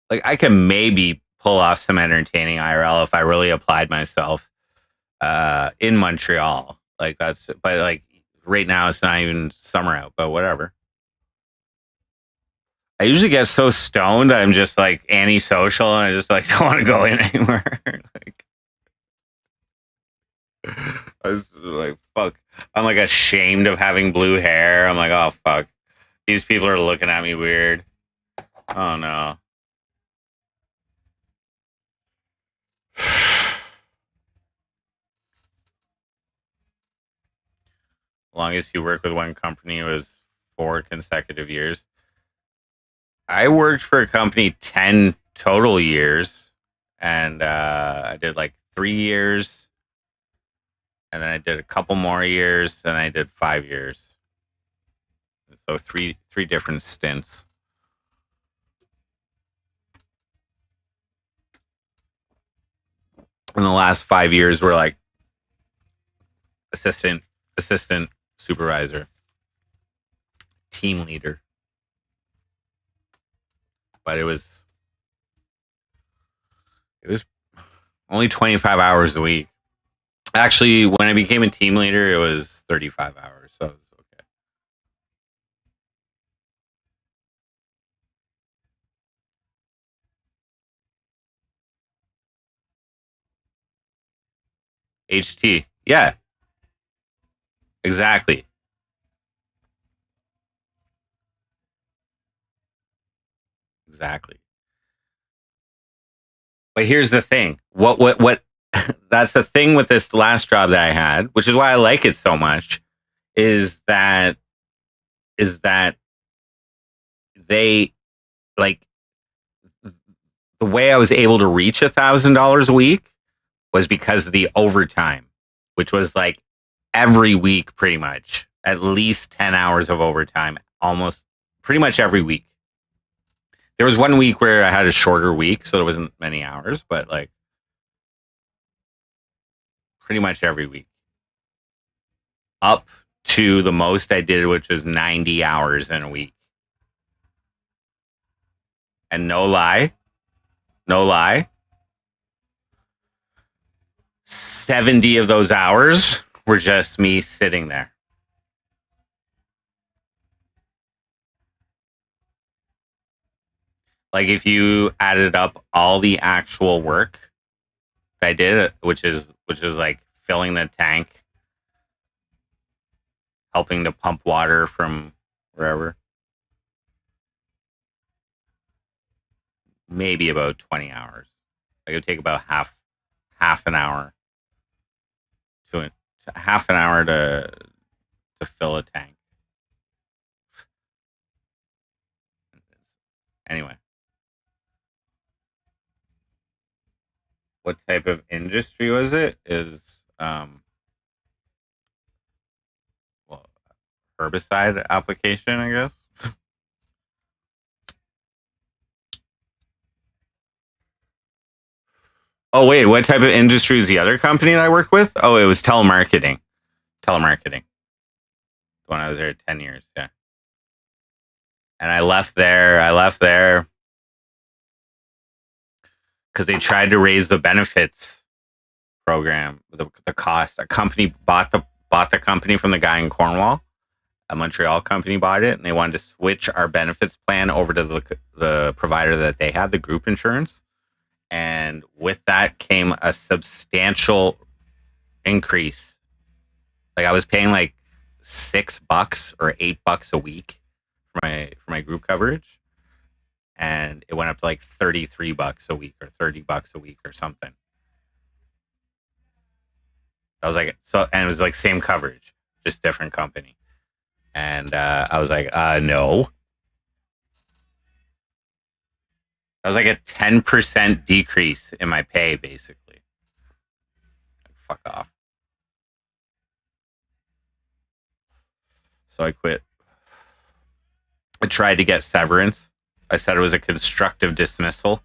I can maybe pull off some entertaining IRL if I really applied myself in Montreal. Like that's but like right now it's not even summer out, but whatever. I usually get so stoned that I'm just like antisocial and I just like don't want to go in anywhere. Like I was like fuck. I'm like ashamed of having blue hair. I'm like, oh fuck. These people are looking at me weird. Oh no. Longest you worked with one company was 4 consecutive years. I worked for a company 10 total years, and I did like 3 years, and then I did a couple more years, and I did 5 years. So three different stints. And the last 5 years were like assistant, assistant supervisor, team leader. But it was only 25 hours a week. Actually, when I became a team leader, it was 35 hours. So it was okay. HT. Yeah, exactly. Exactly. But here's the thing. What that's the thing with this last job that I had, which is why I like it so much, is that they like the way I was able to reach $1,000 a week was because of the overtime, which was like every week, pretty much at least 10 hours of overtime, almost pretty much every week. There was one week where I had a shorter week, so there wasn't many hours, but like pretty much every week. Up to the most I did, which was 90 hours in a week. And no lie, 70 of those hours were just me sitting there. Like if you added up all the actual work I did, which is like filling the tank, helping to pump water from wherever, maybe about 20 hours. Like it would take about half an hour to fill a tank. Anyway, what type of industry was it? Is well, herbicide application, I guess. Oh wait, what type of industry is the other company that I worked with? Oh, it was telemarketing. When I was there 10 years, yeah. And I left there because they tried to raise the benefits program, the cost. A company bought the company from the guy in Cornwall. A Montreal company bought it, and they wanted to switch our benefits plan over to the provider that they had, the group insurance. And with that came a substantial increase. Like I was paying like $6 or $8 a week for my group coverage, and it went up to like $33 a week or $30 a week or something. I was like, so, and it was like same coverage, just different company. And I was like, no. That was like a 10% decrease in my pay, basically. Like, fuck off. So I quit. I tried to get severance. I said it was a constructive dismissal.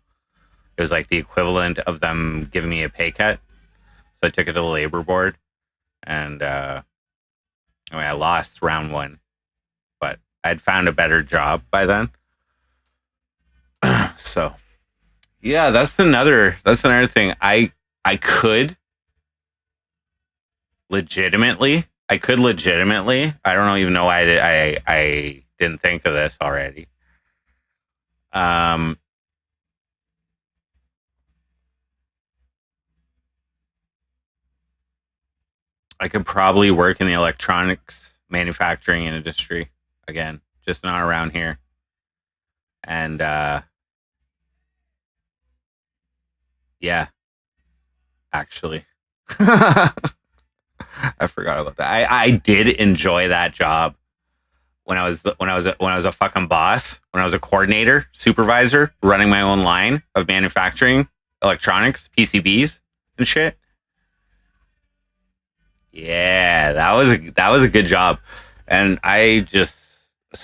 It was like the equivalent of them giving me a pay cut. So I took it to the labor board, and anyway, I lost round one, but I'd found a better job by then. So yeah, that's another thing. I could legitimately. I don't even know why I didn't think of this already. I could probably work in the electronics manufacturing industry again, just not around here. And yeah, actually, I forgot about that. I did enjoy that job when I was a fucking boss, when I was a coordinator, supervisor, running my own line of manufacturing electronics, PCBs and shit. Yeah, that was a good job. And I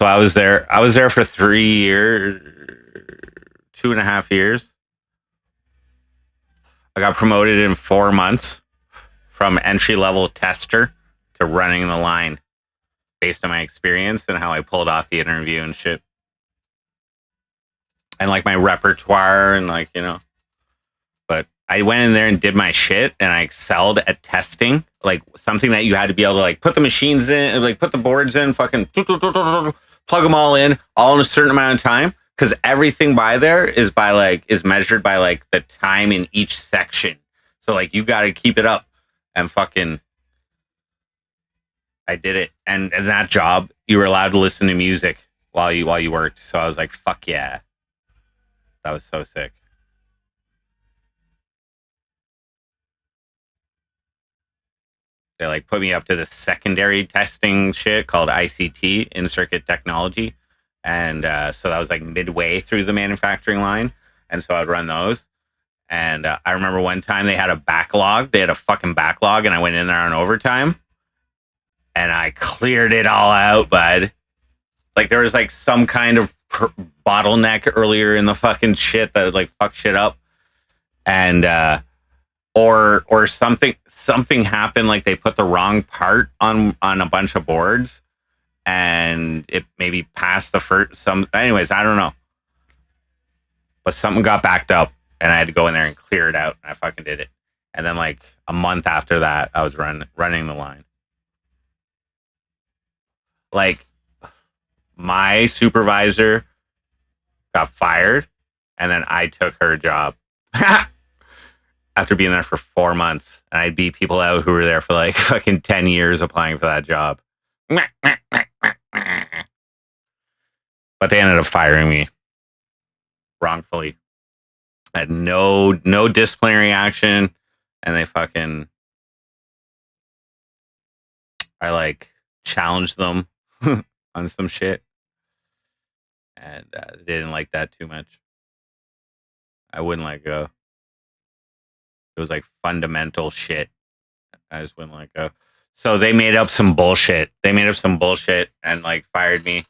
was there for 3 years, 2.5 years. I got promoted in 4 months from entry level tester to running the line based on my experience and how I pulled off the interview and shit. And like my repertoire and like, but I went in there and did my shit, and I excelled at testing, like something that you had to be able to like put the machines in, like put the boards in, fucking plug them all in a certain amount of time. Cause everything by there is measured by like the time in each section. So like you got to keep it up, and fucking, I did it. And that job, you were allowed to listen to music while you worked. So I was like, fuck yeah. That was so sick. They like put me up to the secondary testing shit called ICT, in circuit technology, and so that was like midway through the manufacturing line, and so I'd run those. And I remember one time they had a backlog. They had a fucking backlog, and I went in there on overtime, and I cleared it all out, bud. Like there was like some kind of bottleneck earlier in the fucking shit that like fucked shit up, and or something happened, like they put the wrong part on a bunch of boards, and it maybe passed the first some. Anyways, I don't know, but something got backed up, and I had to go in there and clear it out, and I fucking did it. And then like a month after that, I was running the line. Like my supervisor got fired, and then I took her job after being there for 4 months, and I beat people out who were there for like fucking 10 years applying for that job. But they ended up firing me wrongfully. I had no disciplinary action, and they fucking, I like challenged them on some shit, and they didn't like that too much. I wouldn't let go. It was like fundamental shit. I just wouldn't let go. So they made up some bullshit. And like fired me,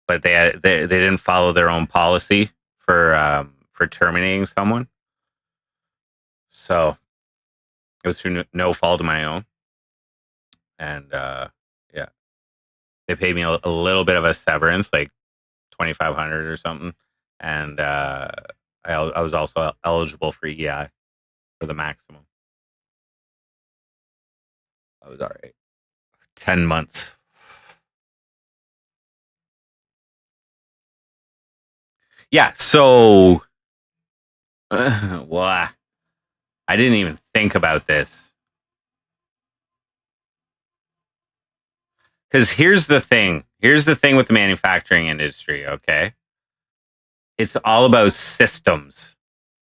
but they didn't follow their own policy for terminating someone. So it was through no fault of my own, and yeah, they paid me a little bit of a severance, like 2,500 or something, and I was also eligible for EI for the maximum. I was all right. 10 months. Yeah. So, well, I didn't even think about this. Because here's the thing. Here's the thing with the manufacturing industry, okay? It's all about systems,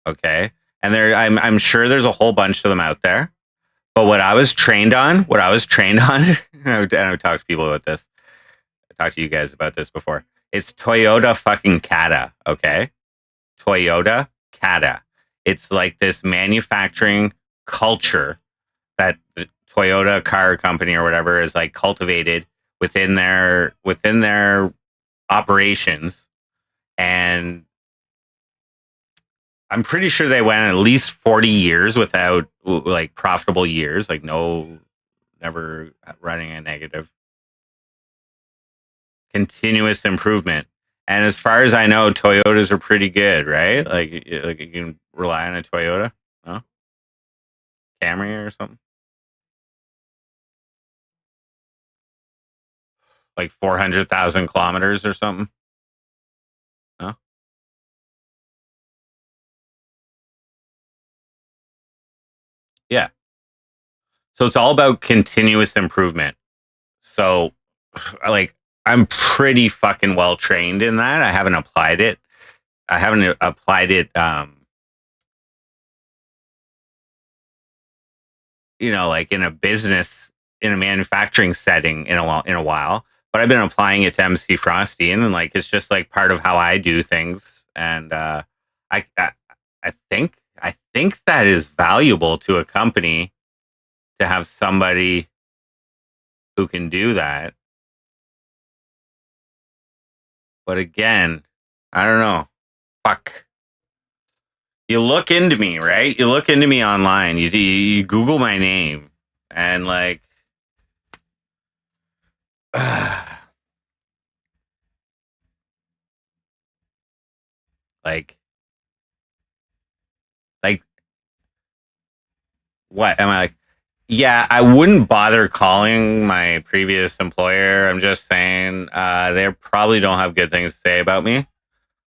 okay? And I'm sure there's a whole bunch of them out there. But what I was trained on, and I've talked to people about this. I talked to you guys about this before. It's Toyota fucking Kata, okay? Toyota Kata. It's like this manufacturing culture that the Toyota car company or whatever is like cultivated within their operations. And I'm pretty sure they went at least 40 years without like profitable years, like never running a negative. Continuous improvement. And as far as I know, Toyotas are pretty good, right? Like you can rely on a Toyota, no? Camry or something. Like 400,000 kilometers or something. No? Yeah. So it's all about continuous improvement. So like I'm pretty fucking well trained in that. I haven't applied it. Like in a business, in a manufacturing setting in a while. But I've been applying it to MC Frosty, and like it's just like part of how I do things. And I, I I think that is valuable to a company to have somebody who can do that. But again, I don't know. Fuck. You look into me, right? You look into me online. You Google my name, and like, like, like, what am I like? Yeah, I wouldn't bother calling my previous employer. I'm just saying, they probably don't have good things to say about me,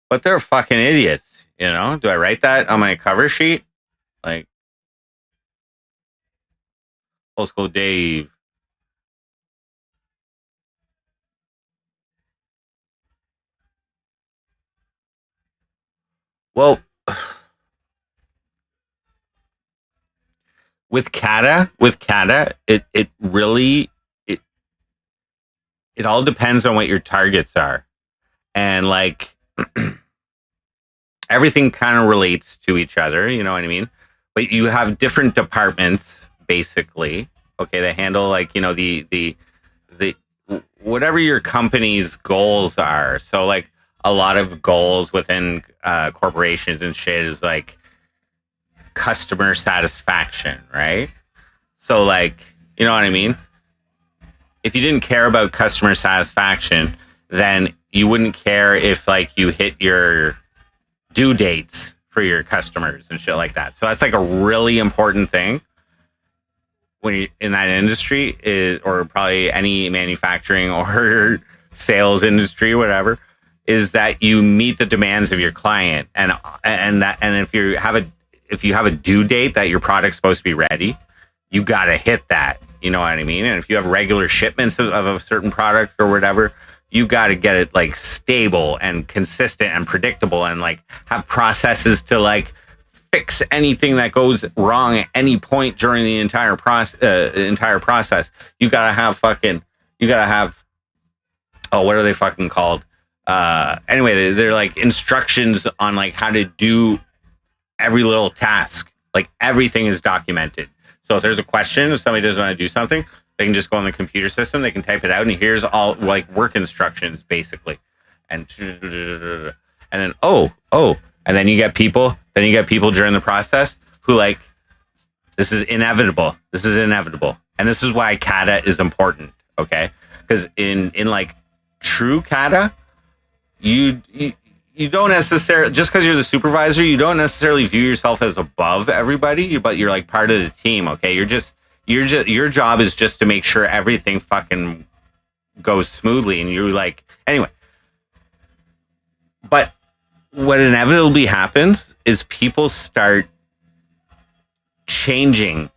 but they're fucking idiots. You know? Do I write that on my cover sheet? Like, old school Dave. Well, with Kata, it really it all depends on what your targets are, and like everything kind of relates to each other. You know what I mean? But you have different departments basically. Okay, they handle like the whatever your company's goals are. So like a lot of goals within corporations and shit is like customer satisfaction, right? So like, you know what I mean? If you didn't care about customer satisfaction, then you wouldn't care if like you hit your due dates for your customers and shit like that. So that's like a really important thing when you're in that industry is, or probably any manufacturing or sales industry, whatever, is that you meet the demands of your client, and if you have a due date that your product's supposed to be ready, you got to hit that. You know what I mean? And if you have regular shipments of a certain product or whatever, you got to get it like stable and consistent and predictable, and like have processes to like fix anything that goes wrong at any point during the entire process. You gotta have oh, what are they fucking called? Anyway, they're like instructions on like how to do every little task. Like everything is documented. So if there's a question, if somebody doesn't want to do something, they can just go on the computer system, they can type it out, and here's all like work instructions basically. And then and then you get people during the process who like, this is inevitable. And this is why Kata is important, okay? Because in like true Kata, you don't necessarily, just because you're the supervisor, you don't necessarily view yourself as above everybody, but you're like part of the team, okay? Your job is just to make sure everything fucking goes smoothly, and you're like, anyway. But what inevitably happens is people start changing.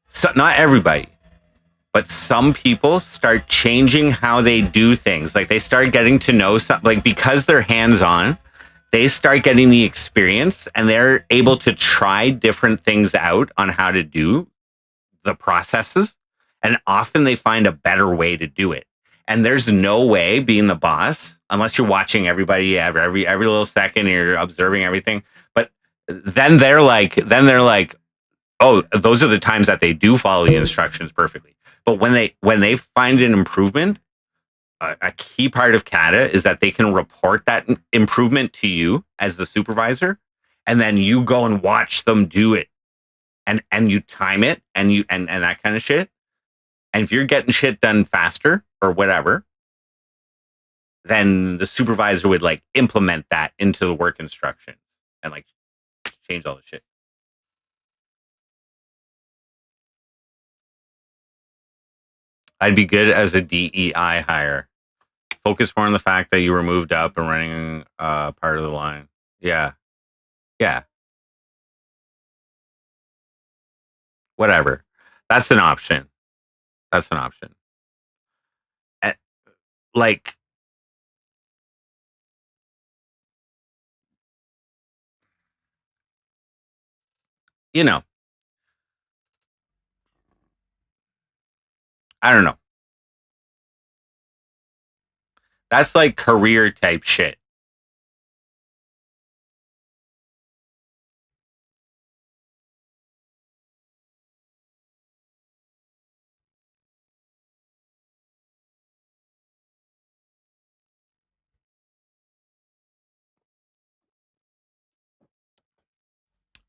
So, not everybody, but some people start changing how they do things. Like they start getting to know something, like because they're hands-on, they start getting the experience, and they're able to try different things out on how to do the processes. And often they find a better way to do it. And there's no way, being the boss, unless you're watching everybody every little second, you're observing everything. But then they're like, oh, those are the times that they do follow the instructions perfectly. But when they find an improvement, a key part of Kata is that they can report that improvement to you as the supervisor, and then you go and watch them do it, and you time it, and that kind of shit. And if you're getting shit done faster or whatever, then the supervisor would like implement that into the work instructions and like change all the shit. I'd be good as a DEI hire. Focus more on the fact that you were moved up and running part of the line. Yeah. Yeah. Whatever. That's an option. Like, you know, I don't know. That's like career type shit.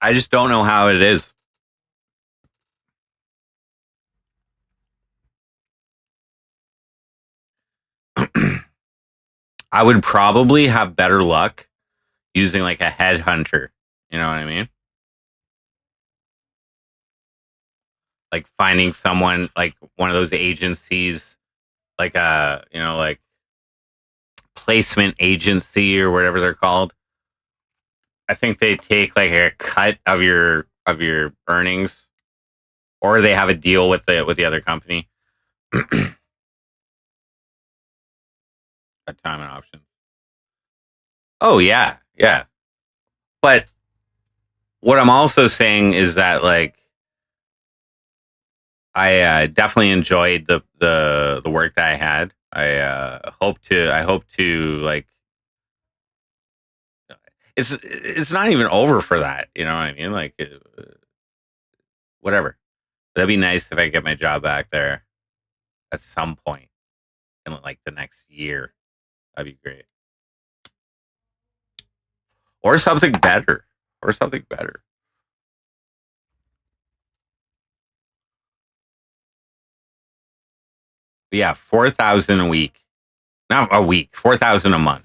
I just don't know how it is. I would probably have better luck using like a headhunter. You know what I mean? Like finding someone like one of those agencies, like a, like placement agency or whatever they're called. I think they take like a cut of your earnings, or they have a deal with the other company. A time and options. Oh yeah, yeah. But what I'm also saying is that like I definitely enjoyed the work that I had. I hope to like it's not even over for that. You know what I mean? Like whatever. That'd be nice if I get my job back there at some point in like the next year. That'd be great. Or something better. Or something better. But yeah, 4,000 a week. Not a week, 4,000 a month.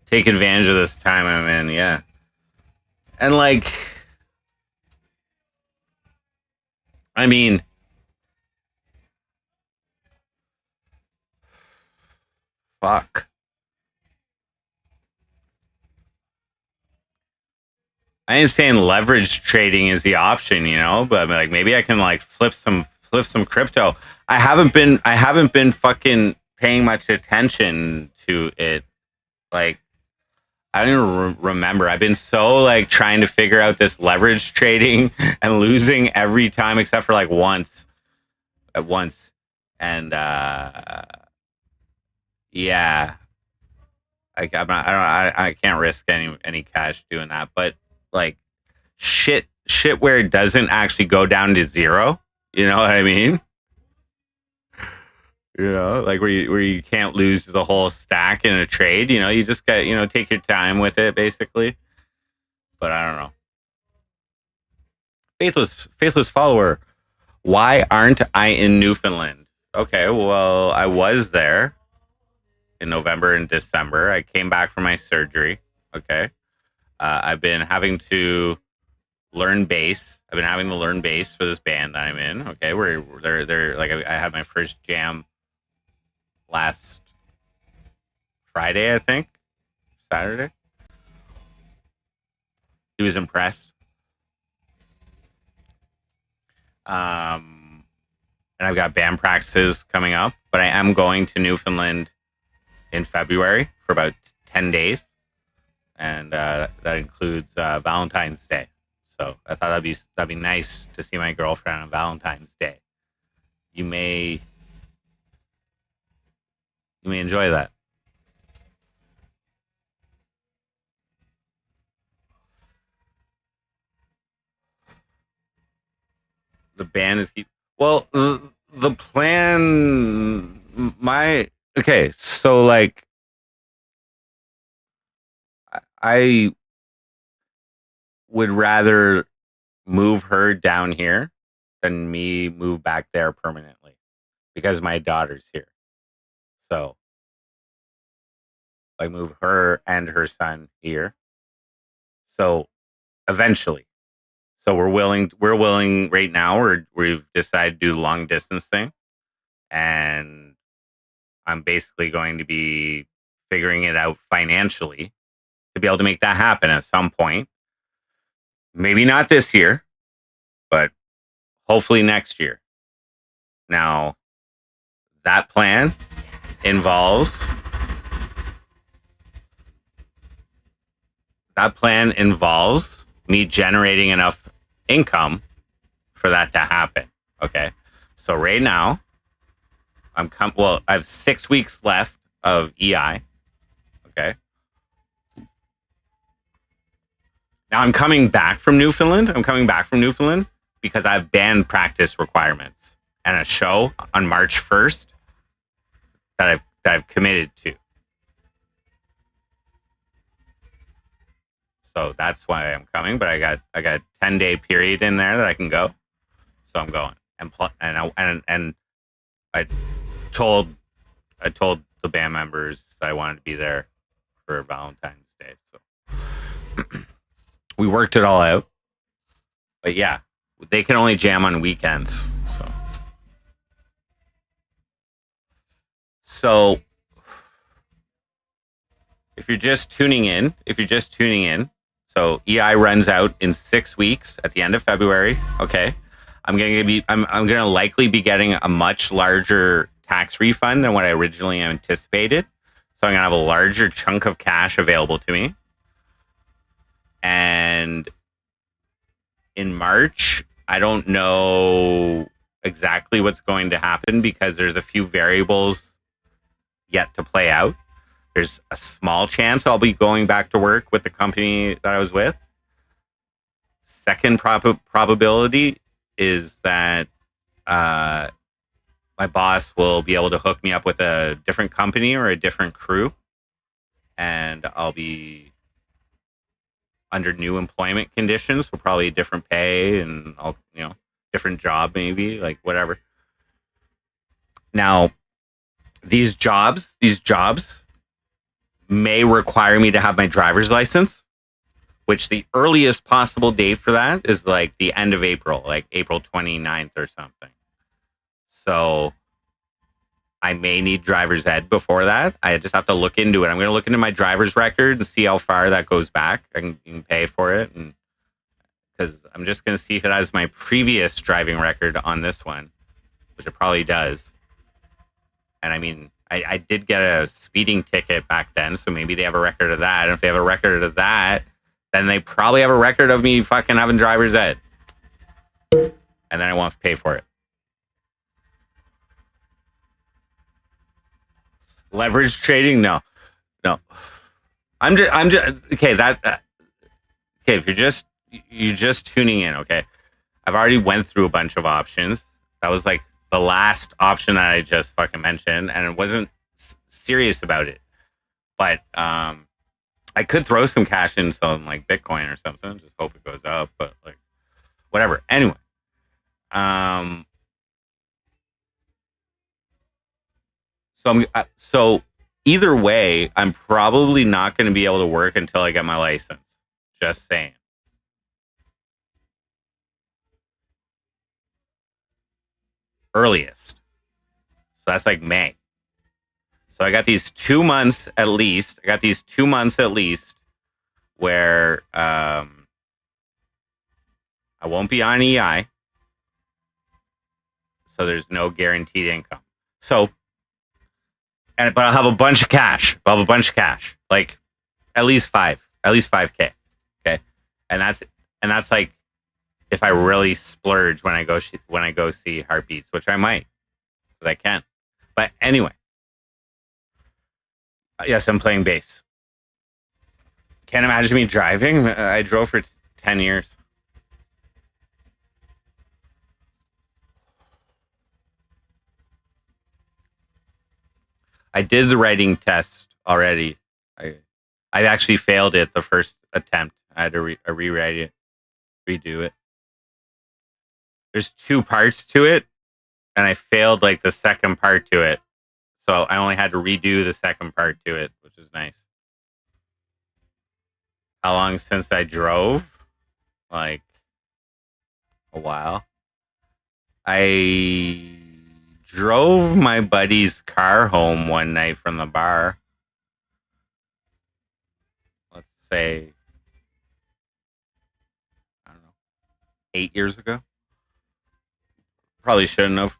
Take advantage of this time I'm in, yeah. And like I mean, fuck. I ain't saying leverage trading is the option, you know, but like maybe I can like flip some crypto. I haven't been fucking paying much attention to it. Like I don't even remember. I've been so like trying to figure out this leverage trading and losing every time except for like once at once. And yeah, I'm not, I can't risk any cash doing that, but like shit where it doesn't actually go down to zero. You know what I mean? You know, like where you can't lose the whole stack in a trade. You know, you just got take your time with it, basically. But I don't know. Faithless follower. Why aren't I in Newfoundland? Okay, well, I was there in November and December. I came back from my surgery. Okay, I've been having to learn bass. I've been having to learn bass for this band that I'm in. Okay, where they're like I had my first jam last Friday, I think, Saturday. He was impressed. And I've got band practices coming up, but I am going to Newfoundland in February for about 10 days, and that includes Valentine's Day. So I thought that'd be nice to see my girlfriend on Valentine's Day. You may enjoy that. The band is well. The plan. My okay. So like, I would rather move her down here than me move back there permanently because my daughter's here. So I move her and her son here. So eventually. So we're willing right now. We've decided to do the long distance thing. And I'm basically going to be figuring it out financially to be able to make that happen at some point. Maybe not this year, but hopefully next year. Now, that plan involves me generating enough income for that to happen. Okay. So right now, I have 6 weeks left of EI. Okay. Now I'm coming back from Newfoundland. Because I have band practice requirements and a show on March 1st that I've committed to. So that's why I'm coming. But I got a 10-day period in there that I can go. So I'm going. And I told the band members I wanted to be there for Valentine's Day. So we worked it all out. But yeah, they can only jam on weekends. So if you're just tuning in, so EI runs out in 6 weeks at the end of February. Okay. I'm gonna likely be getting a much larger tax refund than what I originally anticipated. So I'm going to have a larger chunk of cash available to me. And in March, I don't know exactly what's going to happen because there's a few variables yet to play out. There's a small chance I'll be going back to work with the company that I was with. Second probability is that my boss will be able to hook me up with a different company or a different crew, and I'll be under new employment conditions, so probably different pay and I'll, different job maybe, like whatever. Now, these jobs may require me to have my driver's license, which the earliest possible date for that is like the end of April, like April 29th or something. So I may need driver's ed before that. I just have to look into it. I'm going to look into my driver's record and see how far that goes back. I can pay for it, and because I'm just going to see if it has my previous driving record on this one, which it probably does. And I mean, I did get a speeding ticket back then, so maybe they have a record of that. And if they have a record of that, then they probably have a record of me fucking having driver's ed. And then I won't have to pay for it. Leverage trading? No. I'm just okay. Okay. If you're just tuning in, okay. I've already went through a bunch of options. That was like the last option that I just fucking mentioned, and it wasn't serious about it. But I could throw some cash in some like Bitcoin or something. Just hope it goes up, but like whatever. Anyway, so either way, I'm probably not going to be able to work until I get my license. Just saying. Earliest. So that's like May. So I got these 2 months at least. Where I won't be on EI. So there's no guaranteed income. So, but I'll have a bunch of cash. Like at least 5K. Okay. And that's like if I really splurge when I go see Heartbeats, which I might, because I can. But anyway, yes, I'm playing bass. Can't imagine me driving. I drove for 10 years. I did the writing test already. I actually failed it the first attempt. I had to rewrite it, redo it. There's 2 parts to it, and I failed like the second part to it. So I only had to redo the second part to it, which is nice. How long since I drove? Like a while. I drove my buddy's car home one night from the bar. Let's say, I don't know, 8 years ago. Probably shouldn't have.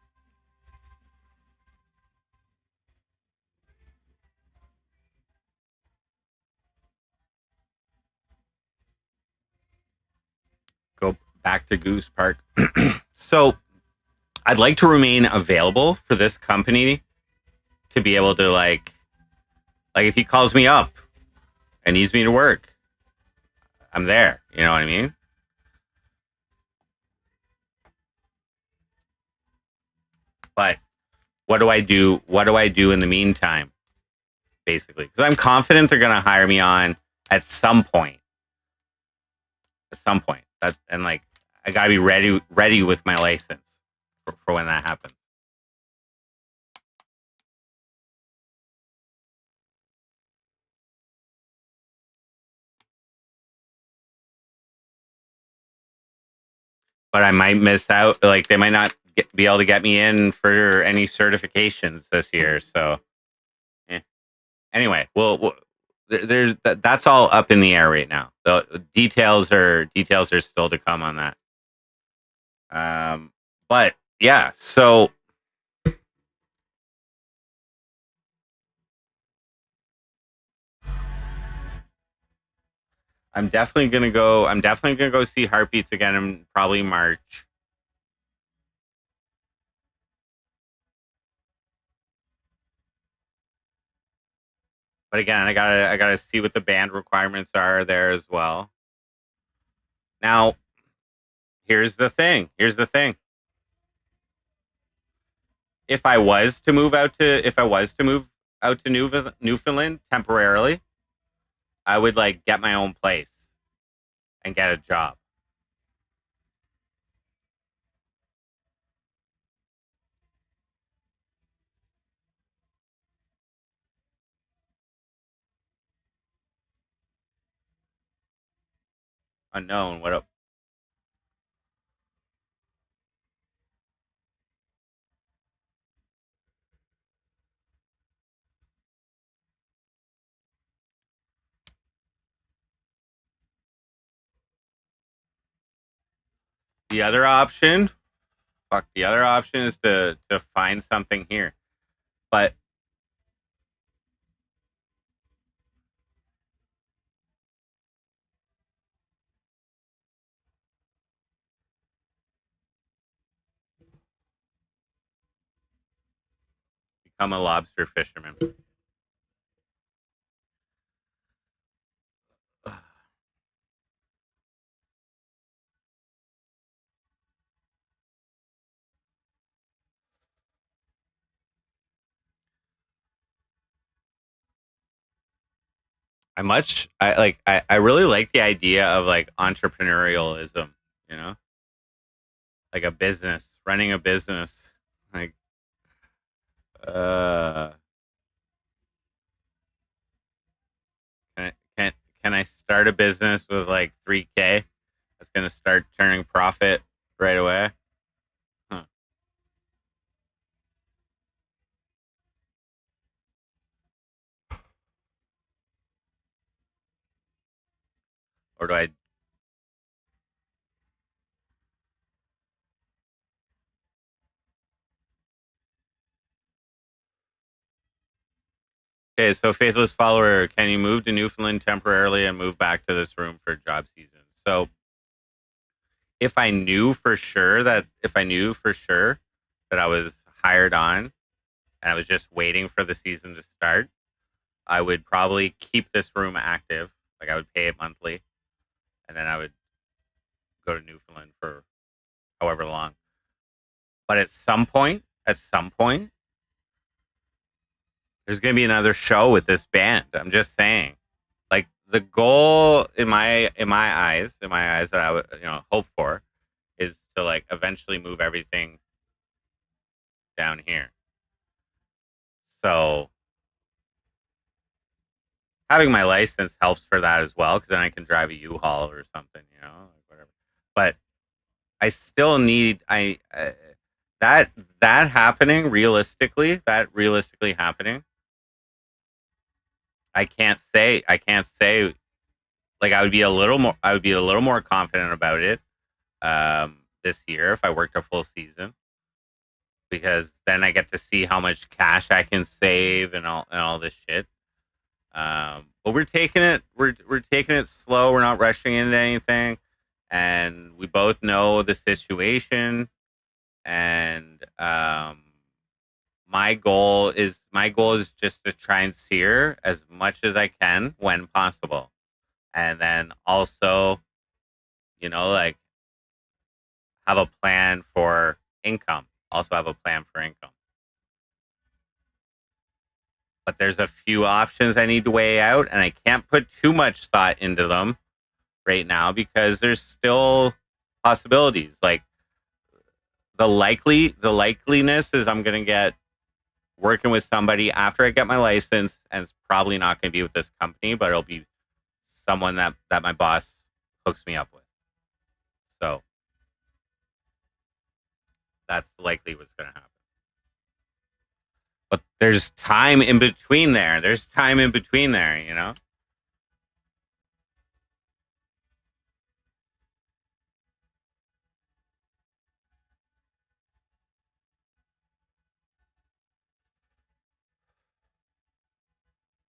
Go back to Goose Park. So I'd like to remain available for this company to be able to like if he calls me up and needs me to work, I'm there. You know what I mean? But what do I do? What do I do in the meantime? Basically, because I'm confident they're going to hire me on at some point. And like I gotta be ready with my license for when that happens. But I might miss out. Like they might not be able to get me in for any certifications this year. So, anyway, there's that's all up in the air right now. The details are still to come on that. But yeah, so I'm definitely gonna go. I'm definitely gonna go see Heartbeats again in probably March. But again, I gotta see what the band requirements are there as well. Now, here's the thing. Here's the thing. If I was to move out to Newfoundland temporarily, I would like get my own place and get a job. Unknown. What? The other option? Fuck. The other option is to find something here, but become a lobster fisherman. I really like the idea of like entrepreneurialism, you know? Like a business, running a business. Like uh can I, can can I start a business with like 3K that's gonna start turning profit right away? Huh. Or do I Okay, so faithless follower, can you move to Newfoundland temporarily and move back to this room for job season? So if I knew for sure that I was hired on and I was just waiting for the season to start, I would probably keep this room active. Like I would pay it monthly, and then I would go to Newfoundland for however long. But at some point, there's gonna be another show with this band. I'm just saying. Like the goal in my eyes that I would hope for is to like eventually move everything down here. So having my license helps for that as well because then I can drive a U-Haul or something, like whatever. But I still need that that realistically happening. I can't say like I would be a little more confident about it this year if I worked a full season because then I get to see how much cash I can save and all this shit. But we're taking it slow. We're not rushing into anything, and we both know the situation. And my goal is just to try and sear as much as I can when possible, and then also like have a plan for income. Also have a plan for income. But there's a few options I need to weigh out, and I can't put too much thought into them right now because there's still possibilities. Like the likeliness is I'm gonna get working with somebody after I get my license, and it's probably not gonna be with this company, but it'll be someone that my boss hooks me up with. So that's likely what's gonna happen. But there's time in between there. There's time in between there.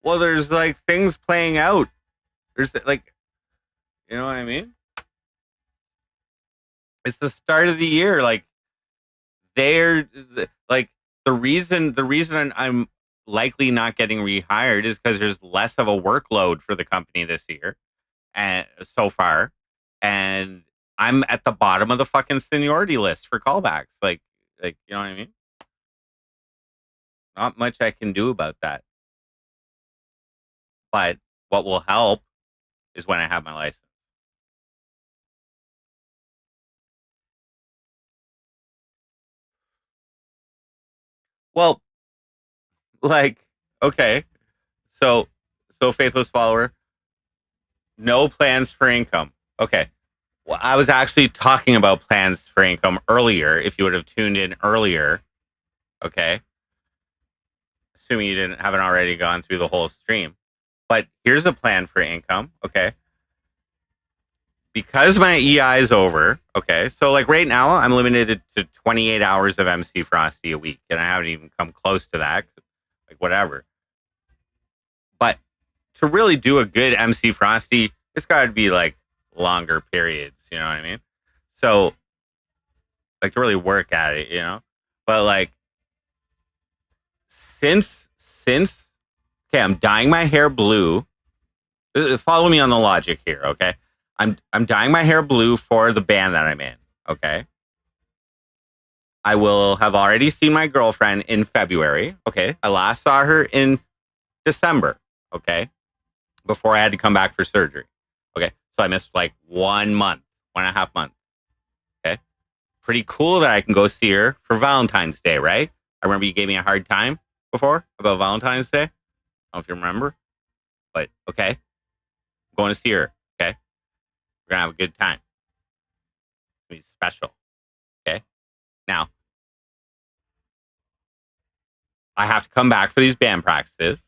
Well, there's like things playing out. There's like You know what I mean? It's the start of the year. Like they're like the reason I'm likely not getting rehired is because there's less of a workload for the company this year and so far, and I'm at the bottom of the fucking seniority list for callbacks. Like you know what I mean? Not much I can do about that. But what will help is when I have my license. Well, like okay, so faithless follower, no plans for income. Okay. Well, I was actually talking about plans for income earlier. If you would have tuned in earlier, okay, assuming you haven't already gone through the whole stream. But here's a plan for income, okay? Because my EI is over, okay. So like right now, I'm limited to 28 hours of MC Frosty a week, and I haven't even come close to that. Like whatever. But to really do a good MC Frosty, it's got to be like longer periods. You know what I mean? So like to really work at it, you know. But like since okay, I'm dyeing my hair blue. Follow me on the logic here, okay? I'm dyeing my hair blue for the band that I'm in, okay? I will have already seen my girlfriend in February, okay? I last saw her in December, okay? Before I had to come back for surgery, okay? So I missed like 1 month, 1.5 months, okay? Pretty cool that I can go see her for Valentine's Day, right? I remember you gave me a hard time before about Valentine's Day. I don't know if you remember, but okay. I'm going to see her, okay? We're going to have a good time. It's going to be special, okay? Now, I have to come back for these band practices.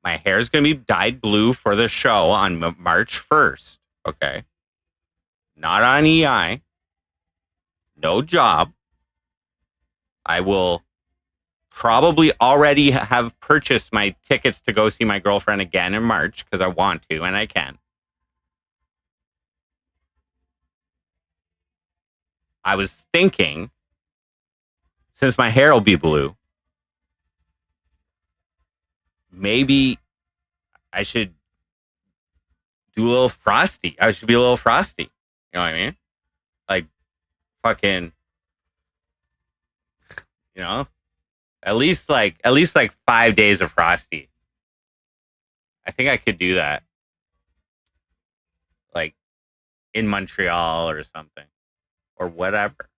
My hair is going to be dyed blue for the show on March 1st, okay? Not on EI. No job. I will probably already have purchased my tickets to go see my girlfriend again in March because I want to and I can. I was thinking, since my hair will be blue, maybe I should do a little frosty. I should be a little frosty. You know what I mean? Like fucking, you know, at least like 5 days of frosty. I think I could do that, like in Montreal or something, or whatever.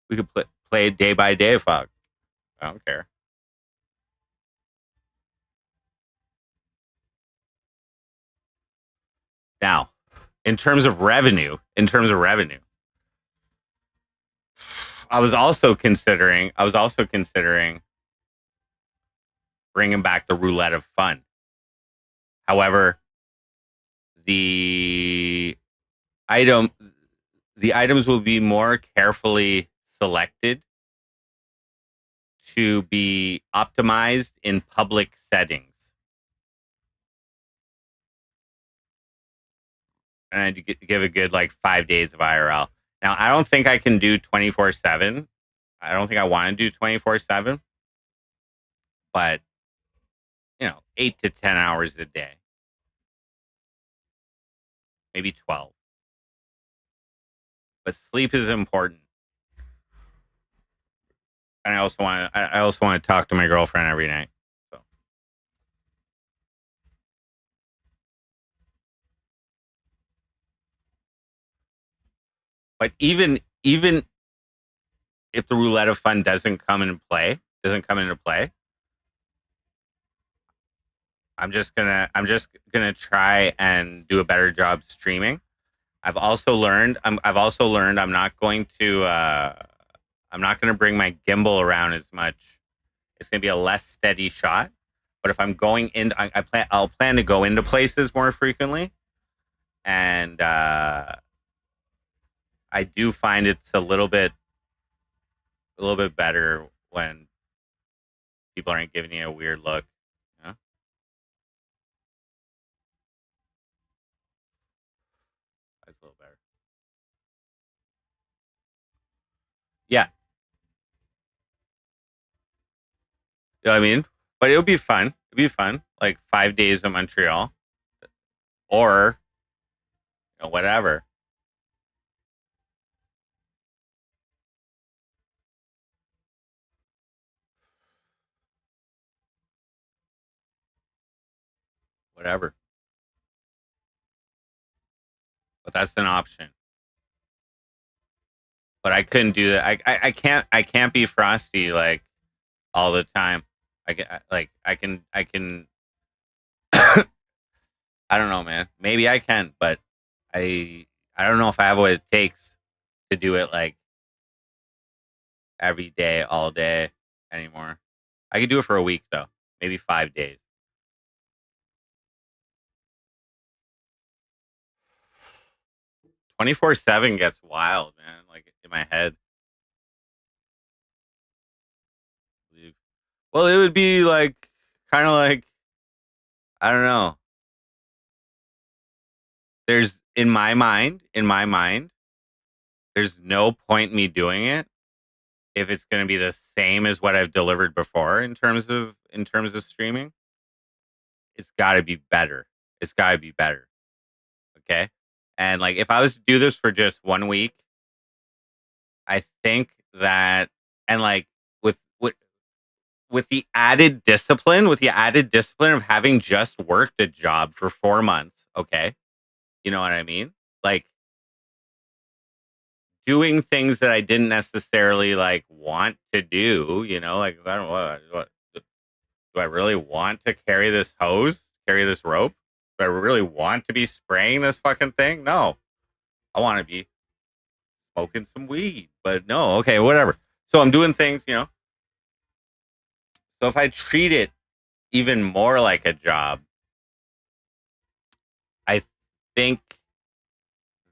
We could play day by day, fuck. I don't care. Now, in terms of revenue, I was also considering bringing back the roulette of fun. However, the item the items will be more carefully selected to be optimized in public settings. And I had to give a good like 5 days of IRL. Now, I don't think I can do 24/7. I don't think I want to do 24/7, but 8 to 10 hours a day, maybe 12. But sleep is important, and I also want to talk to my girlfriend every night. So, but even if the roulette of fun doesn't come into play, I'm just gonna try and do a better job streaming. I've also learned I'm not going to bring my gimbal around as much. It's going to be a less steady shot. But if I'm going in, I'll plan to go into places more frequently, and I do find it's a little bit better when people aren't giving you a weird look. You know? That's a little better. Yeah. You know what I mean? But it'll be fun. It'll be fun. Like 5 days in Montreal. Or whatever. Whatever. But that's an option. But I couldn't do that. I can't be Frosty like all the time. I can I don't know, man. Maybe I can, but I don't know if I have what it takes to do it like every day, all day anymore. I could do it for a week though. Maybe 5 days. 24/7 gets wild, man. Like in my head. Well, it would be like kind of like I don't know. There's in my mind, there's no point me doing it if it's going to be the same as what I've delivered before in terms of streaming. It's got to be better. It's got to be better. Okay? And like if I was to do this for just 1 week, I think that and like with with the added discipline of having just worked a job for 4 months, okay? You know what I mean? Like doing things that I didn't necessarily like want to do, like I don't know what do I really want to carry this hose, carry this rope? Do I really want to be spraying this fucking thing? No. I want to be smoking some weed. But no, okay, whatever. So I'm doing things, So if I treat it even more like a job, I think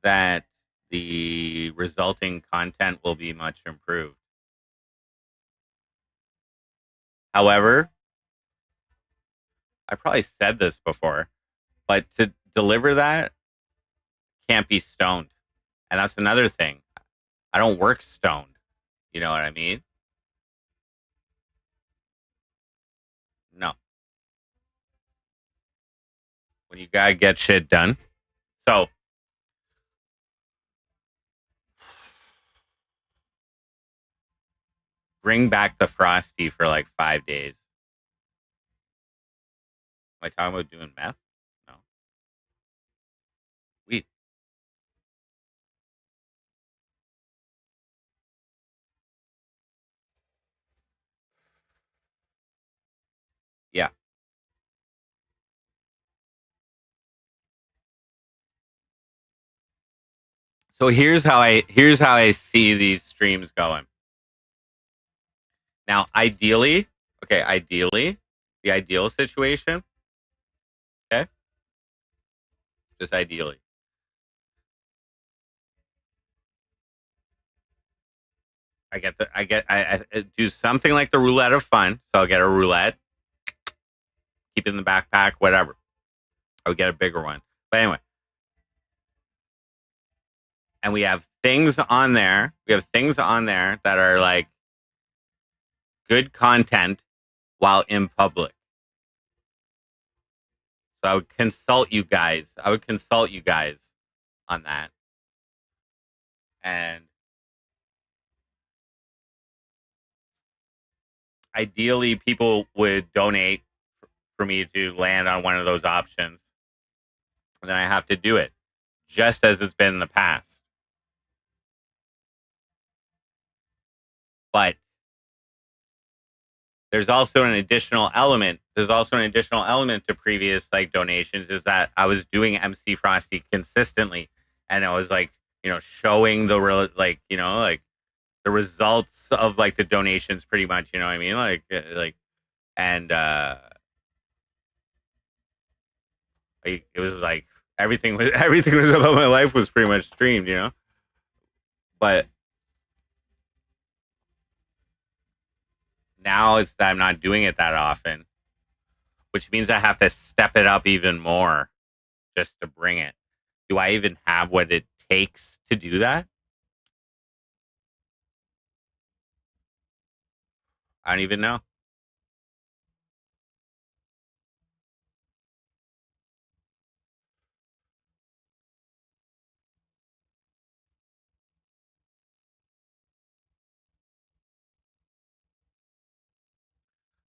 that the resulting content will be much improved. However, I probably said this before, but to deliver that can't be stoned. And that's another thing. I don't work stoned. You know what I mean? No. When you gotta get shit done. So bring back the Frosty for like 5 days. Am I talking about doing meth? No. Weed. Yeah. So here's how I see these streams going. Now, ideally, the ideal situation, okay, just ideally, I do something like the roulette of fun. So I'll get a roulette, keep it in the backpack, whatever. I would get a bigger one, but anyway, and we have things on there. We have things on there that are like good content while in public. So I would consult you guys. On that. And ideally, people would donate for me to land on one of those options. And then I have to do it just as it's been in the past. But there's also an additional element. To previous like donations is that I was doing MC Frosty consistently, and I was like, showing the real like, like the results of like the donations, pretty much. You know what I mean? And it was like everything was about my life was pretty much streamed, But now it's that I'm not doing it that often, which means I have to step it up even more just to bring it. Do I even have what it takes to do that? I don't even know.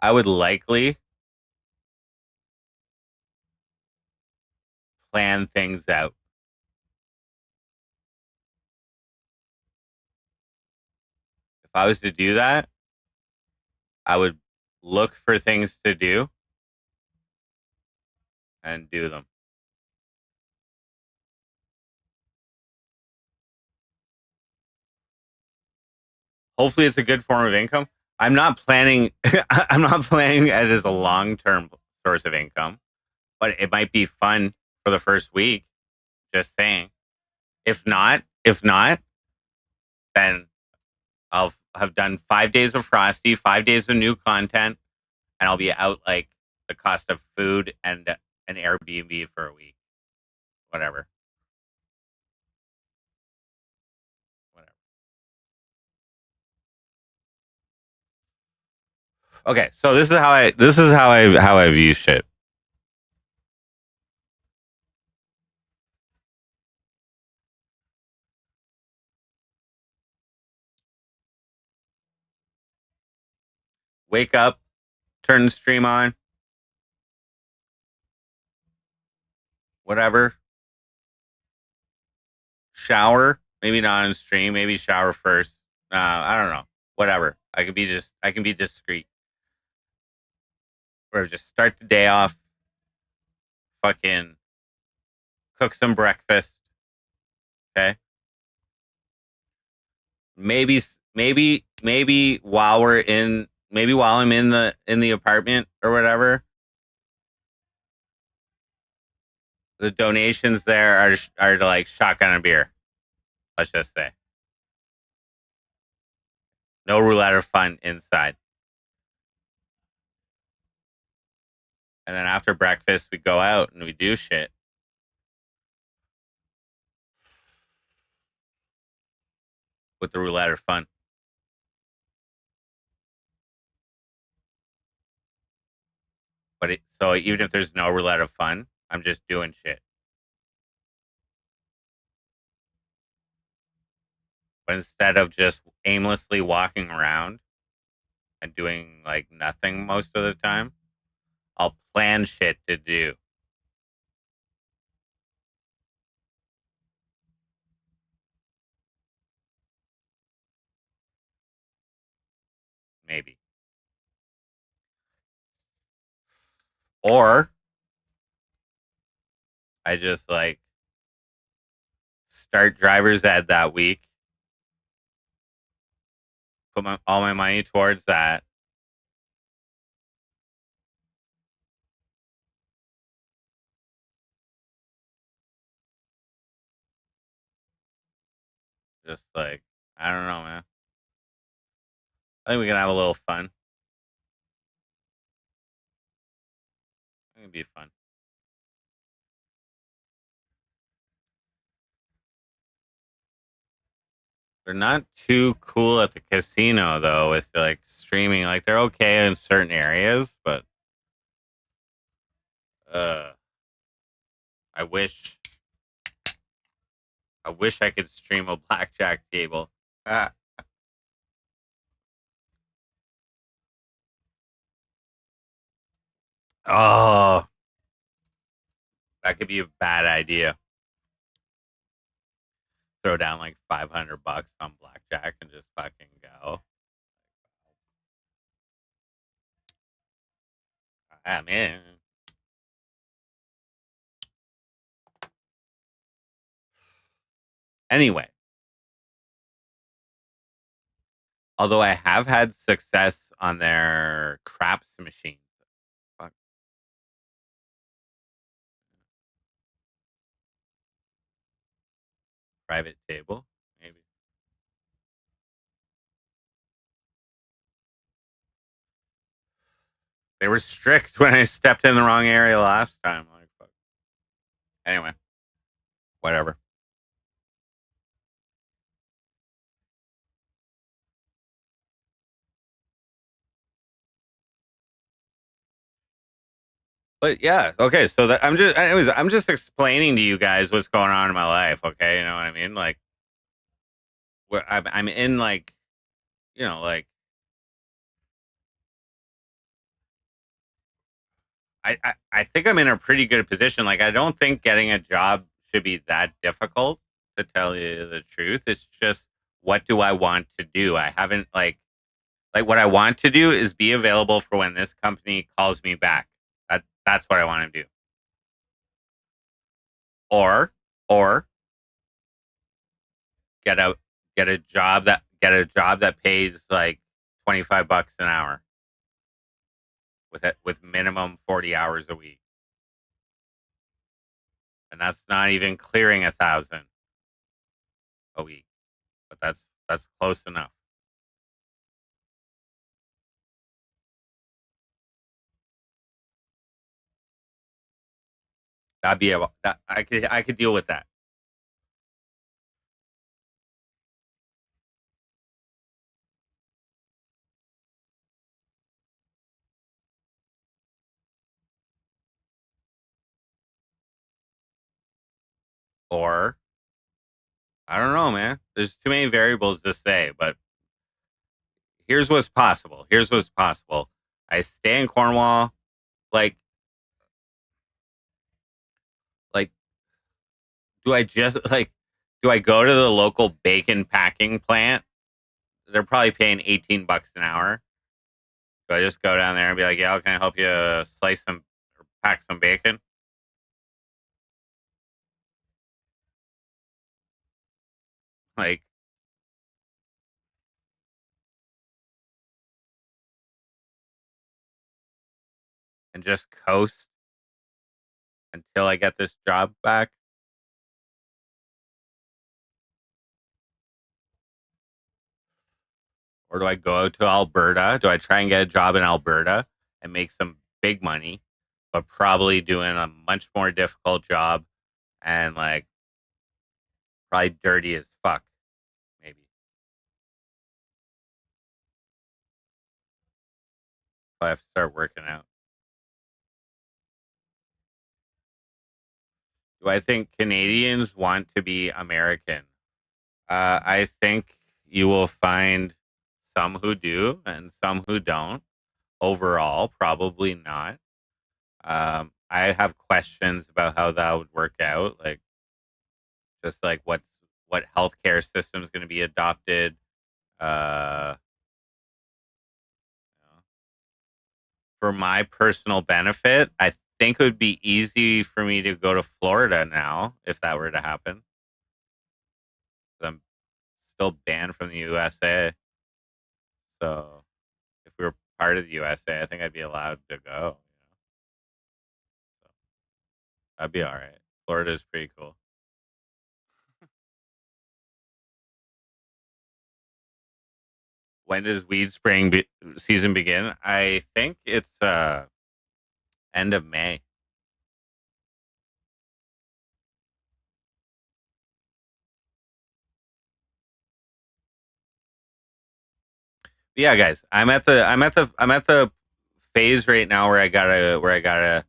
I would likely plan things out. If I was to do that, I would look for things to do and do them. Hopefully, it's a good form of income. I'm not planning. I'm not planning it as a long term source of income, but it might be fun for the first week. Just saying. If not, then I'll have done 5 days of Frosty, 5 days of new content, and I'll be out like the cost of food and an Airbnb for a week. Whatever. Whatever. Okay, so this is how I view shit. Wake up, turn the stream on, whatever. Shower, maybe not on stream, maybe shower first. I don't know. Whatever. I can be discreet. Or just start the day off, fucking cook some breakfast. Okay. Maybe while I'm in the apartment or whatever, the donations there are to like shotgun a beer. Let's just say no roulette or fun inside. And then after breakfast, we go out and we do shit with the roulette or fun. So even if there's no roulette or fun, I'm just doing shit. But instead of just aimlessly walking around and doing like nothing most of the time, I'll plan shit to do. Maybe. Or I just like start driver's ed that week, put all my money towards that. Just like, I don't know, man. I think we can have a little fun. I think it'd be fun. They're not too cool at the casino though, with like streaming. Like they're okay in certain areas, but uh, I wish I could stream a blackjack table. Ah. Oh, that could be a bad idea. Throw down like $500 on blackjack and just fucking go. I'm in. Anyway, although I have had success on their craps machines. Fuck. Private table, maybe. They were strict when I stepped in the wrong area last time. Like, fuck. Anyway, whatever. But yeah, okay. So that I'm just explaining to you guys what's going on in my life. Okay, you know what I mean? Like, where I'm in, like, like I think I'm in a pretty good position. Like, I don't think getting a job should be that difficult, to tell you the truth. It's just, what do I want to do? I haven't, like what I want to do is be available for when this company calls me back. That's what I want to do. Or get a get a job that pays like $25 an hour with minimum 40 hours a week. And that's not even clearing 1,000 a week, but that's close enough. That'd be able that I could deal with that. Or I don't know, man. There's too many variables to say, but here's what's possible. Here's what's possible. I stay in Cornwall. Like, like, do I just like do I go to the local bacon packing plant? They're probably paying $18 an hour. Do I just go down there and be like, "Yeah, can I help you slice some or pack some bacon?" Like, and just coast until I get this job back? Or do I go to Alberta? Do I try and get a job in Alberta and make some big money, but probably doing a much more difficult job, and like probably dirty as fuck, maybe. I have to start working out. Do I think Canadians want to be American? I think you will find some who do and some who don't. Overall, probably not. I have questions about how that would work out. Like, just like what healthcare system is going to be adopted. Uh, you know, for my personal benefit, I think it would be easy for me to go to Florida now if that were to happen. I'm still banned from the USA. So if we were part of the USA, I think I'd be allowed to go. So that'd be all right. Florida is pretty cool. When does weed spraying season begin? I think it's end of May. Yeah, guys, I'm at the phase right now where I gotta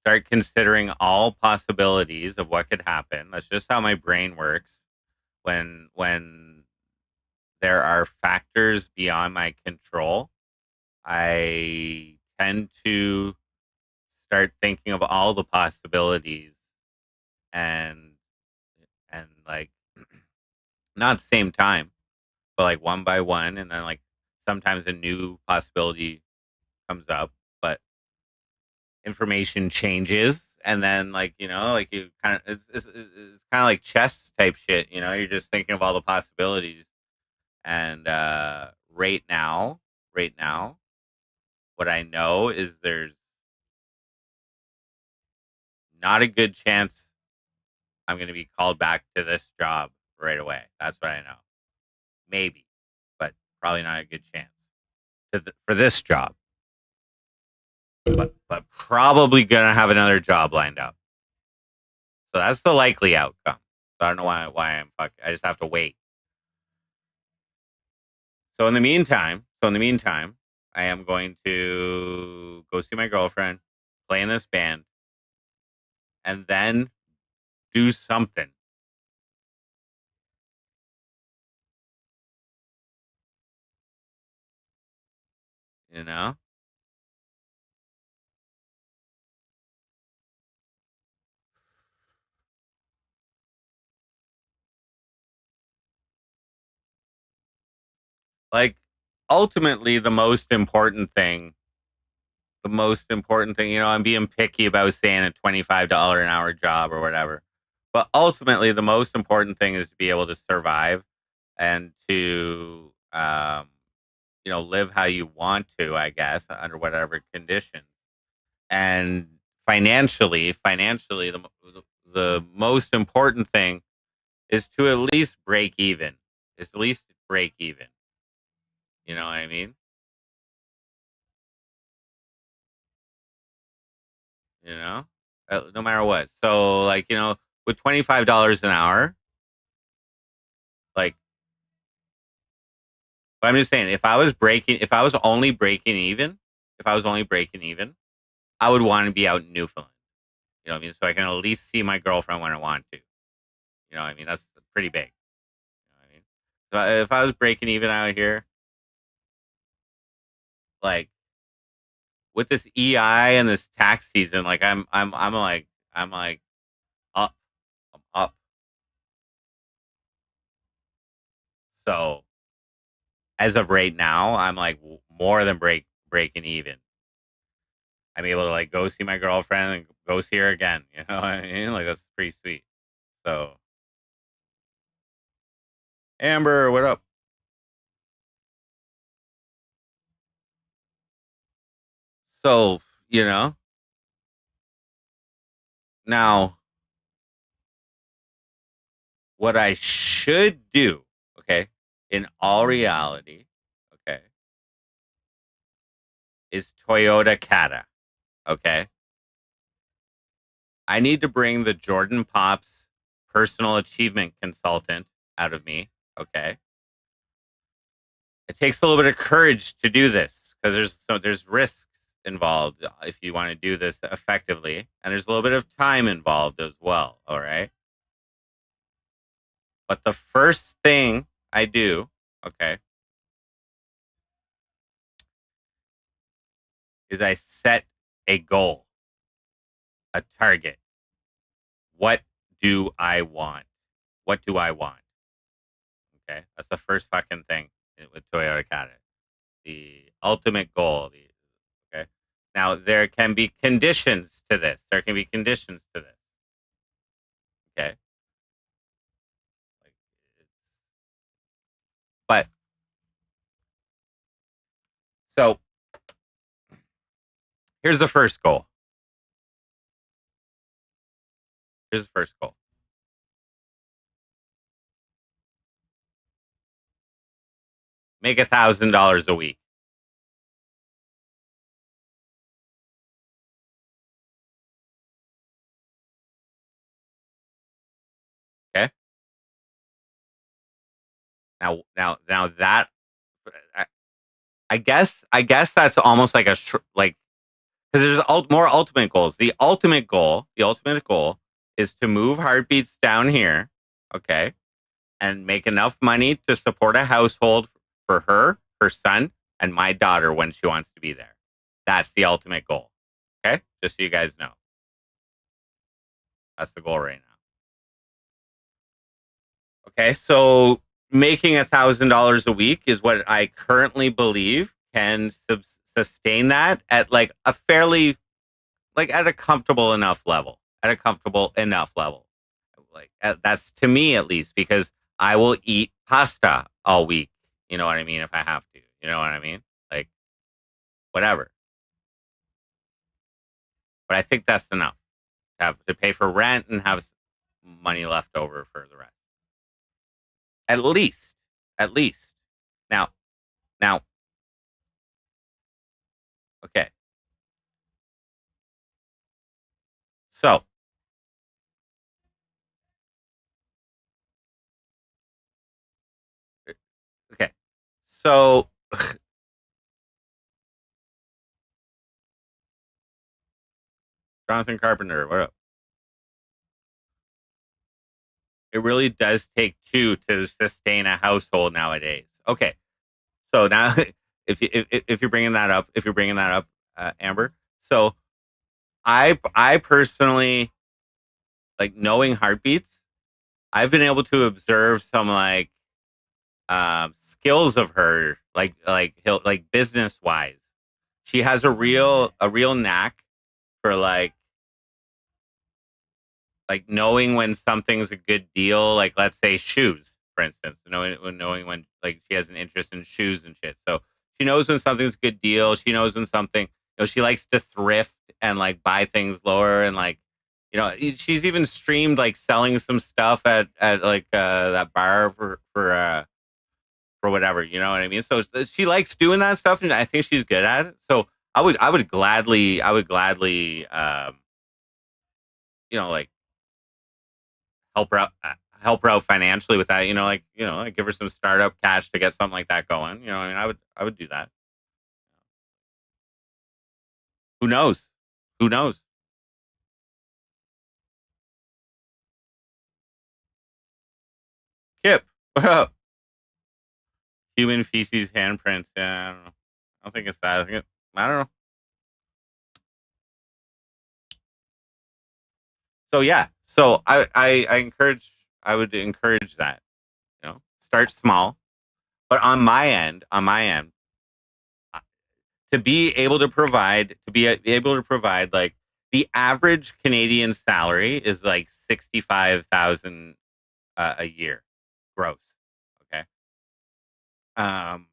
start considering all possibilities of what could happen. That's just how my brain works. When there are factors beyond my control, I tend to start thinking of all the possibilities, and like, not at the same time, but like one by one, and then like sometimes a new possibility comes up, but information changes, and then, like, like, you kind of it's kind of like chess type shit. You're just thinking of all the possibilities, and right now, what I know is there's not a good chance I'm going to be called back to this job right away. That's what I know. Maybe, but probably not a good chance for this job. But probably gonna have another job lined up. So that's the likely outcome. So I don't know why I'm fucking. I just have to wait. So in the meantime, I am going to go see my girlfriend, play in this band, and then do something. You know, like ultimately the most important thing, I'm being picky about saying a $25 an hour job or whatever. But ultimately the most important thing is to be able to survive and to live how you want to, I guess, under whatever conditions. And financially the most important thing is to at least break even. Is at least break even. You know what I mean? You know? No matter what. So like, with $25 an hour, like but I'm just saying if I was only breaking even, I would want to be out in Newfoundland. You know what I mean? So I can at least see my girlfriend when I want to. You know what I mean? That's pretty big. You know what I mean? So if I was breaking even out here, like with this EI and this tax season, like I'm like up, I'm up. So as of right now, I'm like more than breaking even. I'm able to like go see my girlfriend and go see her again. You know what I mean? Like that's pretty sweet. So Amber, what up? So you know now what I should do, okay, in all reality, okay, is Toyota Kata. Okay, I need to bring the Jordan Pops personal achievement consultant out of me. Okay, it takes a little bit of courage to do this because there's risks involved if you want to do this effectively, and there's a little bit of time involved as well. All right, but the first thing I do, okay, is I set a goal, a target. What do I want? What do I want? Okay, that's the first fucking thing with Toyota Kata. The ultimate goal. Okay. Now there can be conditions to this. There can be conditions to this. Okay. Like, but so here's the first goal. Here's the first goal. Make $1,000 a week. Okay. Now that I, I guess that's almost like like because there's more ultimate goals. The ultimate goal is to move heartbeats down here. Okay, and make enough money to support a household for her, her son, and my daughter when she wants to be there. That's the ultimate goal. Okay? Just so you guys know. That's the goal right now. Okay, so making $1,000 a week is what I currently believe can sustain that at like a fairly, like at a comfortable enough level. At a comfortable enough level. Like that's to me at least because I will eat pasta all week. You know what I mean? If I have to, you know what I mean? Like whatever. But I think that's enough to have to pay for rent and have money left over for the rest. At least, at least. Now, now, okay. So Okay. So Jonathan Carpenter, what up? It really does take two to sustain a household nowadays. Okay. So now if you're bringing that up, Amber. So I personally like knowing heartbeats. I've been able to observe some like skills of her, like business wise. She has a real knack for like knowing when something's a good deal. Like let's say shoes, for instance, knowing when like she has an interest in shoes and shit. So she knows when something's a good deal. She knows when something, she likes to thrift and like buy things lower and like. She's even streamed like selling some stuff at like that bar for whatever, you know what I mean? So she likes doing that stuff, and I think she's good at it. So I would gladly, like help her out financially with that. Like give her some startup cash to get something like that going. I mean, I would do that. Who knows? Who knows? Kip, human feces handprints. Yeah, I don't know. I don't think it's that. I don't know. So yeah. So I would encourage that. Start small. But on my end, to be able to provide like the average Canadian salary is like 65,000 a year gross. Okay. Um,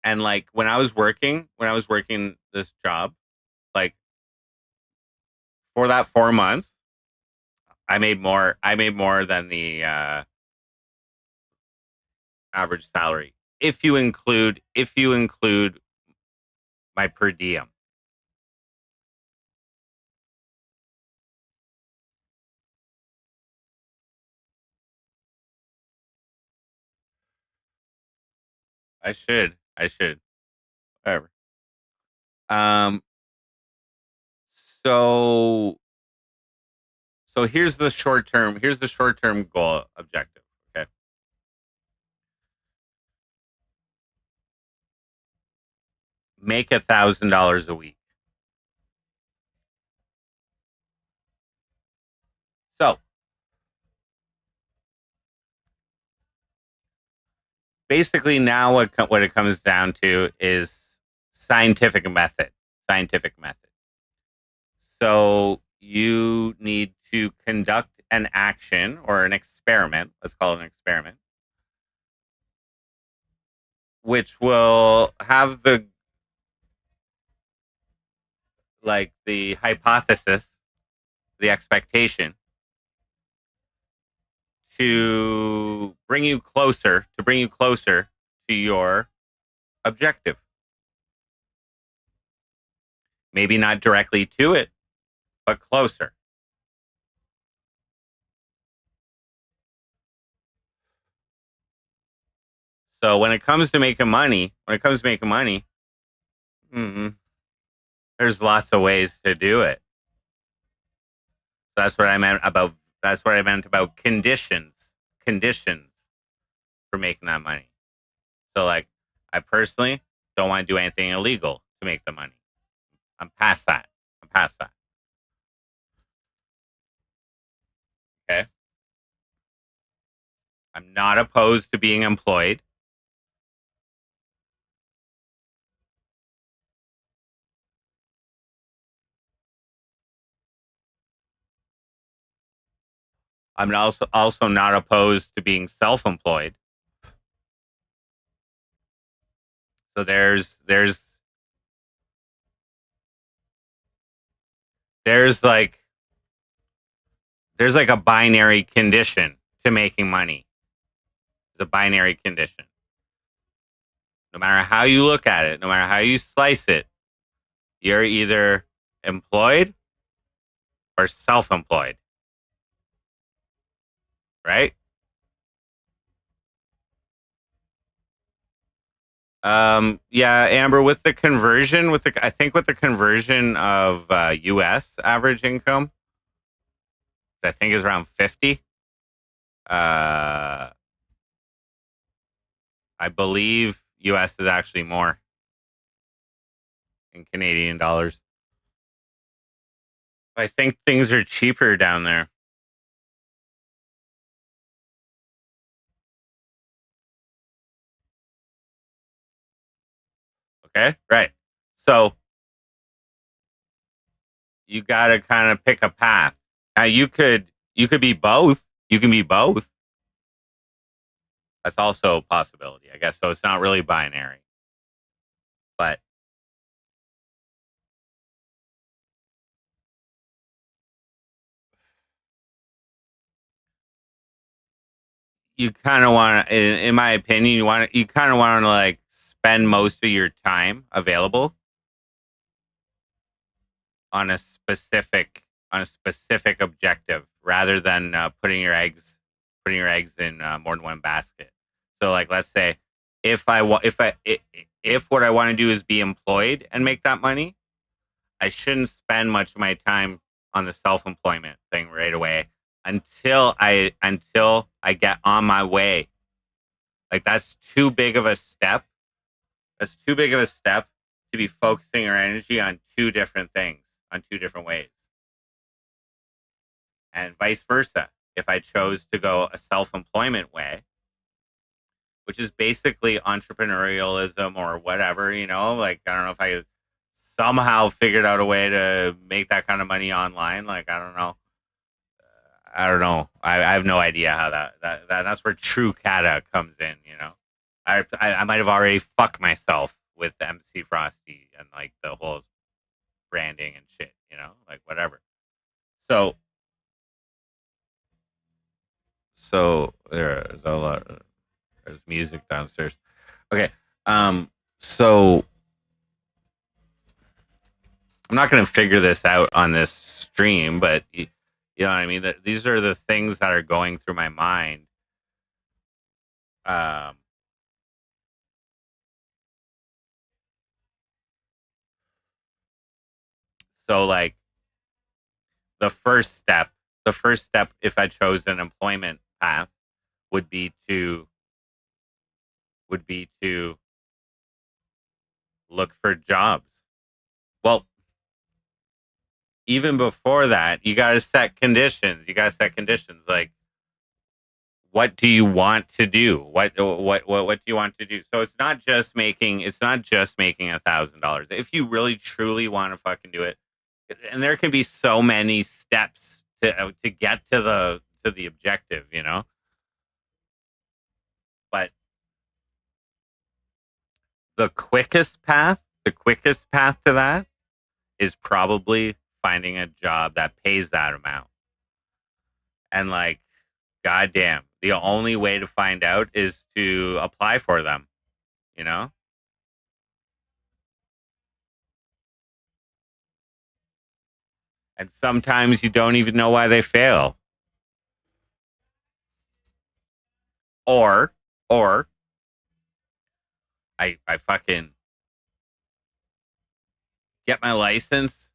and like when I was working this job, like for that 4 months, I made more than the average salary if you include my per diem. I should whatever. Um, so here's the short term goal objective. Okay. Make $1,000 a week. So basically now what it comes down to is scientific method. Scientific method. So you need to conduct an action or an experiment, let's call it an experiment, which will have the hypothesis, the expectation to bring you closer to your objective. Maybe not directly to it, but closer. So when it comes to making money, mm, there's lots of ways to do it. That's what I meant about conditions for making that money. So like, I personally don't want to do anything illegal to make the money. I'm past that. I'm past that. Okay. I'm not opposed to being employed. I'm also not opposed to being self-employed. So there's like there's like a binary condition to making money. It's a binary condition. No matter how you look at it, no matter how you slice it, you're either employed or self-employed, right? Yeah, Amber, with the conversion, I think with the conversion of U.S. average income, I think is around 50. Uh, I believe U.S. is actually more in Canadian dollars. I think things are cheaper down there. Okay, right. So you got to kind of pick a path. Now you could be both. You can be both. That's also a possibility, I guess. So it's not really binary, but you kind of want to, in my opinion, you kind of want to like spend most of your time available on a specific objective rather than putting your eggs in more than one basket. So like let's say if what I want to do is be employed and make that money, I shouldn't spend much of my time on the self-employment thing right away until I get on my way. Like that's too big of a step. That's too big of a step to be focusing our energy on two different things, on two different ways. And vice versa. If I chose to go a self-employment way, which is basically entrepreneurialism or whatever, like I don't know if I somehow figured out a way to make that kind of money online. Like I don't know. I don't know. I have no idea how that's where true kata comes in. I might have already fucked myself with the MC Frosty and like the whole branding and shit. Like whatever. So there's a lot. There's music downstairs. Okay. So I'm not going to figure this out on this stream, but you know what I mean. That these are the things that are going through my mind. Um, so like the first step, if I chose an employment path, would be to would be to look for jobs. Well, even before that, you got to set conditions. You got to set conditions like what do you want to do? What do you want to do? So it's not just making $1,000. If you really truly want to fucking do it, and there can be so many steps to get to the objective, but the quickest path to that is probably finding a job that pays that amount. And like, goddamn, the only way to find out is to apply for them, you know? And sometimes you don't even know why they fail. Or, or I fucking get my license,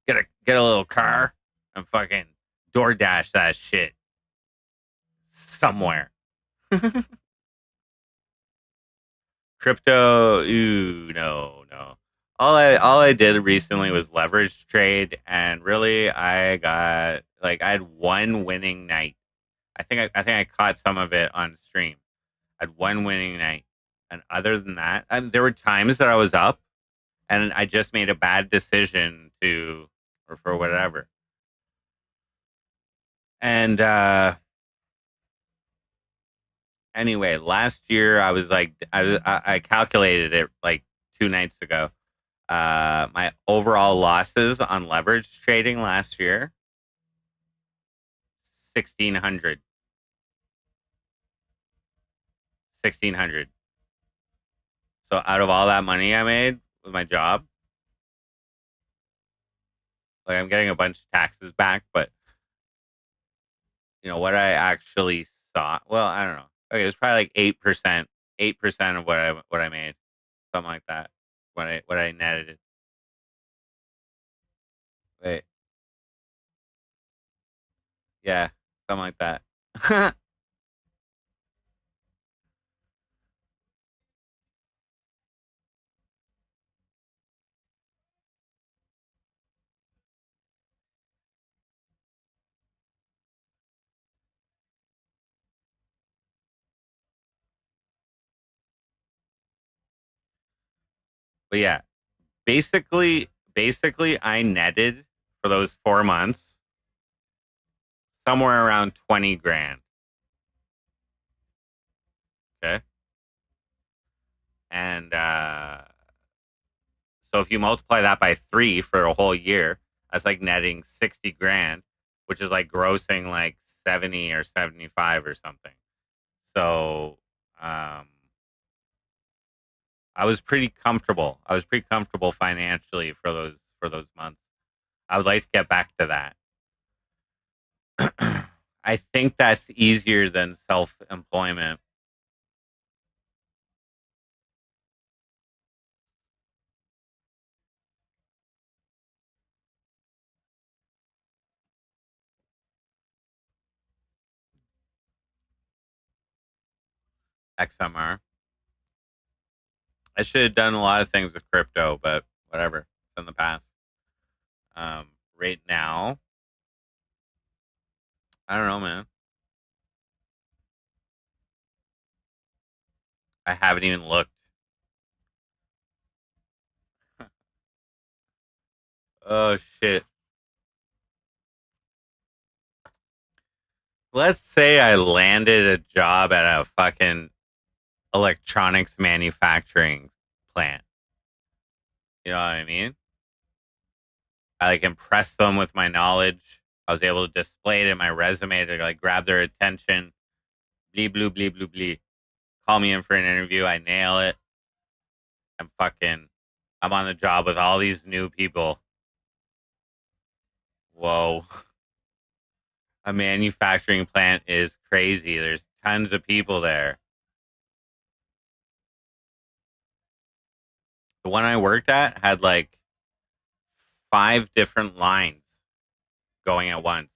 get a little car, and fucking DoorDash that shit somewhere. Crypto, ooh, no. All I did recently was leverage trade, and really, I had one winning night. I think I caught some of it on stream. I had one winning night, and other than that, there were times that I was up, and I just made a bad decision or for whatever. And anyway, last year I was like, I calculated it like 2 nights ago. My overall losses on leverage trading last year, 1,600. 1,600. So out of all that money I made with my job, like I'm getting a bunch of taxes back, but what I actually saw, well, I don't know. Okay, it was probably like 8%, 8% of what I made, something like that. What I netted. Wait, yeah, something like that. But yeah, basically, I netted for those 4 months somewhere around 20 grand. Okay, and so if you multiply that by 3 for a whole year, that's like netting 60 grand, which is like grossing like 70 or 75 or something. So um, I was pretty comfortable. I was pretty comfortable financially for those months. I would like to get back to that. I think that's easier than self employment. XMR. I should have done a lot of things with crypto, but whatever. It's in the past. Right now, I don't know, man. I haven't even looked. Oh shit. Let's say I landed a job at a fucking electronics manufacturing plant. You know what I mean? I like impressed them with my knowledge. I was able to display it in my resume to like grab their attention. Blee blue blee blue blee. Call me in for an interview. I nail it. I'm on the job with all these new people. Whoa. A manufacturing plant is crazy. There's tons of people there. The one I worked at had like 5 different lines going at once.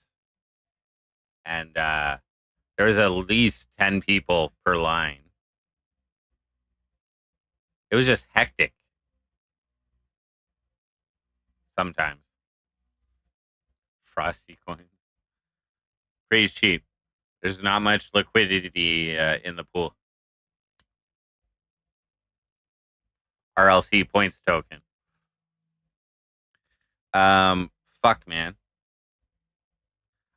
And there was at least 10 people per line. It was just hectic sometimes. Frosty coins. Pretty cheap. There's not much liquidity in the pool. RLC points token. Fuck, man.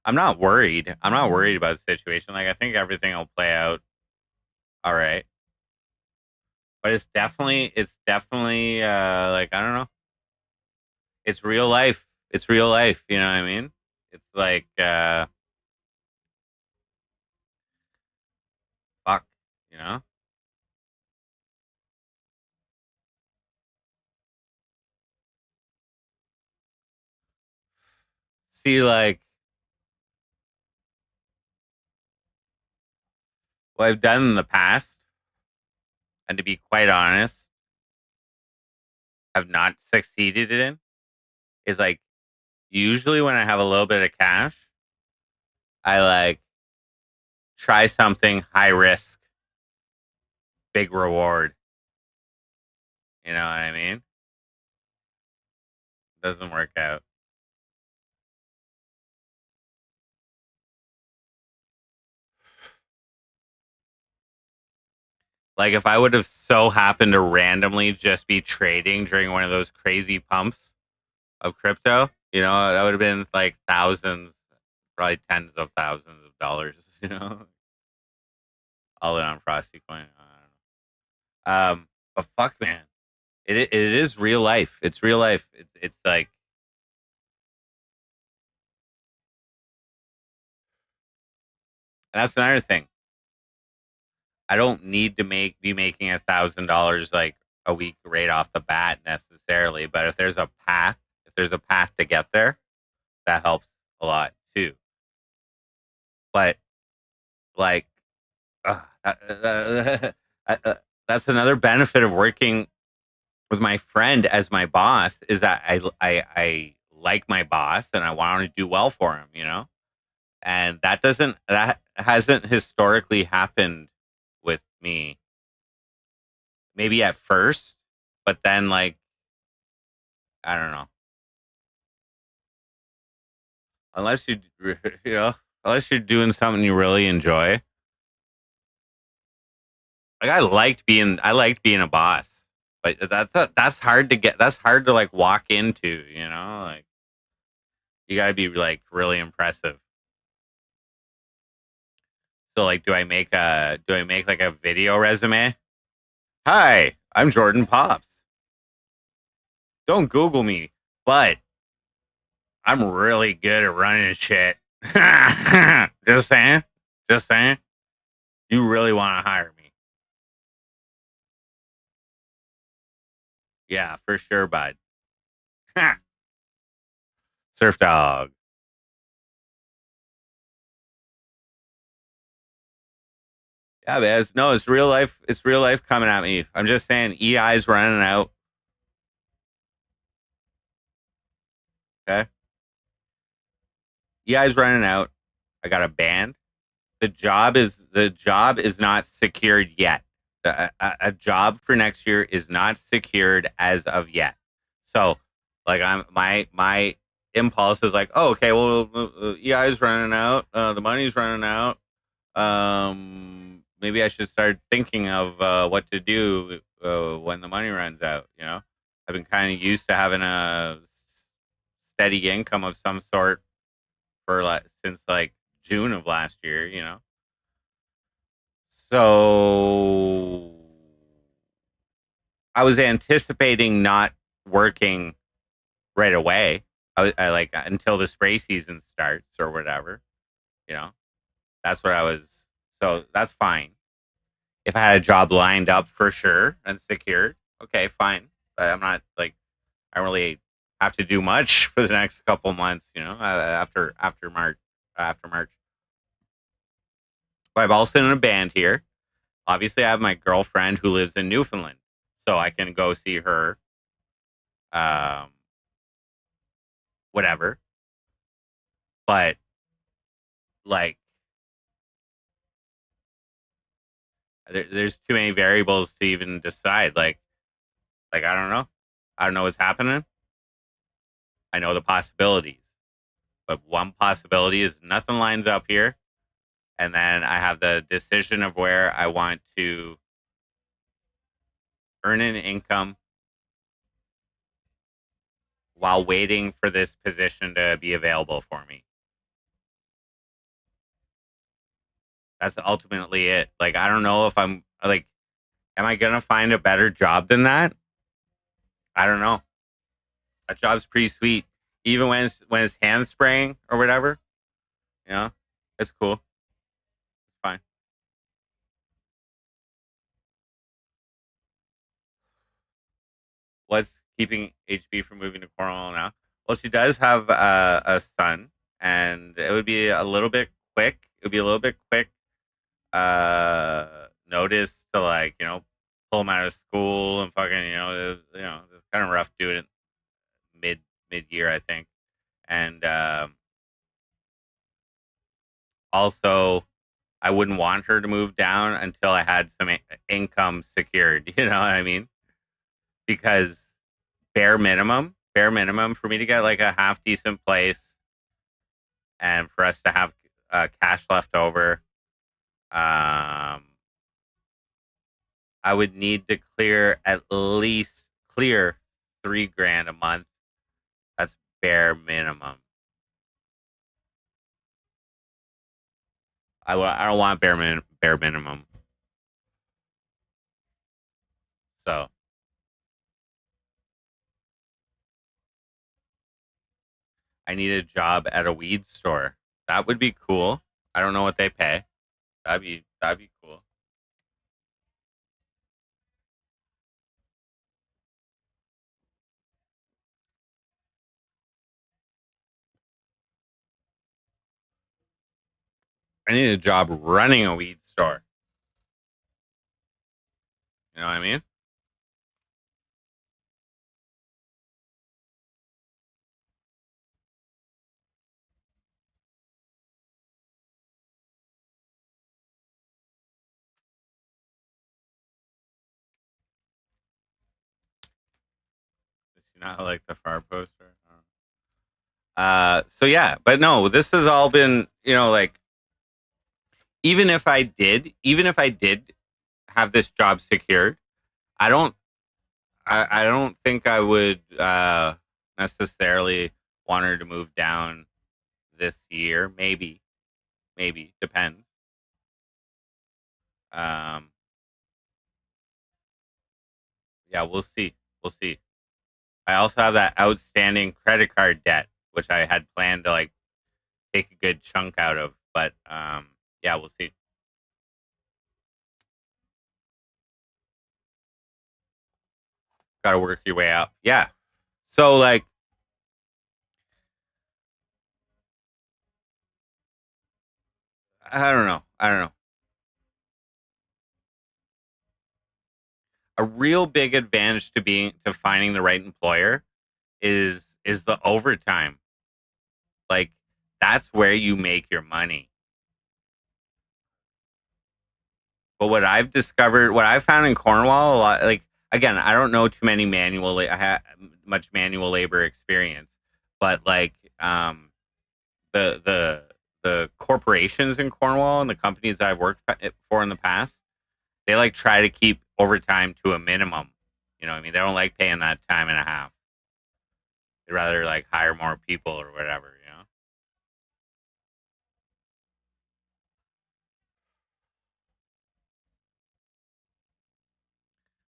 I'm not worried. I'm not worried about the situation. Like, I think everything will play out all right. But it's definitely like, I don't know. It's real life. It's real life. You know what I mean? It's like, fuck, you know? See, like, what I've done in the past, and to be quite honest, have not succeeded in, is like, usually when I have a little bit of cash, I like try something high risk, big reward. You know what I mean? Doesn't work out. Like if I would have so happened to randomly just be trading during one of those crazy pumps of crypto, that would have been like thousands, probably tens of thousands of dollars, all in on Frosty Coin. I don't know. But fuck, man, it is real life. It's real life. It's like, and that's another thing. I don't need to be making $1,000 like a week right off the bat necessarily, but if there's a path to get there, that helps a lot too. But like, That's another benefit of working with my friend as my boss is that I like my boss and I want to do well for him, you know? And that hasn't historically happened with me. Maybe at first, but then like I don't know. Unless you you know, unless you're doing something you really enjoy. Like I liked being a boss. But that's hard to get. That's hard to like walk into, you know? Like you got to be like really impressive. So like do I make like a video resume? Hi, I'm Jordan Pops. Don't Google me, but I'm really good at running shit. Just saying. Just saying. You really want to hire me? Yeah, for sure, bud. Surf dog. Yeah, man. No, it's real life. It's real life coming at me. I'm just saying, EI's running out. Okay, EI's running out. I got a band. The job is not secured yet. A job for next year is not secured as of yet. So, like, my impulse is like, oh, okay, well, EI's running out. The money's running out. Maybe I should start thinking of what to do when the money runs out. You know, I've been kind of used to having a steady income of some sort for like since like June of last year. You know, so I was anticipating not working right away. I like until the spray season starts or whatever. You know, that's what I was. So that's fine. If I had a job lined up for sure and secured, okay, fine. But I'm not like I don't really have to do much for the next couple months. You know, after March. But I'm also in a band here. Obviously, I have my girlfriend who lives in Newfoundland, so I can go see her. Um, whatever. But like, there's too many variables to even decide. Like I don't know. I don't know what's happening. I know the possibilities, but one possibility is nothing lines up here, and then I have the decision of where I want to earn an income while waiting for this position to be available for me. That's ultimately it. Like I don't know if I'm like, am I gonna find a better job than that? I don't know. That job's pretty sweet, even when it's hand spraying or whatever. You know, it's cool. It's fine. What's keeping HB from moving to Cornwall now? Well, she does have a son, and it would be a little bit quick. It would be a little bit quick notice to like pull him out of school and fucking it's kind of rough doing it mid year I think, and also I wouldn't want her to move down until I had some income secured. You know what I mean? Because bare minimum for me to get like a half decent place and for us to have cash left over, um, I would need to clear at least clear 3 grand a month. That's bare minimum. I don't want bare minimum. So I need a job at a weed store. That would be cool. I don't know what they pay. That'd be cool. I need a job running a weed store. You know what I mean? Does she not like the far poster? So yeah, but no, this has all been, like, even if I did have this job secured, I don't I don't think I would necessarily want her to move down this year. Maybe depends. Um, yeah, we'll see. We'll see. I also have that outstanding credit card debt, which I had planned to like take a good chunk out of. But yeah, we'll see. Got to work your way out. Yeah. So like, I don't know. I don't know. A real big advantage to finding the right employer is the overtime. Like that's where you make your money. But what I've found in Cornwall, a lot like again, I don't know too many I have much manual labor experience, but like the the the corporations in Cornwall and the companies that I've worked for in the past, they like try to keep overtime to a minimum. You know what I mean? They don't like paying that time and a half. They'd rather like hire more people or whatever, you know?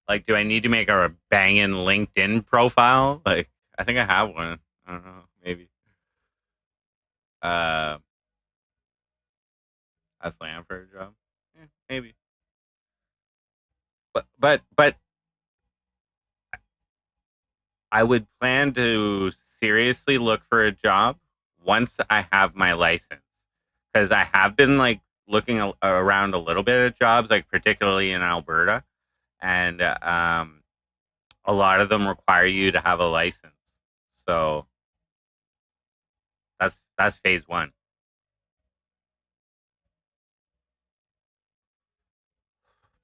Like, do I need to make a banging LinkedIn profile? Like, I think I have one. I don't know, maybe. Uh, That's land for a job. Maybe, but I would plan to seriously look for a job once I have my license because I have been like looking around a little bit at jobs, like particularly in Alberta, and a lot of them require you to have a license. So that's phase one.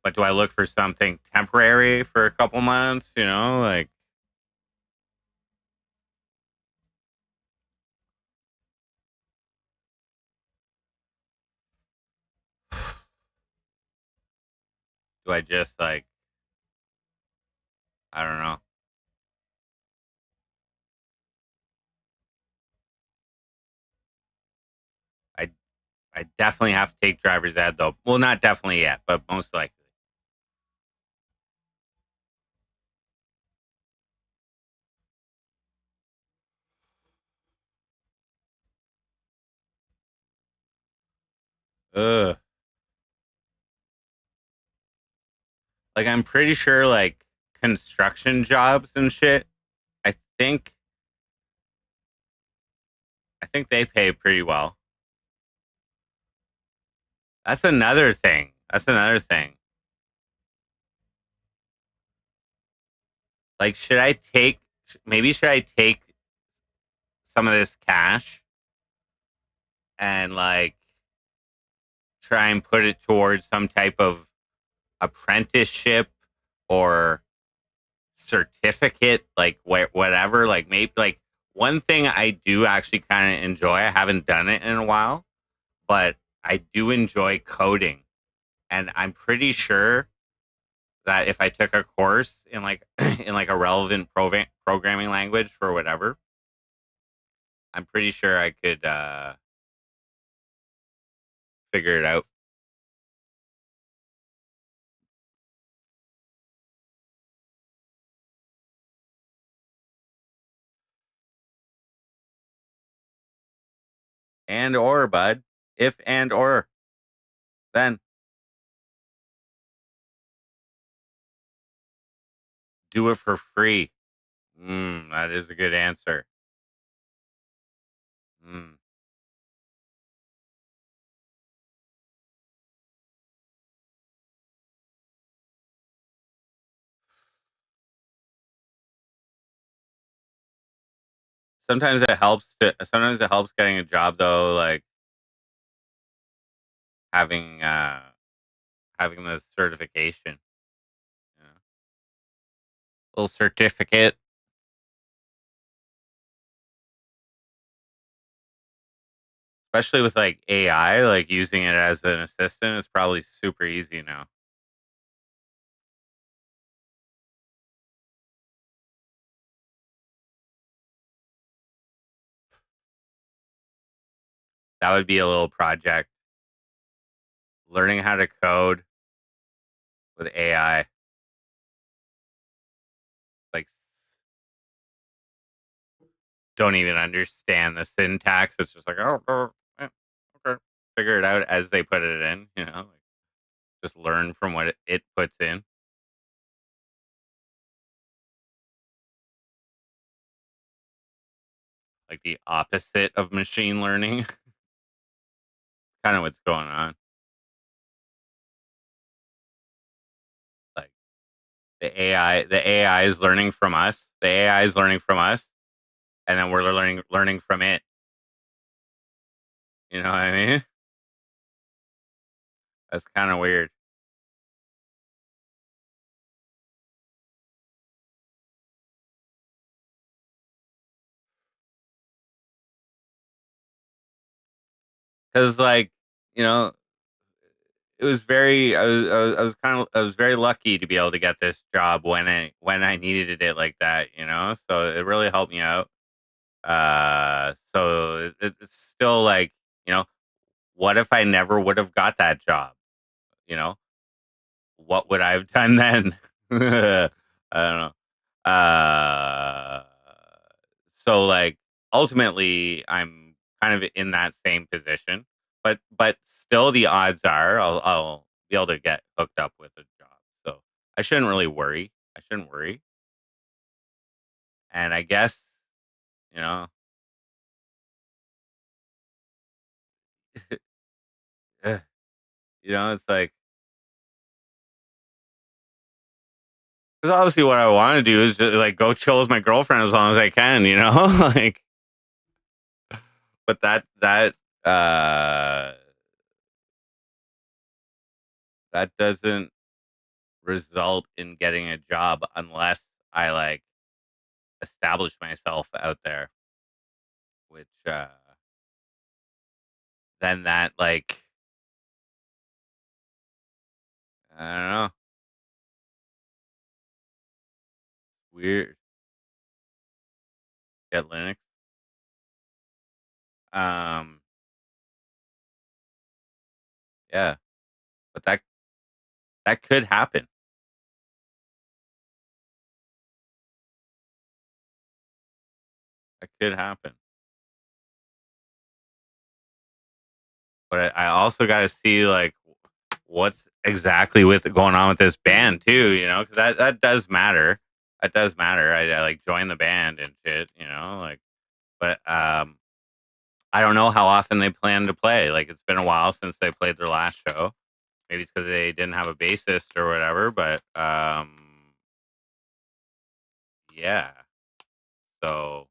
But do I look for something temporary for a couple months? Like do I just like I don't know. I I definitely have to take driver's ed though. Well, not definitely yet, but most likely. Ugh. Like I'm pretty sure like construction jobs and shit. I think I think they pay pretty well. That's another thing. That's another thing. Like should I take some of this cash and like try and put it towards some type of apprenticeship or certificate, like whatever. Like maybe like one thing I do actually kind of enjoy. I haven't done it in a while, but I do enjoy coding, and I'm pretty sure that if I took a course in like in like a relevant programming language for whatever, I'm pretty sure I could figure it out. And or bud, if and or then do it for free. That is a good answer. Mm. sometimes it helps getting a job though, like having having the certification, you know, little certificate, especially with like AI, like using it as an assistant is probably super easy now. That would be a little project. Learning how to code with AI, like don't even understand the syntax. It's just like, okay, figure it out as they put it in. Like just learn from what it puts in. Like the opposite of machine learning. Kind of what's going on. Like the AI is learning from us. The AI is learning from us, and then we're learning from it. You know what I mean? That's kind of weird. Because like you know, it was very. I was very lucky to be able to get this job when I needed it like that. So it really helped me out. So it's still like you know, what if I never would have got that job? You know, what would I have done then? I don't know. Uh, so like ultimately, I'm kind of in that same position, but still, the odds are I'll be able to get hooked up with a job. So I shouldn't really worry. I shouldn't worry. And I guess you know, eh, it's like because obviously what I want to do is just, like go chill with my girlfriend as long as I can. Like but uh that doesn't result in getting a job unless I like establish myself out there, which then that like I don't know, weird. Get Linux. Um yeah, but that could happen. That could happen. But I also got to see like what's exactly with going on with this band too, because that does matter. That does matter. I like join the band and shit, like but I don't know how often they plan to play. Like it's been a while since they played their last show. Maybe it's because they didn't have a bassist or whatever. But yeah. So,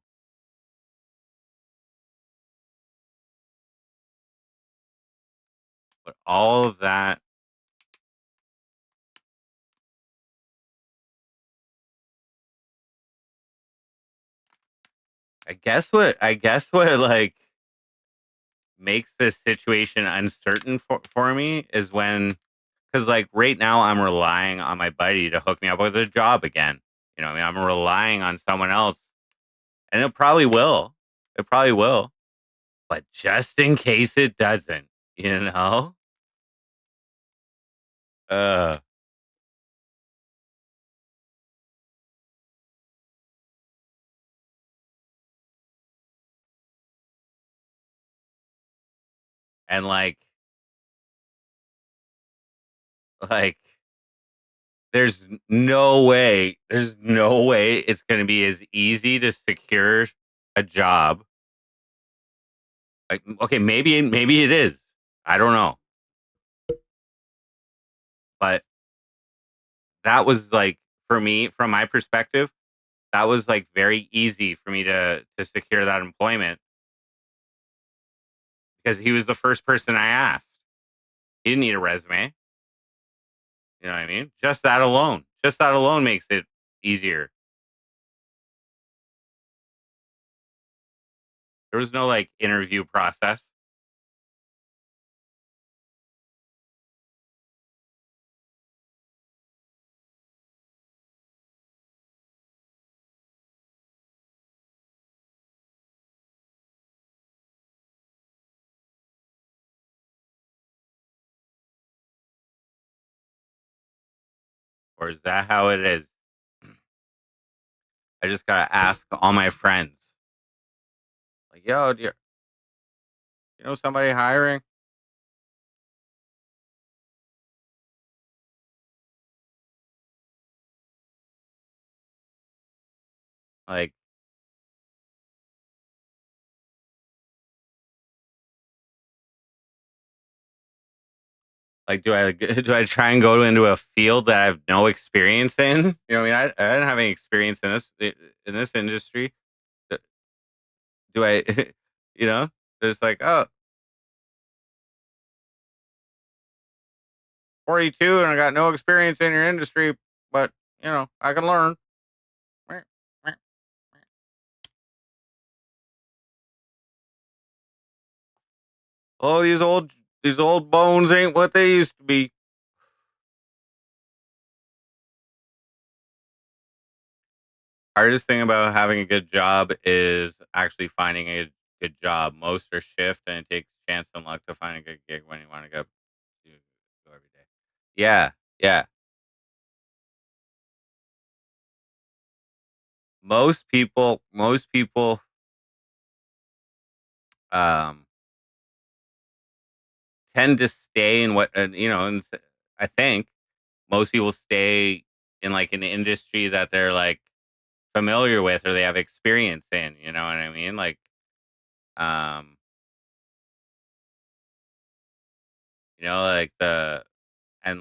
but all of that, I guess what like makes this situation uncertain for me is when because like right now I'm relying on my buddy to hook me up with a job again. What I mean, I'm relying on someone else, and it probably will. It probably will. But just in case it doesn't, you know? Uh, and like there's no way it's going to be as easy to secure a job. Like okay, maybe it is. I don't know. But that was like for me from my perspective, that was like very easy for me to secure that employment because he was the first person I asked. He didn't need a resume. You know what I mean? Just that alone makes it easier. There was no like interview process. Or is that how it is? I just gotta ask all my friends, like, yo, you know somebody hiring? Like, do I try and go into a field that I have no experience in? You know, what I mean, I didn't have any experience in this industry. D- Do I, you know, it's like, oh, 42 and I got no experience in your industry, but you know, I can learn. Oh, these old bones ain't what they used to be. Hardest thing about having a good job is actually finding a good job. Most are shift, and it takes chance and luck to find a good gig when you want to go every day. Yeah, yeah. Most people, um, tend to stay in what you know. And I think most people stay in like an industry that they're like familiar with or they have experience in. You know what I mean? Um, like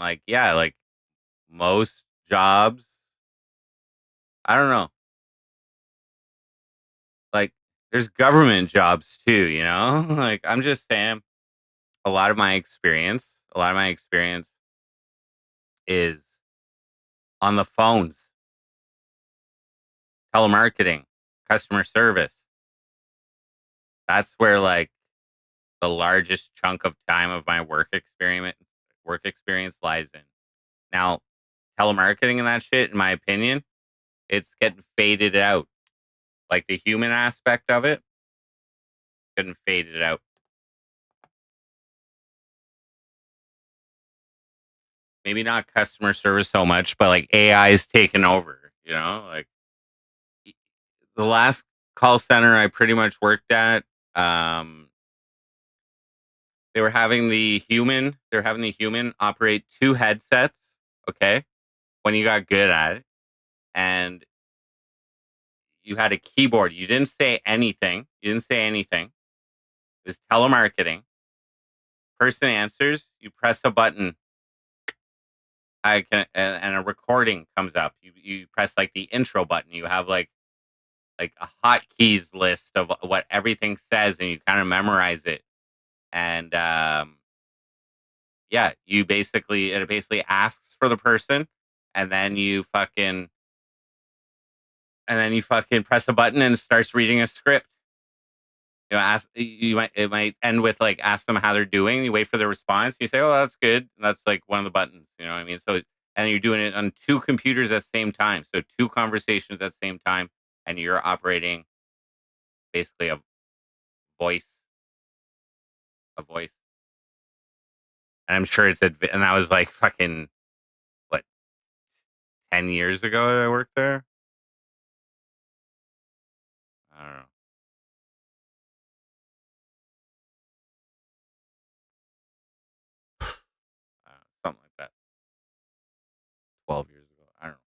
like yeah, like most jobs. I don't know. Like there's government jobs too. You know, like I'm just saying. A lot of my experience is on the phones, telemarketing, customer service. That's where like the largest chunk of time of my work experience lies in. Now, telemarketing and that shit, in my opinion, it's getting faded out. Like the human aspect of it, getting faded out. Maybe not customer service so much, but like AI is taking over, like y- the last call center I pretty much worked at, um, they were having the human operate two headsets, okay, when you got good at it. And you had a keyboard. You didn't say anything. You didn't say anything. It was telemarketing. Person answers, you press a button. And a recording comes up. You press like the intro button. You have like a hotkeys list of what everything says, and you kind of memorize it. And yeah, it basically asks for the person, and then you fucking press a button and it starts reading a script. Ask you might it might end with like ask them how they're doing. You wait for the response. You say, "Oh, that's good." And that's like one of the buttons. You know what I mean? So and you're doing it on two computers at the same time. So two conversations at the same time, and you're operating basically voice, a voice. And I'm sure and that was like fucking what 10 years ago that I worked there. I don't know, something like that. 12 years ago. I don't know.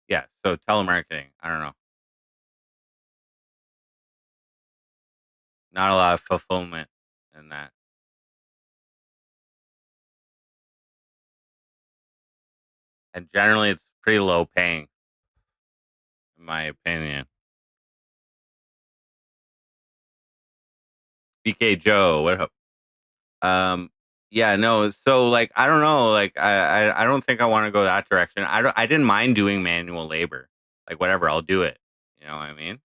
Yeah. So telemarketing. I don't know. Not a lot of fulfillment and that. And generally, it's pretty low paying, in my opinion. BK Joe, what up? Um, yeah, no. So like, I don't know. Like, I don't think I want to go that direction. I didn't mind doing manual labor. Like, whatever, I'll do it. You know what I mean?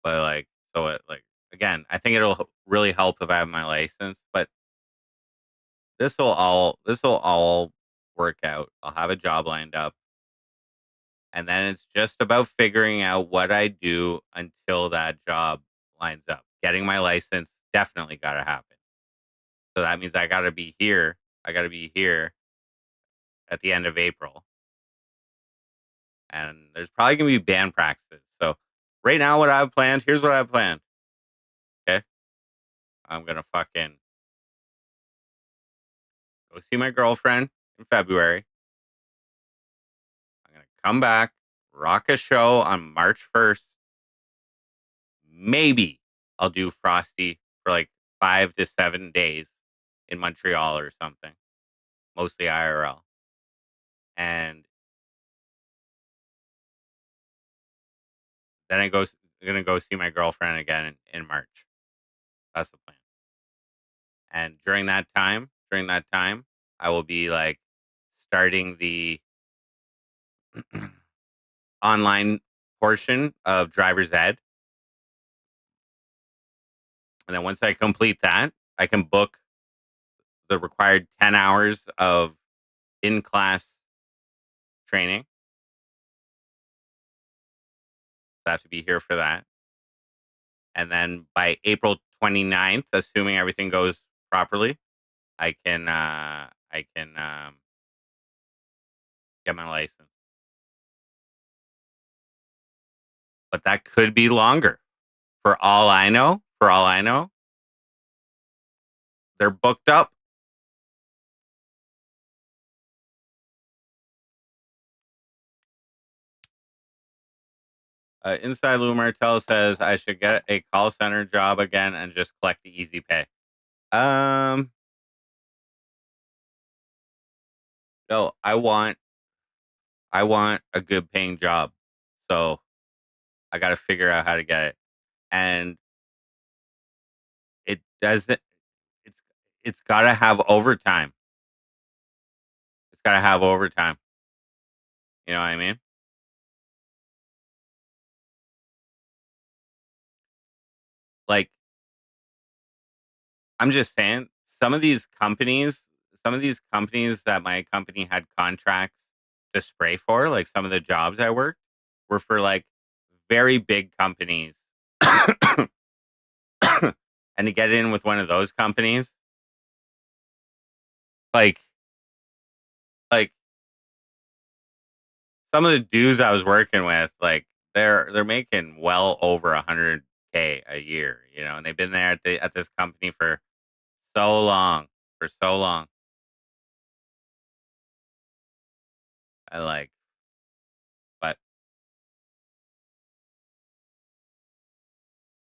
But like, so it like again, I think it'll really help if I have my license. But this will all work out. I'll have a job lined up, and then it's just about figuring out what I do until that job lines up. Getting my license definitely got to happen. So that means I got to be here. I got to be here at the end of April, and there's probably gonna be band practices. So right now, what I've planned. Here's what I've planned. Okay, I'm gonna fucking go see my girlfriend in February. I'm gonna come back, rock a show on March 1st. Maybe I'll do Frosty for like 5 to 7 days in Montreal or something, mostly IRL. And then gonna go see my girlfriend again in March. That's the plan. And during that time, I will be like starting the online portion of driver's ed. And then once I complete that, I can book the required 10 hours of in class training. So I have to be here for that. And then by April 29th, assuming everything goes properly, I can get my license. But that could be longer. For all I know, they're booked up. Inside Lou Martell says I should get a call center job again and just collect the easy pay. Um, no, I want a good paying job. So I got to figure out how to get it. And it doesn't, it's, it's got to have overtime. It's got to have overtime. You know what I mean? Like, I'm just saying, some of these companies that my company had contracts to spray for, like some of the jobs I worked were for like very big companies. And to get in with one of those companies, like like some of the dudes I was working with, like they're making well over 100K a year, you know, and they've been there at this company for so long, for so long. I like, but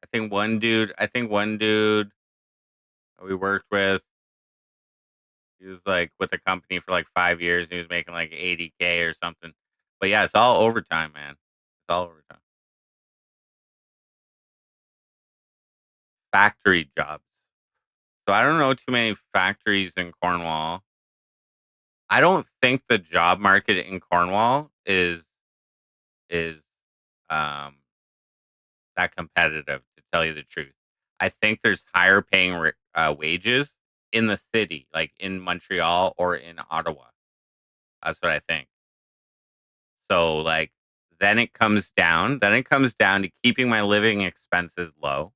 I think one dude we worked with, he was like with the company for like 5 years and he was making like 80K or something. But yeah, it's all overtime, man. It's all overtime. Factory jobs. So I don't know too many factories in Cornwall. I don't think the job market in Cornwall is um that competitive, to tell you the truth. I think there's higher paying wages in the city, like in Montreal or in Ottawa. That's what I think. So like then it comes down to keeping my living expenses low.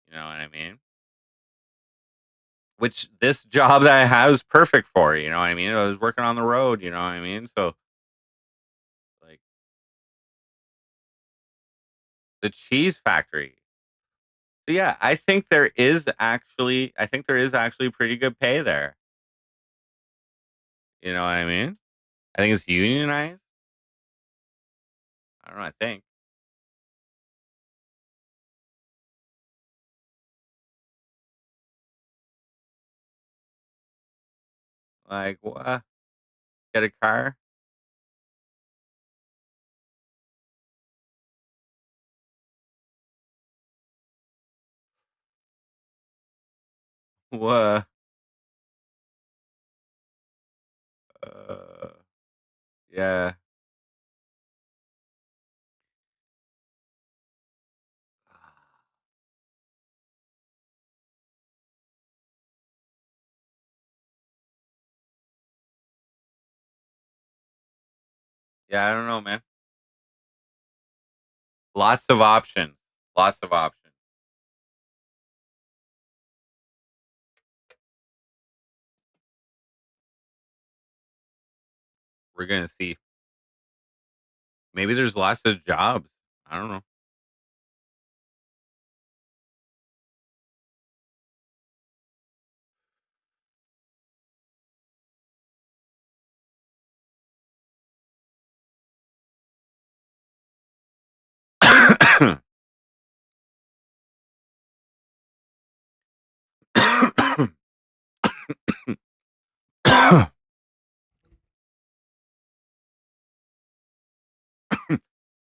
You know what I mean? Which this job that I have is perfect for. You know what I mean? I was working on the road. You know what I mean? So like the cheese factory. So yeah, I think there is actually pretty good pay there. You know what I mean? I think it's unionized. I don't know. I think. Like, what? Get a car? What? Uh, yeah. Yeah, I don't know, man. Lots of options. Lots of options. We're gonna see. Maybe there's lots of jobs. I don't know.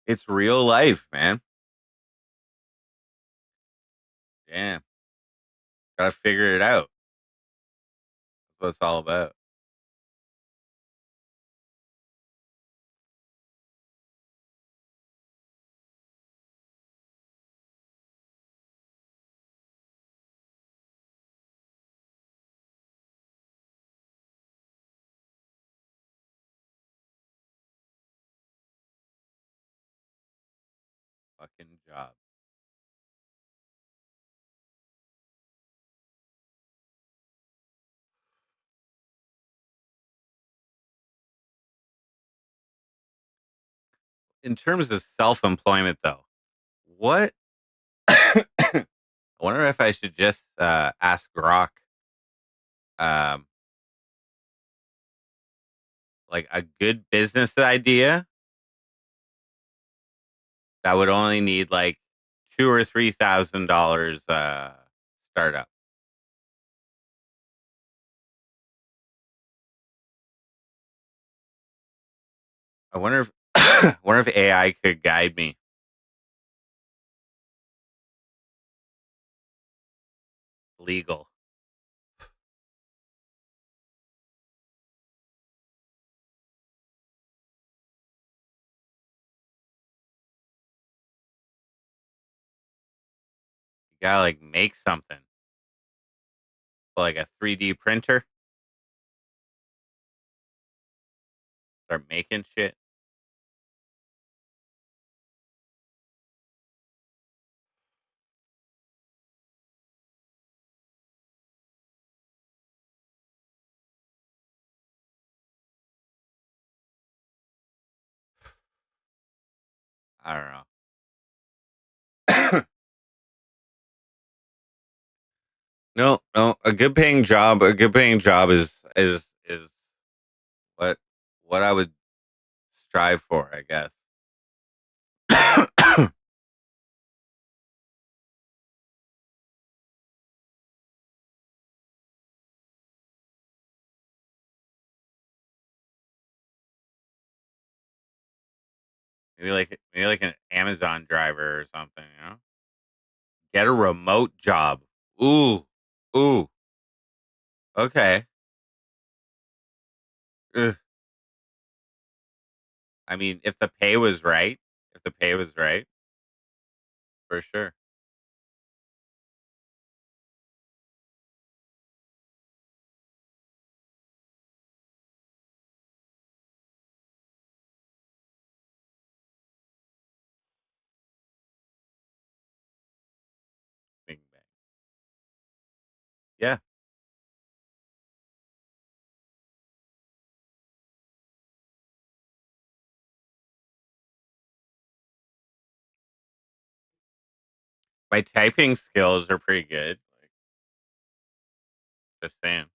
It's real life, man. Damn. Gotta figure it out. That's what it's all about. Fucking job. In terms of self-employment, though, what I wonder if I should just ask Grok, um, like a good business idea that would only need like $2,000 or $3,000 startup. I wonder if wonder if AI could guide me. Legal. You gotta like make something. Like a 3D printer. Start making shit. I don't know. No, no, a good paying job is what I would strive for, I guess. Maybe like an Amazon driver or something, you know? Get a remote job. Ooh. Ooh. Okay. Ugh. I mean, if the pay was right, for sure. Bing bang. Yeah. My typing skills are pretty good. Like, just saying.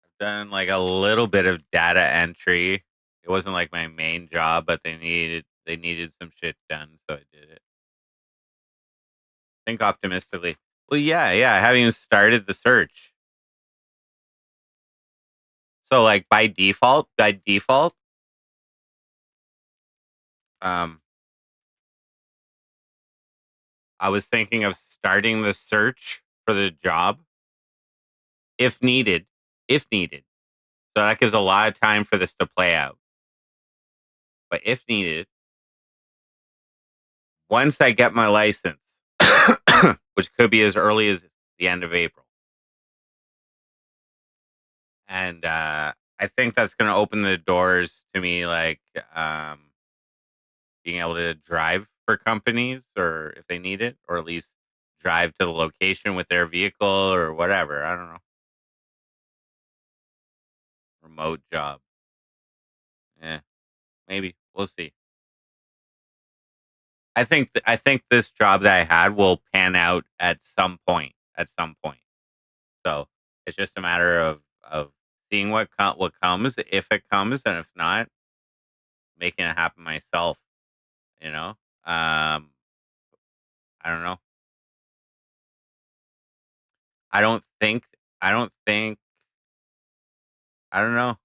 I've done like a little bit of data entry. It wasn't like my main job, but they needed some shit done, so I did it. Think optimistically. Well, yeah, yeah. I haven't even started the search. So like by default, um, I was thinking of starting the search for the job if needed, if needed. So that gives a lot of time for this to play out. But if needed, once I get my license, which could be as early as the end of April, and I think that's going to open the doors to me, like being able to drive for companies, or if they need it, or at least drive to the location with their vehicle or whatever. I don't know. Remote job. Yeah, maybe we'll see. I think this job that I had will pan out at some point. At some point. So it's just a matter of seeing what comes, if it comes, and if not, making it happen myself. You know, I don't know. I don't think. I don't think. I don't know.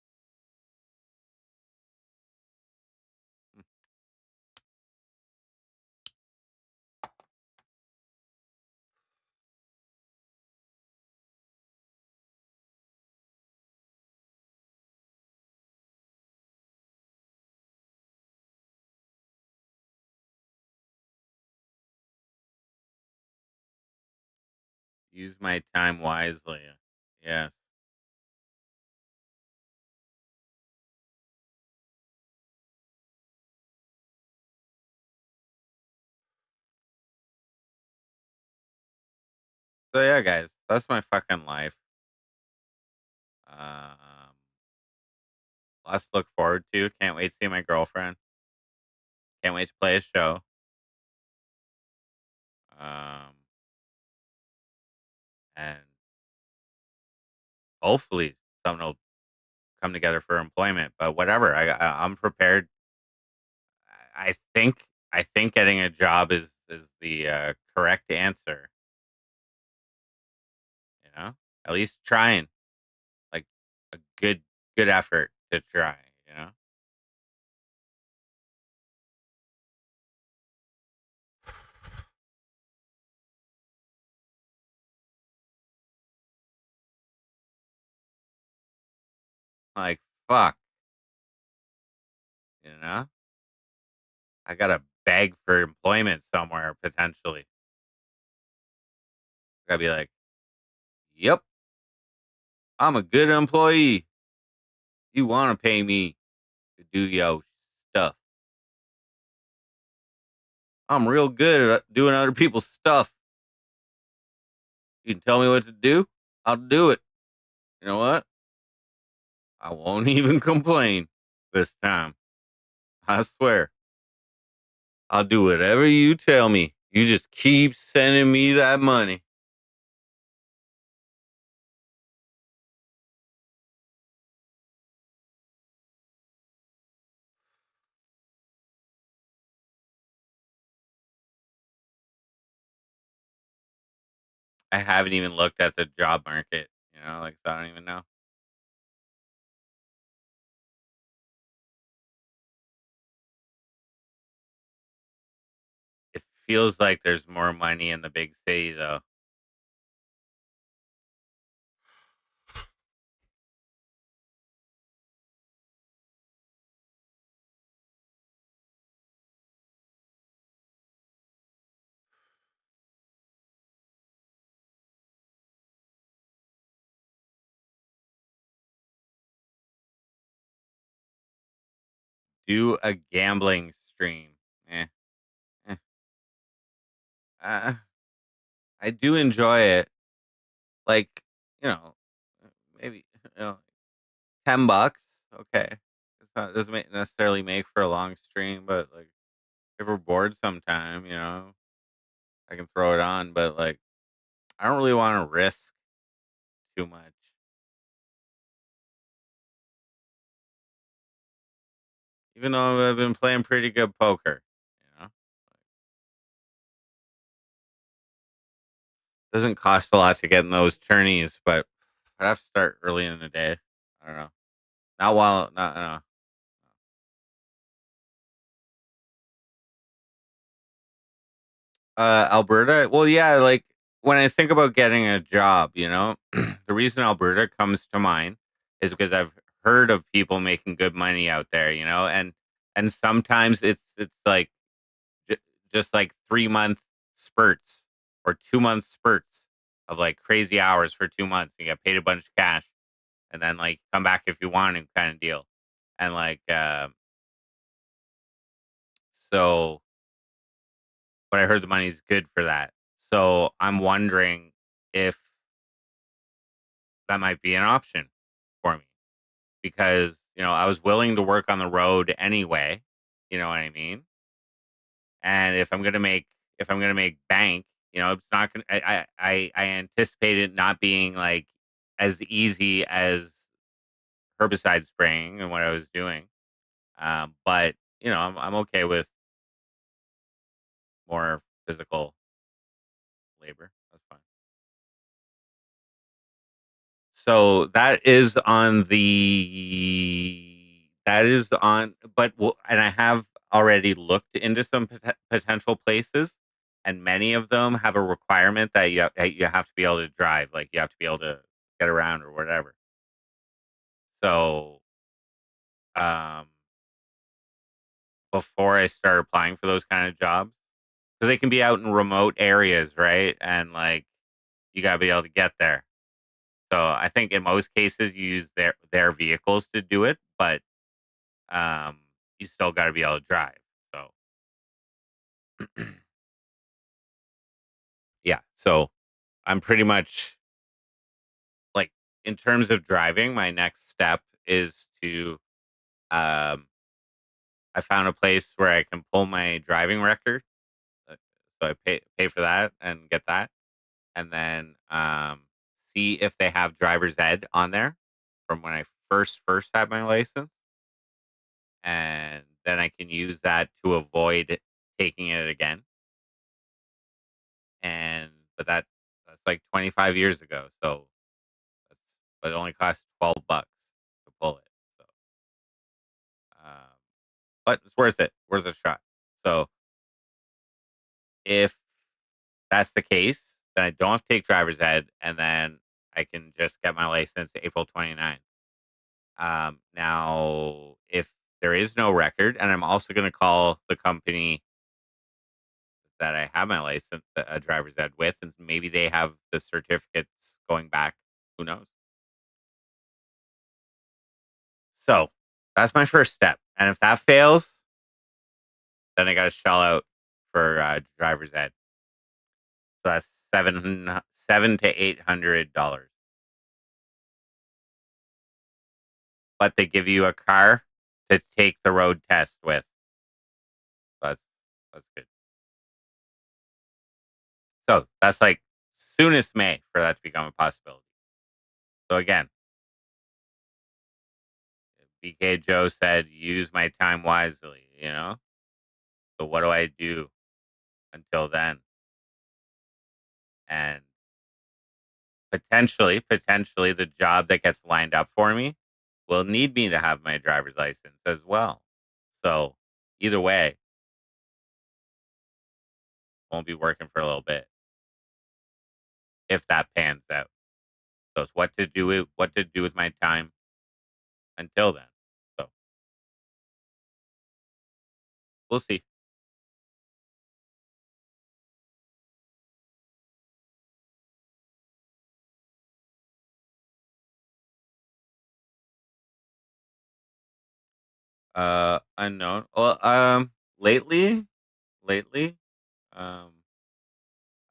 Use my time wisely. Yes. So yeah, guys, that's my fucking life. Um, lots to look forward to. Can't wait to see my girlfriend. Can't wait to play a show. Um, and hopefully something will come together for employment. But whatever, I'm prepared. I think getting a job is the correct answer. You know, at least trying, like a good effort to try. You know, like fuck. You know, I gotta beg for employment somewhere potentially. Gotta be like, yep, I'm a good employee. You want to pay me to do your stuff? I'm real good at doing other people's stuff. You can tell me what to do, I'll do it. You know what? I won't even complain this time. I swear. I'll do whatever you tell me. You just keep sending me that money. I haven't even looked at the job market. You know, like I don't even know. It feels like there's more money in the big city though. Do a gambling stream. Eh, eh. Uh, I do enjoy it. Like, you know, maybe $10. Okay. It doesn't necessarily make for a long stream, but like if we're bored sometime, I can throw it on. But like I don't really want to risk too much. Even though I've been playing pretty good poker, you know. Doesn't cost a lot to get in those tourneys, but I'd have to start early in the day. I don't know. Not while not no. Alberta? Well, yeah, like, when I think about getting a job, the reason Alberta comes to mind is because I've heard of people making good money out there, and sometimes it's like j just like 3-month spurts or 2-month spurts of, like, crazy hours for 2 months. You get paid a bunch of cash, and then, like, come back if you want to kinda deal. And, like, so but I heard the money's good for that. So I'm wondering if that might be an option for me because, I was willing to work on the road anyway. You know what I mean? And if I'm gonna make bank, it's not gonna. I anticipate it not being like as easy as herbicide spraying and what I was doing. But I'm okay with more physical labor. That's fine. So that is on, and I have already looked into some potential places, and many of them have a requirement that you have to be able to drive, like you have to be able to get around or whatever. So, um, before I start applying for those kind of jobs, because they can be out in remote areas, right? And like you gotta be able to get there. So I think in most cases you use their vehicles to do it, but um, you still got to be able to drive. So yeah, so I'm pretty much like in terms of driving, my next step is to um, I found a place where I can pull my driving record, uh, so I pay for that and get that, and then see if they have driver's ed on there from when I first had my license, and then I can use that to avoid taking it again. And but that's like 25 years ago, so that's but it only costs $12 to pull it. So, um, but it's worth it, worth a shot. So if that's the case, then I don't have to take driver's ed, and then I can just get my license April 29th. Now, if there is no record, and I'm also going to call the company that I have my license, a driver's ed with, and maybe they have the certificates going back. Who knows? So that's my first step. And if that fails, then I got to shell out for driver's ed. So that's seven to $800. But they give you a car to take the road test with. That's that's good. So that's like soonest May for that to become a possibility. So again, BK Joe said, use my time wisely. So what do I do until then? And potentially the job that gets lined up for me will need me to have my driver's license as well. So either way, won't be working for a little bit if that pans out. So it's what to do with my time until then. So we'll see. Unknown. Well, lately, um,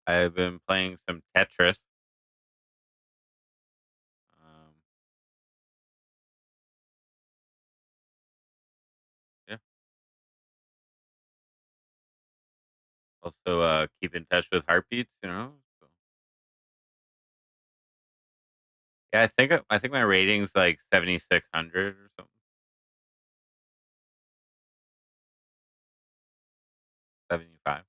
I've been playing some Tetris. Um, yeah. Also, keep in touch with heartbeats. So, yeah, I think my rating's like 7,600 or something. 75.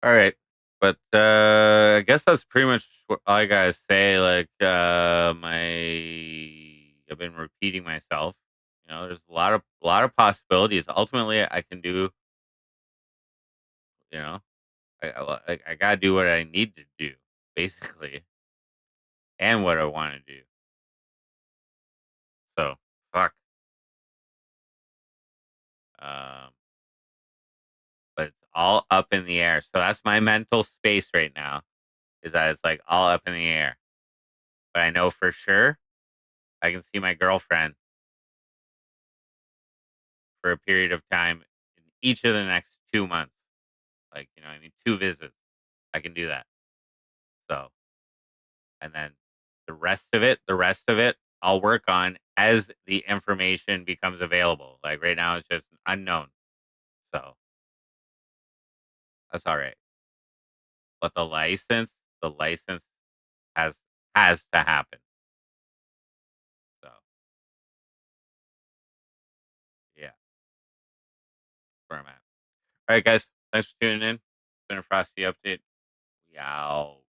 All right. But I guess that's pretty much what all I gotta say. Like I've been repeating myself. You know, there's a lot of possibilities. Ultimately, I can do. You know, I gotta do what I need to do, basically, and what I want to do. So fuck. Um, but it's all up in the air. So that's my mental space right now. Is that it's like all up in the air. But I know for sure I can see my girlfriend for a period of time in each of the next 2 months. Like, I mean, 2 visits. I can do that. So, and then the rest of it, I'll work on as the information becomes available. Like right now, it's just unknown. So that's all right. But the license has has to happen. So yeah, that's where I'm at. All right, guys. Thanks for tuning in. It's been a Frosty update. Yow.